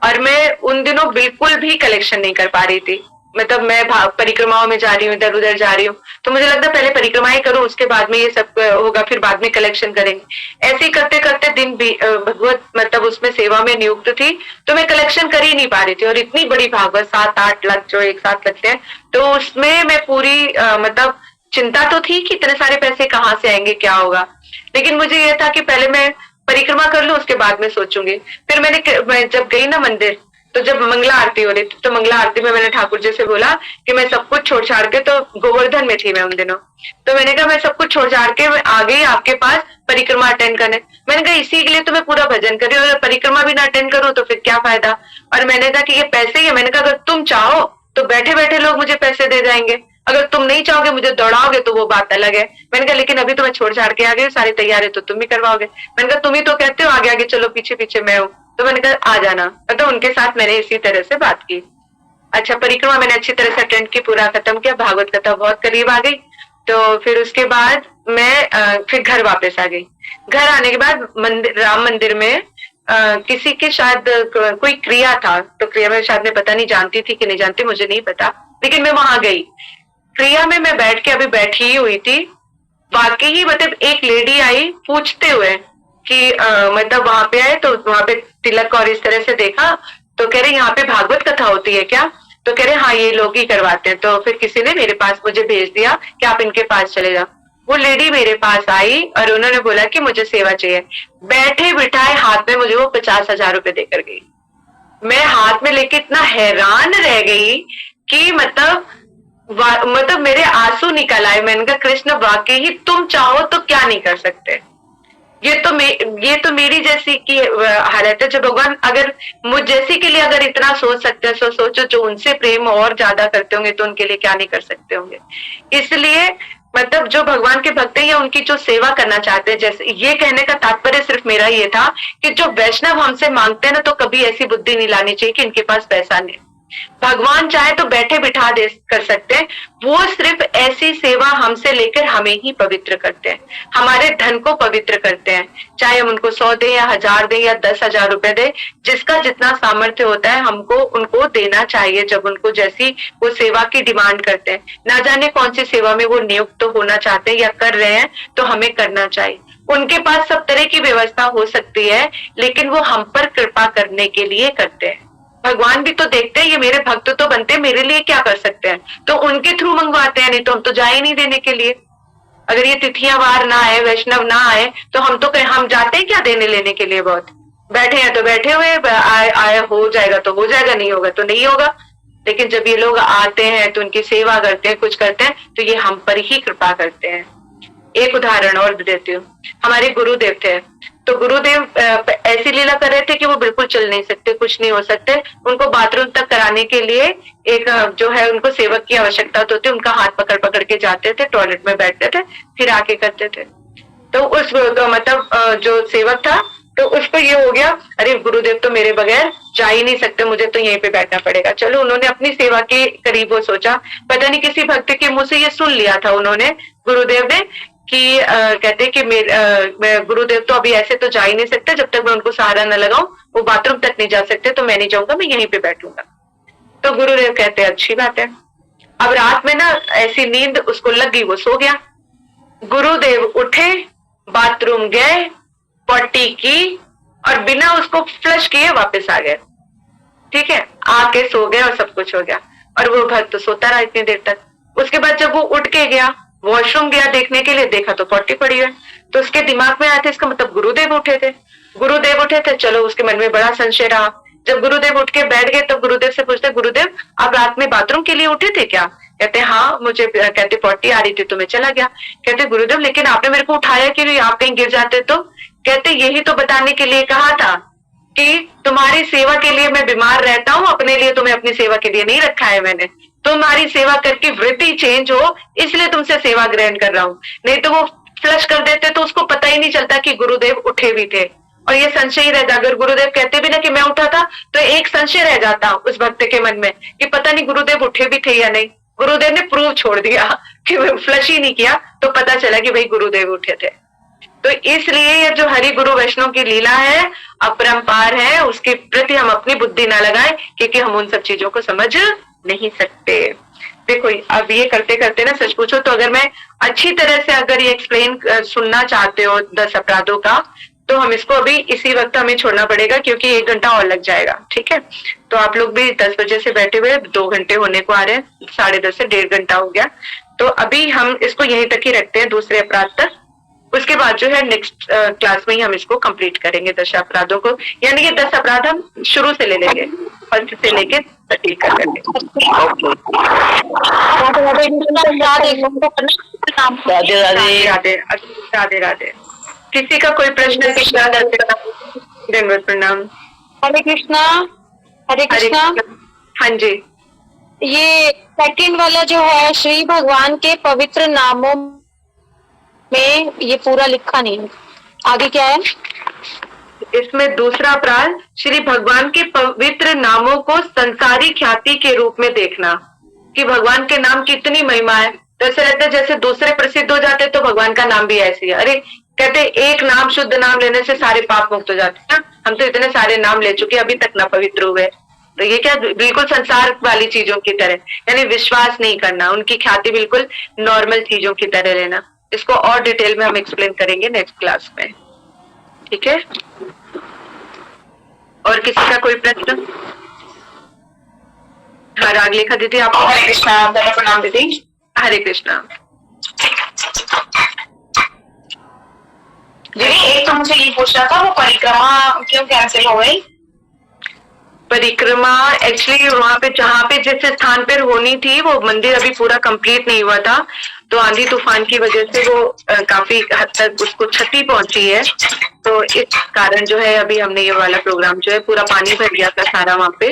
और मैं उन दिनों बिल्कुल भी कलेक्शन नहीं कर पा रही थी। मतलब मैं परिक्रमाओं में जा रही हूँ, इधर उधर जा रही हूँ, तो मुझे लगता है पहले परिक्रमाएं करूँ, उसके बाद में ये सब होगा, फिर बाद में कलेक्शन करेंगे। ऐसे ही करते करते दिन भी भगवत उसमें सेवा में नियुक्त थी, तो मैं कलेक्शन कर ही नहीं पा रही थी। और इतनी बड़ी भागवत 7-8 लाख जो एक साथ लगते हैं, तो उसमें मैं पूरी चिंता तो थी कि इतने सारे पैसे कहाँ से आएंगे, क्या होगा। लेकिन मुझे ये था कि पहले मैं परिक्रमा कर लूं, उसके बाद में सोचूंगी। फिर मैं जब गई ना मंदिर, तो जब मंगला आरती हो रही थी, तो मंगला आरती में मैंने ठाकुर जी से बोला कि मैं सब कुछ छोड़ छाड़ के, तो गोवर्धन में थी मैं उन दिनों, तो मैंने कहा मैं सब कुछ छोड़ छाड़ के मैं आ गई आपके पास परिक्रमा अटेंड करने। मैंने कहा इसी के लिए तो मैं पूरा भजन कर रही हूँ, अगर परिक्रमा भी ना अटेंड करूँ तो फिर क्या फायदा। और मैंने कहा कि ये पैसे ही है, मैंने कहा अगर तुम चाहो तो बैठे बैठे लोग मुझे पैसे दे जाएंगे, अगर तुम नहीं चाहोगे, मुझे दौड़ाओगे, तो वो बात अलग है। मैंने कहा लेकिन अभी तो मैं छोड़ छाड़ के आ गई, सारी तैयारी तो तुम ही करवाओगे। मैंने कहा तुम ही तो कहते हो आगे आगे चलो, पीछे पीछे मैं हूँ, तो मैंने कहा आ जाना। तो उनके साथ मैंने इसी तरह से बात की। अच्छा, परिक्रमा मैंने अच्छी तरह से अटेंड की, पूरा खत्म किया, भागवत कथा बहुत करीब आ गई। तो फिर उसके बाद मैं फिर घर वापस आ गई। घर आने के बाद राम मंदिर में किसी के शायद कोई क्रिया था, तो क्रिया में शायद मैं पता नहीं जानती थी कि नहीं जानती, मुझे नहीं पता, लेकिन मैं वहां गई। क्रिया में मैं बैठ के अभी बैठी ही हुई थी, वाकई ही एक लेडी आई पूछते हुए कि वहां पे आए, तो वहां पे तिलक और इस तरह से देखा, तो कह रहे यहाँ पे भागवत कथा होती है क्या? तो कह रहे हाँ ये लोग ही करवाते हैं। तो फिर किसी ने मेरे पास मुझे भेज दिया कि आप इनके पास चले जाओ। वो लेडी मेरे पास आई और उन्होंने बोला कि मुझे सेवा चाहिए। बैठे बिठाए हाथ में मुझे वो 50,000 रुपए देकर गई। मैं हाथ में लेके इतना हैरान रह गई कि मतलब मेरे आंसू निकल आए। मैंने कहा कृष्ण वाकई ही तुम चाहो तो क्या नहीं कर सकते। ये तो मेरी जैसी की हालत है। जो भगवान अगर मुझ जैसी के लिए अगर इतना सोच सकते हैं, सोचो जो उनसे प्रेम और ज्यादा करते होंगे तो उनके लिए क्या नहीं कर सकते होंगे। इसलिए जो भगवान के भक्त हैं या उनकी जो सेवा करना चाहते हैं, जैसे ये कहने का तात्पर्य सिर्फ मेरा ये था कि जो वैष्णव हमसे मांगते हैं ना, तो कभी ऐसी बुद्धि नहीं लानी चाहिए कि इनके पास पैसा नहीं। भगवान चाहे तो बैठे बिठा दे कर सकते हैं, वो सिर्फ ऐसी सेवा हमसे लेकर हमें ही पवित्र करते हैं, हमारे धन को पवित्र करते हैं। चाहे हम उनको 100 दें या 1000 दें या 10,000 रुपए दें, जिसका जितना सामर्थ्य होता है हमको उनको देना चाहिए जब उनको जैसी वो सेवा की डिमांड करते हैं। ना जाने कौन सी सेवा में वो नियुक्त होना चाहते हैं या कर रहे हैं, तो हमें करना चाहिए। उनके पास सब तरह की व्यवस्था हो सकती है, लेकिन वो हम पर कृपा करने के लिए करते हैं। भगवान भी तो देखते हैं ये मेरे भक्त तो बनते हैं, मेरे लिए क्या कर सकते हैं, तो उनके थ्रू मंगवाते हैं, नहीं तो हम तो जा ही नहीं देने के लिए। अगर ये तिथियां वार ना आए, वैष्णव ना आए, तो हम जाते हैं क्या देने लेने के लिए। बहुत बैठे हैं तो बैठे हुए, आए हो जाएगा तो हो जाएगा, नहीं होगा तो नहीं होगा। लेकिन जब ये लोग आते हैं तो उनकी सेवा करते हैं, कुछ करते हैं, तो ये हम पर ही कृपा करते हैं। एक उदाहरण और देती हूँ। हमारे गुरुदेव थे, तो गुरुदेव ऐसी लीला कर रहे थे कि वो बिल्कुल चल नहीं सकते, कुछ नहीं हो सकते। उनको बाथरूम तक कराने के लिए एक जो है उनको सेवक की आवश्यकता होती, उनका हाथ पकड़ पकड़ के जाते थे, टॉयलेट में बैठते थे, फिर आके करते थे। तो उस जो सेवक था, तो उसको ये हो गया, अरे गुरुदेव तो मेरे बगैर जा ही नहीं सकते, मुझे तो यहीं पे बैठना पड़ेगा। चलो उन्होंने अपनी सेवा के करीब वो सोचा, पता नहीं किसी भक्त के मुंह से ये सुन लिया था उन्होंने, गुरुदेव ने, कि कहते कि गुरुदेव तो अभी ऐसे तो जा ही नहीं सकते, जब तक मैं उनको सहारा न लगाऊं वो बाथरूम तक नहीं जा सकते, तो मैं नहीं जाऊंगा, मैं यहीं पे बैठूंगा। तो गुरुदेव कहते अच्छी बात है। अब रात में ना ऐसी नींद उसको लग गई, वो सो गया। गुरुदेव उठे, बाथरूम गए, पॉटी की और बिना उसको फ्लश किए वापस आ गए। ठीक है, आके सो गए और सब कुछ हो गया। और वो भक्त तो सोता रहा इतनी देर तक। उसके बाद जब वो उठ के गया, वॉशरूम गया देखने के लिए, देखा तो पॉटी पड़ी है। तो उसके दिमाग में आया था इसका मतलब गुरुदेव उठे थे। गुरुदेव उठे थे, चलो उसके मन में बड़ा संशय रहा। जब गुरुदेव उठ के बैठ गए तो गुरुदेव से पूछते, गुरुदेव आप रात में बाथरूम के लिए उठे थे क्या? कहते हाँ, मुझे कहते पॉटी आ रही थी तो मैं चला गया। कहते गुरुदेव लेकिन आपने मेरे को उठाया क्यों नहीं, आप कहीं गिर जाते तो? कहते यही तो बताने के लिए कहा था कि तुम्हारी सेवा के लिए मैं बीमार रहता हूँ, अपने लिए तुम्हें अपनी सेवा के लिए नहीं रखा है मैंने, तुम्हारी सेवा करके वृत्ति चेंज हो इसलिए तुमसे सेवा ग्रहण कर रहा हूँ। नहीं तो वो फ्लश कर देते तो उसको पता ही नहीं चलता कि गुरुदेव उठे भी थे, और ये संशय ही रह जाता। अगर गुरुदेव कहते भी ना कि मैं उठा था, तो एक संशय रह जाता उस भक्त के मन में कि पता नहीं गुरुदेव उठे भी थे या नहीं। गुरुदेव ने प्रूव छोड़ दिया कि फ्लश ही नहीं किया, तो पता चला कि भाई गुरुदेव उठे थे। तो इसलिए ये जो हरि गुरु वैष्णव की लीला है, अपरंपार है, उसके प्रति हम अपनी बुद्धि ना लगाएं, क्योंकि हम उन सब चीजों को समझ नहीं सकते। देखो अब ये करते करते ना, सच पूछो तो अगर मैं अच्छी तरह से अगर ये एक्सप्लेन सुनना चाहते हो 10 अपराधों का, तो हम इसको अभी इसी वक्त हमें छोड़ना पड़ेगा, क्योंकि 1 घंटा और लग जाएगा। ठीक है, तो आप लोग भी 10 बजे से बैठे हुए 2 घंटे होने को आ रहे हैं, 10:30 से 1.5 घंटा हो गया। तो अभी हम इसको यहीं तक ही रखते हैं, दूसरे अपराध तक। उसके बाद जो है नेक्स्ट क्लास में ही हम इसको कंप्लीट करेंगे 10 अपराधों को, यानी कि 10 अपराध हम शुरू से ले लेंगे, फर्स्ट से लेके 30 कर लेंगे। राधे राधे। राधे राधे राधे। किसी का कोई प्रश्न? कृष्णा दंडवत प्रणाम। हरे कृष्णा। हरे कृष्णा। हाँ जी, ये सेकंड वाला जो है, श्री भगवान के पवित्र नामों में ये पूरा लिखा नहीं है, आगे क्या है? इसमें दूसरा अपराध, श्री भगवान के पवित्र नामों को संसारी ख्याति के रूप में देखना, कि भगवान के नाम की इतनी महिमा है। तो ऐसे रहता है जैसे दूसरे प्रसिद्ध हो जाते तो भगवान का नाम भी ऐसे ही है। अरे कहते एक नाम, शुद्ध नाम लेने से सारे पाप मुक्त हो जाते हैं। हम तो इतने सारे नाम ले चुके, अभी तक ना पवित्र हुए। तो ये क्या, बिल्कुल संसार वाली चीजों की तरह, यानी विश्वास नहीं करना, उनकी ख्याति बिल्कुल नॉर्मल चीजों की तरह लेना। इसको और डिटेल में हम एक्सप्लेन करेंगे नेक्स्ट क्लास में। ठीक है, और किसी का कोई प्रश्न? हाँ रागलेखा दीदी, आप। हरे कृष्णा। प्रणाम दीदी। हरे कृष्णा। दीदी एक तो मुझे ये पूछना था, वो परिक्रमा क्यों कैंसिल हो गई? परिक्रमा एक्चुअली वहां पे जहाँ पे जिस स्थान पर होनी थी वो मंदिर अभी पूरा कंप्लीट नहीं हुआ था, तो आंधी तूफान की वजह से वो काफी हद तक उसको क्षति पहुंची है। तो इस कारण जो है अभी हमने ये वाला प्रोग्राम जो है, पूरा पानी भर गया था सारा वहां पे,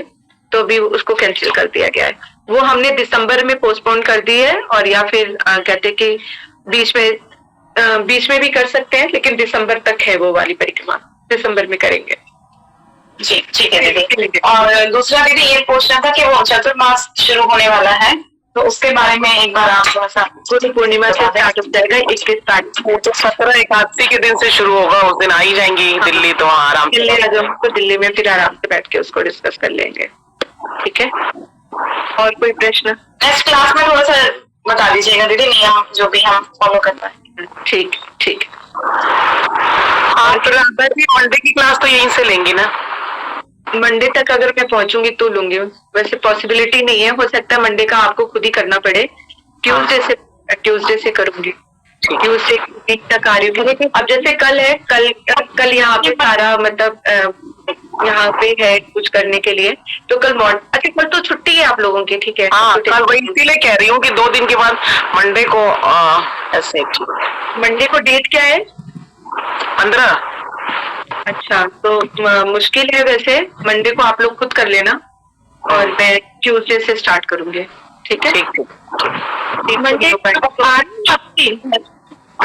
तो अभी उसको कैंसिल कर दिया गया है। वो हमने दिसंबर में पोस्टपोन कर दी है, और या फिर कहते कि बीच में भी कर सकते हैं, लेकिन दिसंबर तक है वो वाली परिक्रमा, दिसंबर में करेंगे। जी ठीक है दीदी। और दूसरा दीदी ये पूछना था कि वो चतुर्मास शुरू होने वाला है, तो उसके बारे में एक बार आप थोड़ा सा। गुरु पूर्णिमा से स्टार्ट हो जाएगा 21 तारीख। वो तो 17 एकादशी के दिन से शुरू होगा, उस दिन आ ही जाएंगी दिल्ली, तो वहाँ आराम से। दिल्ली आ जाओ, तो दिल्ली में फिर आराम से बैठ के उसको डिस्कस कर लेंगे। ठीक है, और कोई प्रश्न? नेक्स्ट क्लास में थोड़ा सा बता दीजिएगा दीदी, नियम जो भी हम फॉलो करना है। ठीक ठीक। और फिर मंडे की क्लास तो यहीं से लेंगी ना? मंडे तक अगर मैं पहुंचूंगी तो लूंगी, वैसे पॉसिबिलिटी नहीं है, हो सकता है मंडे का आपको खुद ही करना पड़े। ट्यूसडे से करूंगी, ट्यूसडे तक आ रही हूँ। अब जैसे कल है, कल यहाँ पे सारा मतलब यहाँ पे है कुछ करने के लिए, तो कल अच्छा कल तो छुट्टी है आप लोगों की? ठीक है, हाँ कल वही इसीलिए कह रही हूँ कि 2 दिन के बाद मंडे को ऐसे। मंडे को डेट क्या है? 15। अच्छा, तो मुश्किल है वैसे, मंडे को आप लोग खुद कर लेना, और मैं ट्यूसडे से स्टार्ट करूंगी। ठीक है, मंडे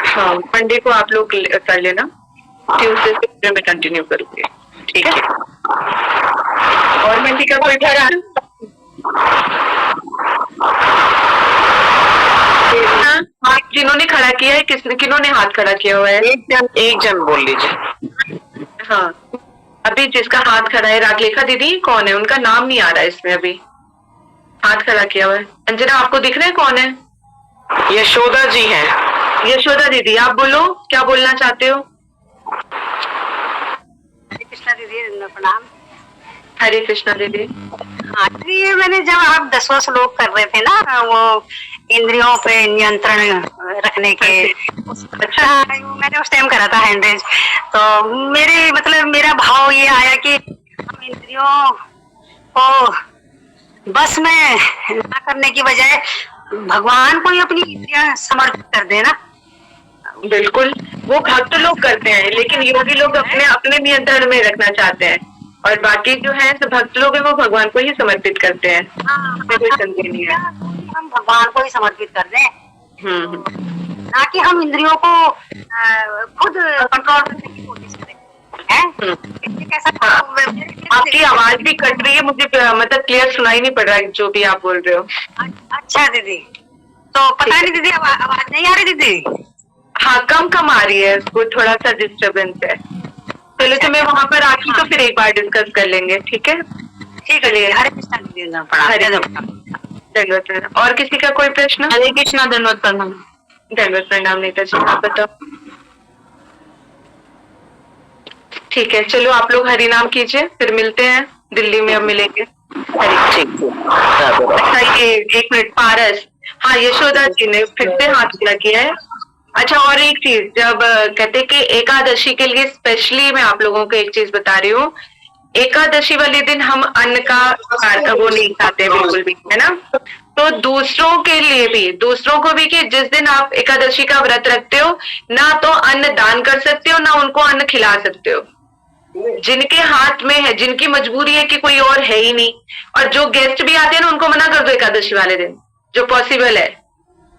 हाँ मंडे को आप लोग कर लेना, ट्यूसडे से मैं कंटिन्यू करूंगी। ठीक है, और मंडे का कोई प्रश्न? जिन्होंने खड़ा किया है, किन्होंने हाथ खड़ा किया हुआ है? एक जन बोल लीजिए। हाँ, अभी जिसका हाथ खड़ा है, रागलेखा दीदी कौन है? उनका नाम नहीं आ रहा है इसमें, अभी हाथ खड़ा किया हुआ है। अंजना आपको दिख रहा है कौन है? यशोदा जी हैं। यशोदा दीदी, आप बोलो क्या बोलना चाहते हो? कृष्णा दीदी प्रणाम। हरे कृष्णा दीदी। हाँ जी, ये मैंने जब आप 10वां श्लोक कर रहे थे ना, वो इंद्रियों पे नियंत्रण रखने के, अच्छा मैंने उस टाइम करा था हैंडरेज, तो मेरा भाव ये आया कि हम इंद्रियों को बस में ना करने की बजाय भगवान को ही अपनी इंद्रियां समर्पित कर देना। बिल्कुल, वो भक्त लोग करते हैं, लेकिन योगी लोग अपने नियंत्रण में रखना चाहते हैं। और बाकी जो है तो भक्त लोग हैं वो भगवान को ही समर्पित करते हैं, इसमें कोई संदेह नहीं है। हम भगवान को ही समर्पित कर दें, ना कि हम इंद्रियों को खुद कंट्रोल करने की कोशिश करें। इससे कैसा आपकी आवाज भी कट रही है, मुझे मतलब क्लियर सुनाई नहीं पड़ रहा है जो भी आप बोल रहे हो। अच्छा दीदी, तो पता नहीं दीदी आवाज नहीं आ रही दीदी? हाँ, कम आ रही है, वो थोड़ा सा डिस्टर्बेंस है। चलो तो मैं वहाँ पर आती तो फिर एक बार डिस्कस कर लेंगे, ठीक है? ठीक है, हरे कृष्णा दीदी। धन्यवाद प्रणाम। और किसी का कोई प्रश्न? हरे कृष्णा, धन्यवाद प्रणाम। धन्यवाद प्रणाम नेताजी, आप बताओ। ठीक है, चलो आप लोग हरि नाम कीजिए, फिर मिलते हैं दिल्ली में, अब मिलेंगे। हरि। अच्छा, ये 1 मिनट, पारस, हाँ यशोदा जी ने फिर से हाथ खड़ा किया है। अच्छा, और एक चीज, जब कहते कि एकादशी के लिए स्पेशली मैं आप लोगों को एक चीज बता रही हूँ, एकादशी वाले दिन हम अन्न का वो नहीं खाते बिल्कुल भी, है ना? तो दूसरों के लिए भी, दूसरों को भी, कि जिस दिन आप एकादशी का व्रत रखते हो ना तो अन्न दान कर सकते हो ना उनको अन्न खिला सकते हो। जिनके हाथ में है, जिनकी मजबूरी है कि कोई और है ही नहीं, और जो गेस्ट भी आते हैं ना उनको मना कर दो एकादशी वाले दिन, जो पॉसिबल है।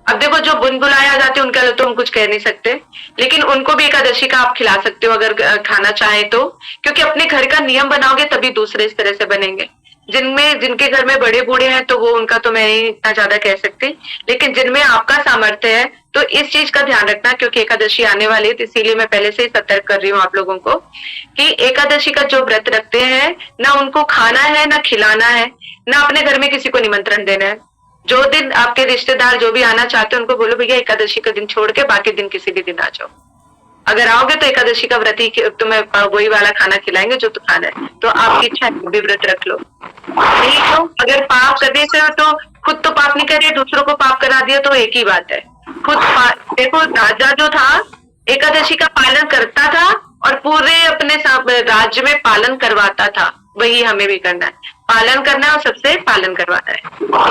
अब देखो, जो बुलाए आ जाते हैं उनका तो हम कुछ कह नहीं सकते, लेकिन उनको भी एकादशी का आप खिला सकते हो अगर खाना चाहे तो, क्योंकि अपने घर का नियम बनाओगे तभी दूसरे इस तरह से बनेंगे। जिनके घर में बड़े बूढ़े हैं तो वो उनका तो मैं नहीं इतना ज्यादा कह सकती, लेकिन जिनमें आपका सामर्थ्य है तो इस चीज का ध्यान रखना, क्योंकि एकादशी आने वाली है, तो इसीलिए मैं पहले से ही सतर्क कर रही हूँ आप लोगों को कि एकादशी का जो व्रत रखते हैं ना उनको खाना है ना खिलाना है, ना अपने घर में किसी को निमंत्रण देना है। जो दिन आपके रिश्तेदार जो भी आना चाहते हैं उनको बोलो भैया एकादशी का दिन छोड़ के बाकी दिन किसी भी दिन आ जाओ। अगर आओगे तो एकादशी का व्रत ही तुम्हें वही वाला खाना खिलाएंगे जो तो खाना है, तो आपकी इच्छा है भी व्रत रख लो। नहीं तो अगर पाप करने से हो तो खुद तो पाप नहीं करे, दूसरों को पाप करा दिया तो एक ही बात है। देखो, राजा जो था एकादशी का पालन करता था और पूरे अपने राज्य में पालन करवाता था, वही हमें भी करना है, पालन करना है और सबसे पालन करवाना है।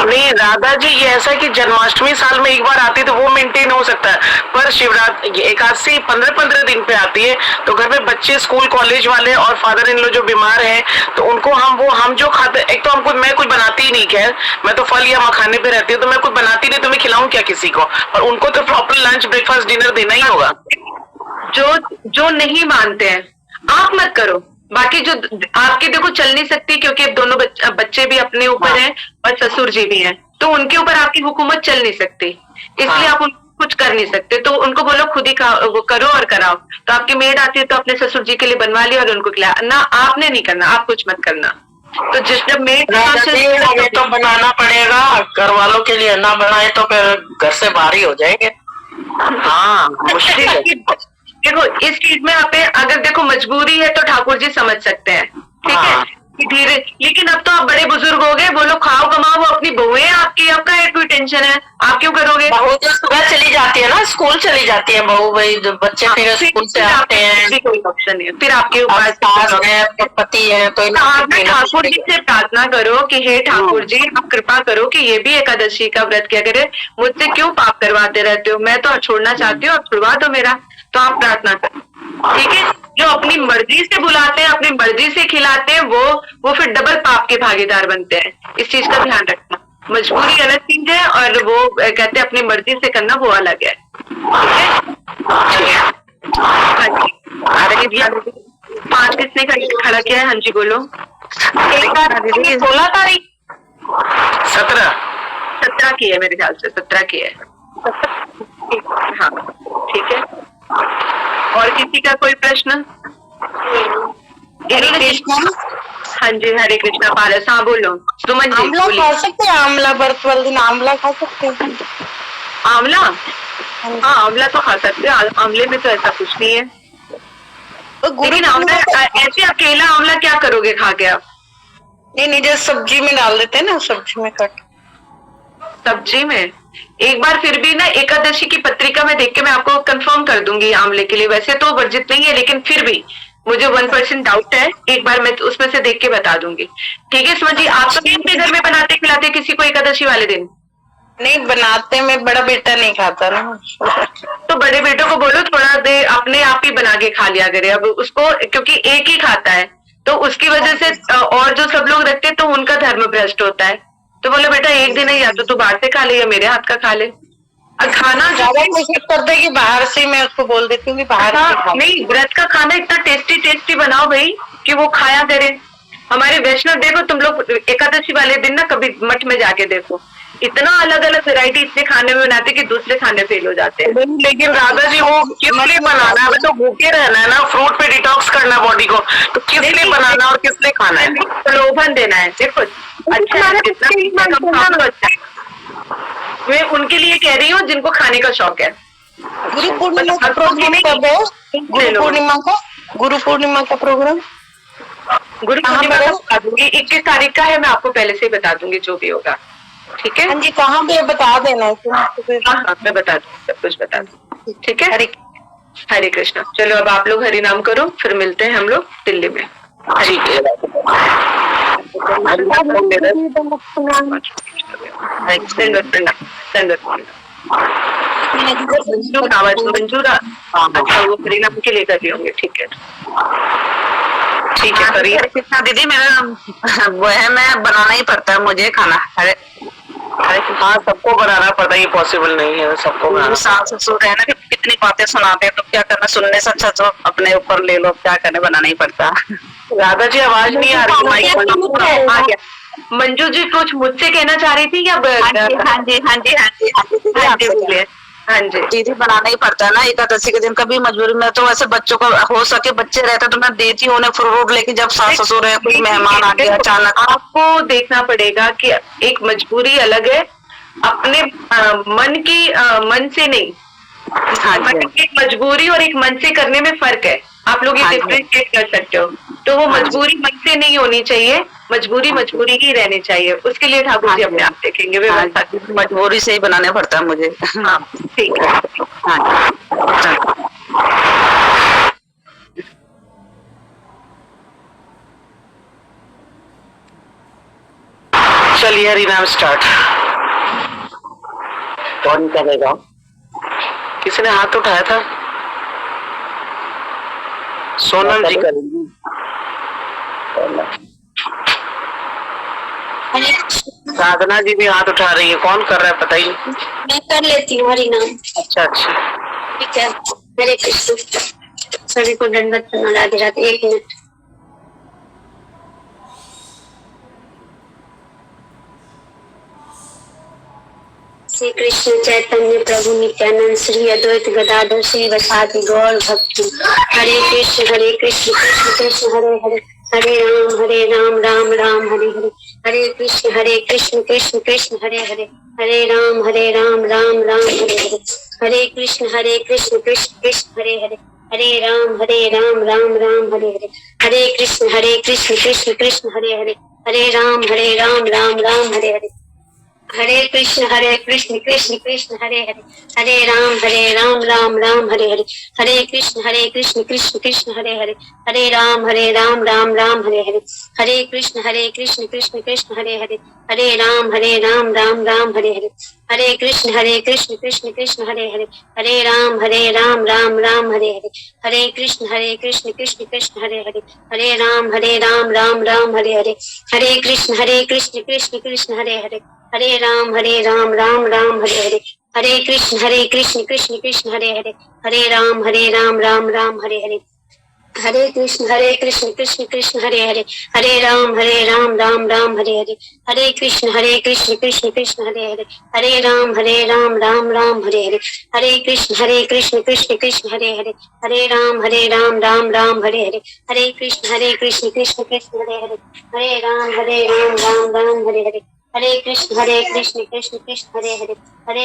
नहीं राधा जी, ये ऐसा कि जन्माष्टमी साल में एक बार आती है तो वो मेंटेन हो सकता है, पर शिवरात्रि एकादशी 15-15 दिन पे आती है, तो घर में बच्चे, स्कूल कॉलेज वाले और फादर इन लो जो बीमार हैं, तो उनको हम जो खाते, एक तो मैं कुछ बनाती ही नहीं, खैर मैं तो फल या मखाने पे रहती हूँ, तो मैं कुछ बनाती नहीं, तो मैं खिलाऊं क्या किसी को? और उनको तो प्रॉपर लंच, ब्रेकफास्ट, डिनर देना ही होगा। जो नहीं मानते हैं आप मत करो, बाकी जो आपके देखो चल नहीं सकती, क्योंकि दोनों बच्चे भी अपने ऊपर हैं और ससुर जी भी हैं, तो उनके ऊपर आपकी हुकूमत चल नहीं सकती, इसलिए आप उनको कुछ कर नहीं सकते। तो उनको बोलो खुद ही वो करो और कराओ। तो आपकी मेड आती है तो अपने ससुर जी के लिए बनवा लिया और उनको खिलाया ना, आपने नहीं करना, आप कुछ मत करना। तो जब मेड तो बनाना पड़ेगा, घर वालों के लिए ना बनाए तो फिर घर से बाहर ही हो जाएंगे। हाँ, मुश्किल है। देखो, इस चीज में आप अगर देखो मजबूरी है तो ठाकुर जी समझ सकते हैं, ठीक है, धीरे, लेकिन अब तो आप बड़े बुजुर्ग हो गए, बोलो खाओ कमाओ, वो अपनी बहू है आपकी, आपका कोई टेंशन है, आप क्यों करोगे? बहू तो सुबह चली जाती है ना, स्कूल चली जाती है बहू, भाई जब बच्चे फिर स्कूल से आते हैं, कोई ऑप्शन नहीं है, फिर आपके पति है तो ठाकुर जी से प्रार्थना करो कि हे ठाकुर जी आप कृपा करो कि ये भी एकादशी का व्रत किया करे, मुझसे क्यों पाप करवाते रहते हो, मैं तो छोड़ना चाहती हूँ, आप छुड़वा दो मेरा। तो आप प्रार्थना करो, ठीक है। जो अपनी मर्जी से बुलाते हैं, अपनी मर्जी से खिलाते हैं, वो फिर डबल पाप के भागीदार बनते हैं। इस चीज का ध्यान रखना, मजबूरी अलग चीज है और वो कहते हैं अपनी मर्जी से करना वो अलग है, ठीक है। हाँ जी, 5 किसने खड़ा किया है? हाँ जी बोलो। 16 तारीख 17 की है मेरे ख्याल से, 17 की है। हाँ ठीक है। और किसी का कोई प्रश्न? हरे कृष्णा। हाँ जी, हरे कृष्णा। पारस, हाँ बोलो। सुमन जी आंवला खा सकते हैं? आंवला व्रत वाले दिन आंवला खा सकते हैं? आंवला, हाँ आंवला तो खा सकते हैं, आंवले में तो ऐसा कुछ नहीं है। लेकिन आंवला ऐसे अकेला आंवला क्या करोगे खा के आप? नहीं, जैसे सब्जी में डाल देते हैं ना, सब्जी में कट, सब्जी में एक बार फिर भी ना एकादशी की पत्रिका में देख के मैं आपको कंफर्म कर दूंगी आंवले के लिए। वैसे तो वर्जित नहीं है, लेकिन फिर भी मुझे 1% डाउट है, एक बार मैं उसमें से देख के बता दूंगी, ठीक है। सुमन जी, आप तो भी अपने घर में बनाते खिलाते किसी को एकादशी वाले दिन? नहीं बनाते, में बड़ा बेटा नहीं खाता ना। तो बड़े बेटों को बोलो थोड़ा दे अपने आप ही बना के खा लिया करे अब उसको, क्योंकि एक ही खाता है तो उसकी वजह से और जो सब लोग रखते तो उनका धर्म भ्रष्ट होता है। तो बोले बेटा एक दिन ही या तो तू बाहर से खा ले या मेरे हाथ का खा ले। और खाना ज्यादा कोशिश करते कि बाहर से, मैं उसको बोल देती हूँ कि बाहर से खाओ। नहीं, व्रत का खाना इतना टेस्टी बनाओ भाई कि वो खाया करे। हमारे वैष्णव देखो, तुम लोग एकादशी वाले दिन ना कभी मठ में जाके देखो, इतना अलग अलग वैरायटी इतने खाने में बनाते कि दूसरे खाने फेल हो जाते हैं। लेकिन राधा जी वो किस लिए बनाना है? हमें तो भूखे रहना है ना, फ्रूट पे डिटॉक्स करना बॉडी को, तो किस लिए बनाना और किस लिए खाना है? प्रलोभन देना है। देखो अच्छा है, मैं उनके लिए कह रही हूँ जिनको खाने का शौक है। गुरु पूर्णिमा का प्रोग्राम कब है? गुरु पूर्णिमा का प्रोग्राम गुरु पूर्णिमा का बता दूंगी, 21 तारीख का है, मैं आपको पहले से ही बता दूंगी जो भी होगा। ठीक है? हाँ जी, कहाँ पे बता देना। हाँ, मैं बता दूंगी, सब कुछ बता दूंगी। ठीक है? हरे कृष्णा। चलो अब आप लोग हरि नाम करो, फिर मिलते हैं हम लोग दिल्ली में। ठीक है। मंजूरा अच्छा, वो हरि नाम के लिए कर रही होंगे। ठीक है, ठीक है, करिए। कृष्णा दीदी, मेरा वो है, मैं बनाना ही पड़ता है मुझे खाना। अरे हाँ, सबको बनाना पड़ता है, ये पॉसिबल नहीं है सबको बनाना। सास ससुर है ना, कितनी बातें सुनाते हैं, तो क्या करना, सुनने से अच्छा तो अपने ऊपर ले लो, क्या करने, बनाना ही पड़ता। राधा जी आवाज नहीं आ रही माइक में। आ गया। मंजू जी कुछ मुझसे कहना चाह रही थी या? हाँ जी दीदी, बनाना ही पड़ता है ना एकादशी के दिन, कभी मजबूरी में। तो वैसे बच्चों को हो सके, बच्चे रहते तो मैं देती हूँ उन्हें फ्रूट, लेकिन जब सास ससुर है, कोई मेहमान आ गया अचानक, आपको देखना पड़ेगा कि एक मजबूरी अलग है, अपने मन से नहीं। एक मजबूरी और एक मन से करने में फर्क है, आप लोग ये डिफरेंशिएट कर सकते हो। तो वो मजबूरी मन से नहीं होनी चाहिए, मजबूरी ही रहनी चाहिए। उसके लिए ठाकुर जी अपने आप देखेंगे व्यवस्था। मजबूरी से ही बनाना पड़ता है मुझे। हाँ ठीक है। चलिए हरि नाम स्टार्ट। कौन करेगा? किसी ने हाथ उठाया था? सोनल जी करेंगी। साधना जी भी हाथ उठा रही है, कौन कर रहा है पता ही नहीं। मैं कर लेती हूँ हरि नाम। अच्छा अच्छा, ठीक है। हरे कृष्ण। सभी को दंडवत प्रणाम। राधे राधे। 1 मिनट। श्री कृष्ण चैतन्य प्रभु नित्यानंद श्री अद्वैत गदाधर श्री वसादि गौर भक्ति। हरे कृष्ण कृष्ण कृष्ण हरे हरे, हरे राम राम हरे हरे, हरे कृष्ण कृष्ण कृष्ण हरे हरे, हरे राम राम हरे हरे, हरे कृष्ण कृष्ण कृष्ण हरे हरे, हरे राम राम हरे हरे, हरे कृष्ण कृष्ण कृष्ण हरे हरे, हरे राम राम हरे हरे, हरे कृष्ण कृष्ण कृष्ण हरे हरे, हरे राम राम हरे हरे, हरे कृष्ण कृष्ण कृष्ण हरे हरे, हरे राम राम हरे हरे, हरे कृष्ण कृष्ण कृष्ण हरे हरे, हरे राम राम हरे हरे, हरे कृष्ण कृष्ण कृष्ण हरे हरे, हरे राम राम हरे हरे, हरे कृष्ण कृष्ण कृष्ण हरे हरे, हरे राम राम हरे हरे, हरे कृष्ण कृष्ण कृष्ण हरे हरे, हरे राम राम हरे हरे, हरे कृष्ण कृष्ण कृष्ण हरे हरे, हरे राम राम हरे हरे, हरे कृष्ण कृष्ण कृष्ण हरे हरे, हरे राम राम हरे हरे, हरे कृष्ण कृष्ण कृष्ण हरे हरे, हरे राम राम हरे हरे, हरे कृष्ण कृष्ण कृष्ण हरे हरे, हरे राम राम हरे हरे, हरे कृष्ण कृष्ण कृष्ण हरे हरे, हरे राम हरे हरे, हरे कृष्ण कृष्ण कृष्ण हरे हरे, हरे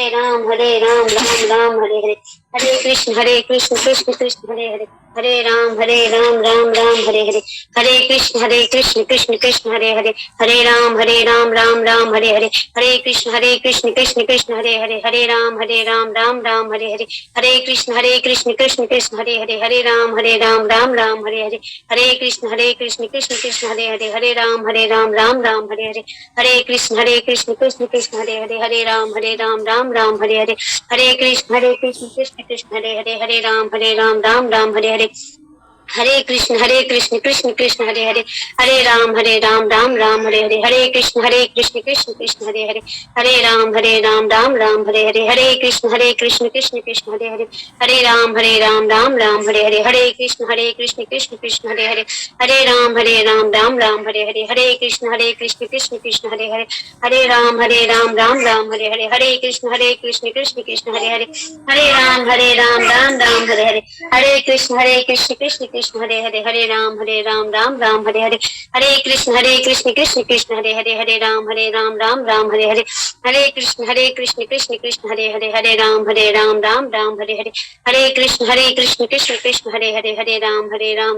राम राम हरे हरे, हरे कृष्ण कृष्ण कृष्ण हरे हरे, हरे राम राम हरे हरे, हरे कृष्ण कृष्ण कृष्ण हरे हरे, हरे राम राम हरे हरे, हरे कृष्ण कृष्ण कृष्ण हरे हरे, हरे राम राम हरे हरे, हरे कृष्ण कृष्ण कृष्ण हरे हरे, हरे राम राम हरे हरे, हरे कृष्ण कृष्ण कृष्ण हरे हरे, हरे राम राम हरे हरे, हरे कृष्ण कृष्ण कृष्ण हरे हरे, हरे राम राम हरे हरे, हरे कृष्ण कृष्ण कृष्ण हरे हरे, हरे राम राम हरे हरे, हरे कृष्ण कृष्ण कृष्ण हरे हरे, हरे राम राम राम हरे हरे, हरे कृष्ण कृष्ण कृष्ण हरे हरे, हरे राम राम राम हरे हरे, हरे कृष्ण कृष्ण कृष्ण हरे हरे, हरे राम राम राम हरे हरे, हरे कृष्ण कृष्ण कृष्ण हरे हरे, हरे राम राम राम हरे हरे, हरे कृष्ण कृष्ण कृष्ण हरे हरे, हरे राम राम राम हरे हरे, हरे कृष्ण कृष्ण कृष्ण हरे हरे, हरे राम राम राम हरे हरे, हरे कृष्ण कृष्ण कृष्ण हरे हरे, हरे राम राम राम हरे हरे, हरे कृष्ण कृष्ण कृष्ण हरे हरे, हरे राम राम राम हरे हरे, हरे कृष्ण कृष्ण कृष्ण हरे हरे, हरे राम राम राम हरे हरे, हरे कृष्ण कृष्ण कृष्ण हरे हरे, हरे राम राम राम हरे हरे, हरे कृष्ण कृष्ण कृष्ण हरे हरे, हरे राम राम राम हरे हरे, हरे कृष्ण कृष्ण कृष्ण हरे हरे, हरे राम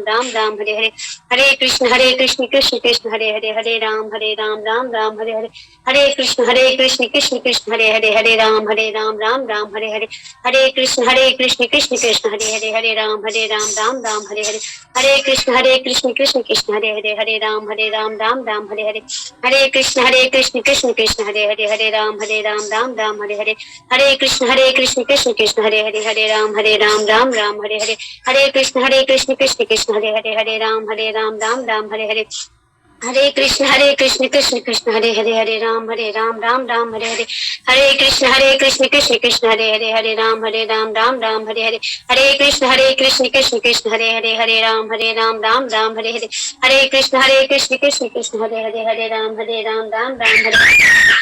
राम राम हरे हरे, हरे कृष्ण कृष्ण कृष्ण हरे हरे, हरे राम राम राम हरे हरे, हरे कृष्ण कृष्ण कृष्ण हरे हरे, हरे राम राम राम हरे हरे, हरे कृष्ण कृष्ण कृष्ण हरे हरे, हरे राम राम राम हरे हरे, हरे कृष्ण कृष्ण कृष्ण हरे हरे, हरे राम राम राम हरे हरे, हरे कृष्ण कृष्ण कृष्ण हरे हरे, हरे राम राम राम हरे हरे, हरे कृष्ण कृष्ण कृष्ण हरे हरे, हरे राम राम राम हरे हरे, हरे कृष्ण कृष्ण कृष्ण हरे हरे, हरे राम राम राम हरे हरे, हरे कृष्ण कृष्ण कृष्ण हरे हरे, हरे राम राम राम हरे हरे, हरे कृष्ण कृष्ण कृष्ण हरे हरे, हरे राम राम राम हरे हरे, हरे कृष्ण कृष्ण कृष्ण हरे हरे, हरे राम राम राम हरे हरे, हरे कृष्ण कृष्ण कृष्ण हरे हरे, हरे राम राम हरे हरे, हरे कृष्ण कृष्ण कृष्ण हरे हरे, हरे राम राम राम हरे हरे, हरे कृष्ण कृष्ण कृष्ण हरे हरे, हरे राम राम राम हरे हरे,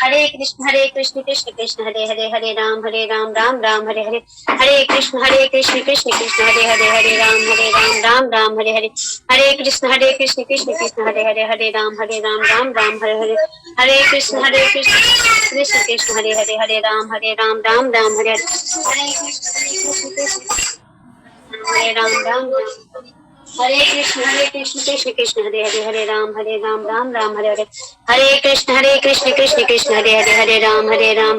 हरे कृष्ण हरे राम हरे कृष्ण कृष्ण कृष्ण हरे हरे, हरे राम राम राम हरे हरे, हरे कृष्ण कृष्ण कृष्ण हरे हरे, हरे राम राम राम हरे हरे, हरे कृष्ण कृष्ण कृष्ण हरे हरे, हरे राम राम राम हरे हरे, हरे कृष्ण कृष्ण कृष्ण हरे हरे, हरे राम राम राम हरे हरे, हरे कृष्ण कृष्ण कृष्ण हरे हरे, हरे राम राम राम हरे हरे,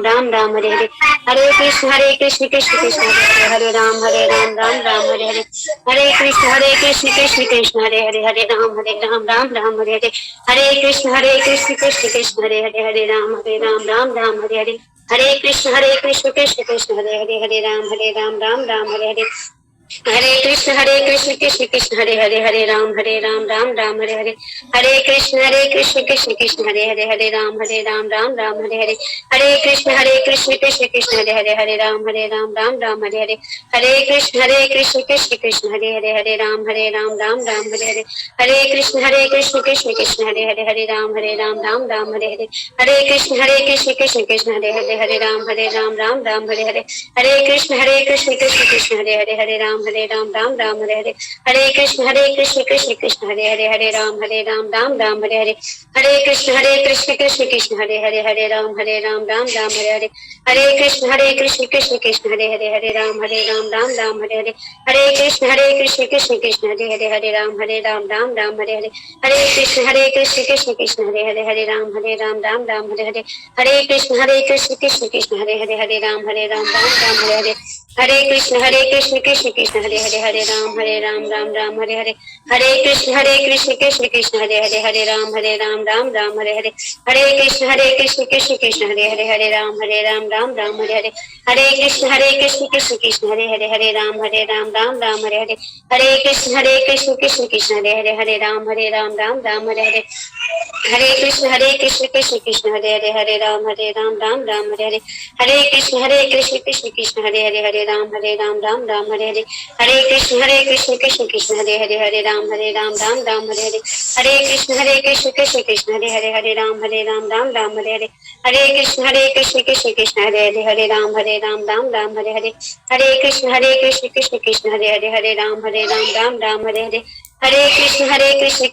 हरे कृष्ण कृष्ण कृष्ण हरे हरे, हरे राम राम हरे हरे, हरे कृष्ण कृष्ण कृष्ण हरे हरे, हरे राम राम राम हरे हरे, हरे कृष्ण कृष्ण कृष्ण हरे हरे, हरे राम राम राम हरे हरे, हरे कृष्ण कृष्ण कृष्ण हरे हरे, हरे राम राम राम हरे हरे, हरे कृष्ण कृष्ण कृष्ण हरे हरे, हरे राम राम राम हरे हरे, हरे कृष्ण कृष्ण कृष्ण हरे हरे, हरे राम राम राम हरे हरे, हरे कृष्ण कृष्ण कृष्ण हरे हरे, हरे राम राम राम हरे हरे, हरे कृष्ण कृष्ण कृष्ण हरे हरे, हरे राम राम राम हरे हरे, हरे कृष्ण कृष्ण कृष्ण हरे हरे, हरे राम राम राम हरे हरे, हरे कृष्ण कृष्ण कृष्ण हरे हरे, हरे राम राम राम हरे हरे, हरे कृष्ण कृष्ण कृष्ण हरे हरे, हरे राम राम राम हरे हरे, हरे कृष्ण कृष्ण कृष्ण हरे हरे, हरे राम राम हरे हरे, हरे कृष्ण कृष्ण कृष्ण हरे हरे, हरे राम राम राम हरे हरे, हरे कृष्ण कृष्ण कृष्ण हरे हरे, हरे राम राम राम हरे हरे, हरे कृष्ण कृष्ण कृष्ण हरे हरे, हरे राम राम हरे हरे, हरे कृष्ण कृष्ण कृष्ण हरे हरे, हरे राम राम राम हरे हरे, हरे कृष्ण कृष्ण कृष्ण हरे हरे, हरे राम राम राम हरे हरे, हरे कृष्ण कृष्ण कृष्ण हरे हरे, हरे राम राम राम हरे हरे, हरे कृष्ण कृष्ण कृष्ण हरे हरे, हरे राम राम राम हरे हरे, हरे कृष्ण कृष्ण कृष्ण हरे हरे, हरे राम राम राम हरे हरे, हरे कृष्ण कृष्ण कृष्ण हरे हरे, हरे राम राम राम हरे हरे, हरे कृष्ण कृष्ण कृष्ण हरे हरे, हरे राम राम राम हरे हरे, हरे कृष्ण कृष्ण कृष्ण हरे हरे, हरे राम राम राम हरे हरे, हरे कृष्ण कृष्ण कृष्ण हरे हरे, हरे राम राम राम हरे हरे, हरे कृष्ण कृष्ण कृष्ण हरे हरे, हरे राम राम राम हरे हरे, हरे कृष्ण कृष्ण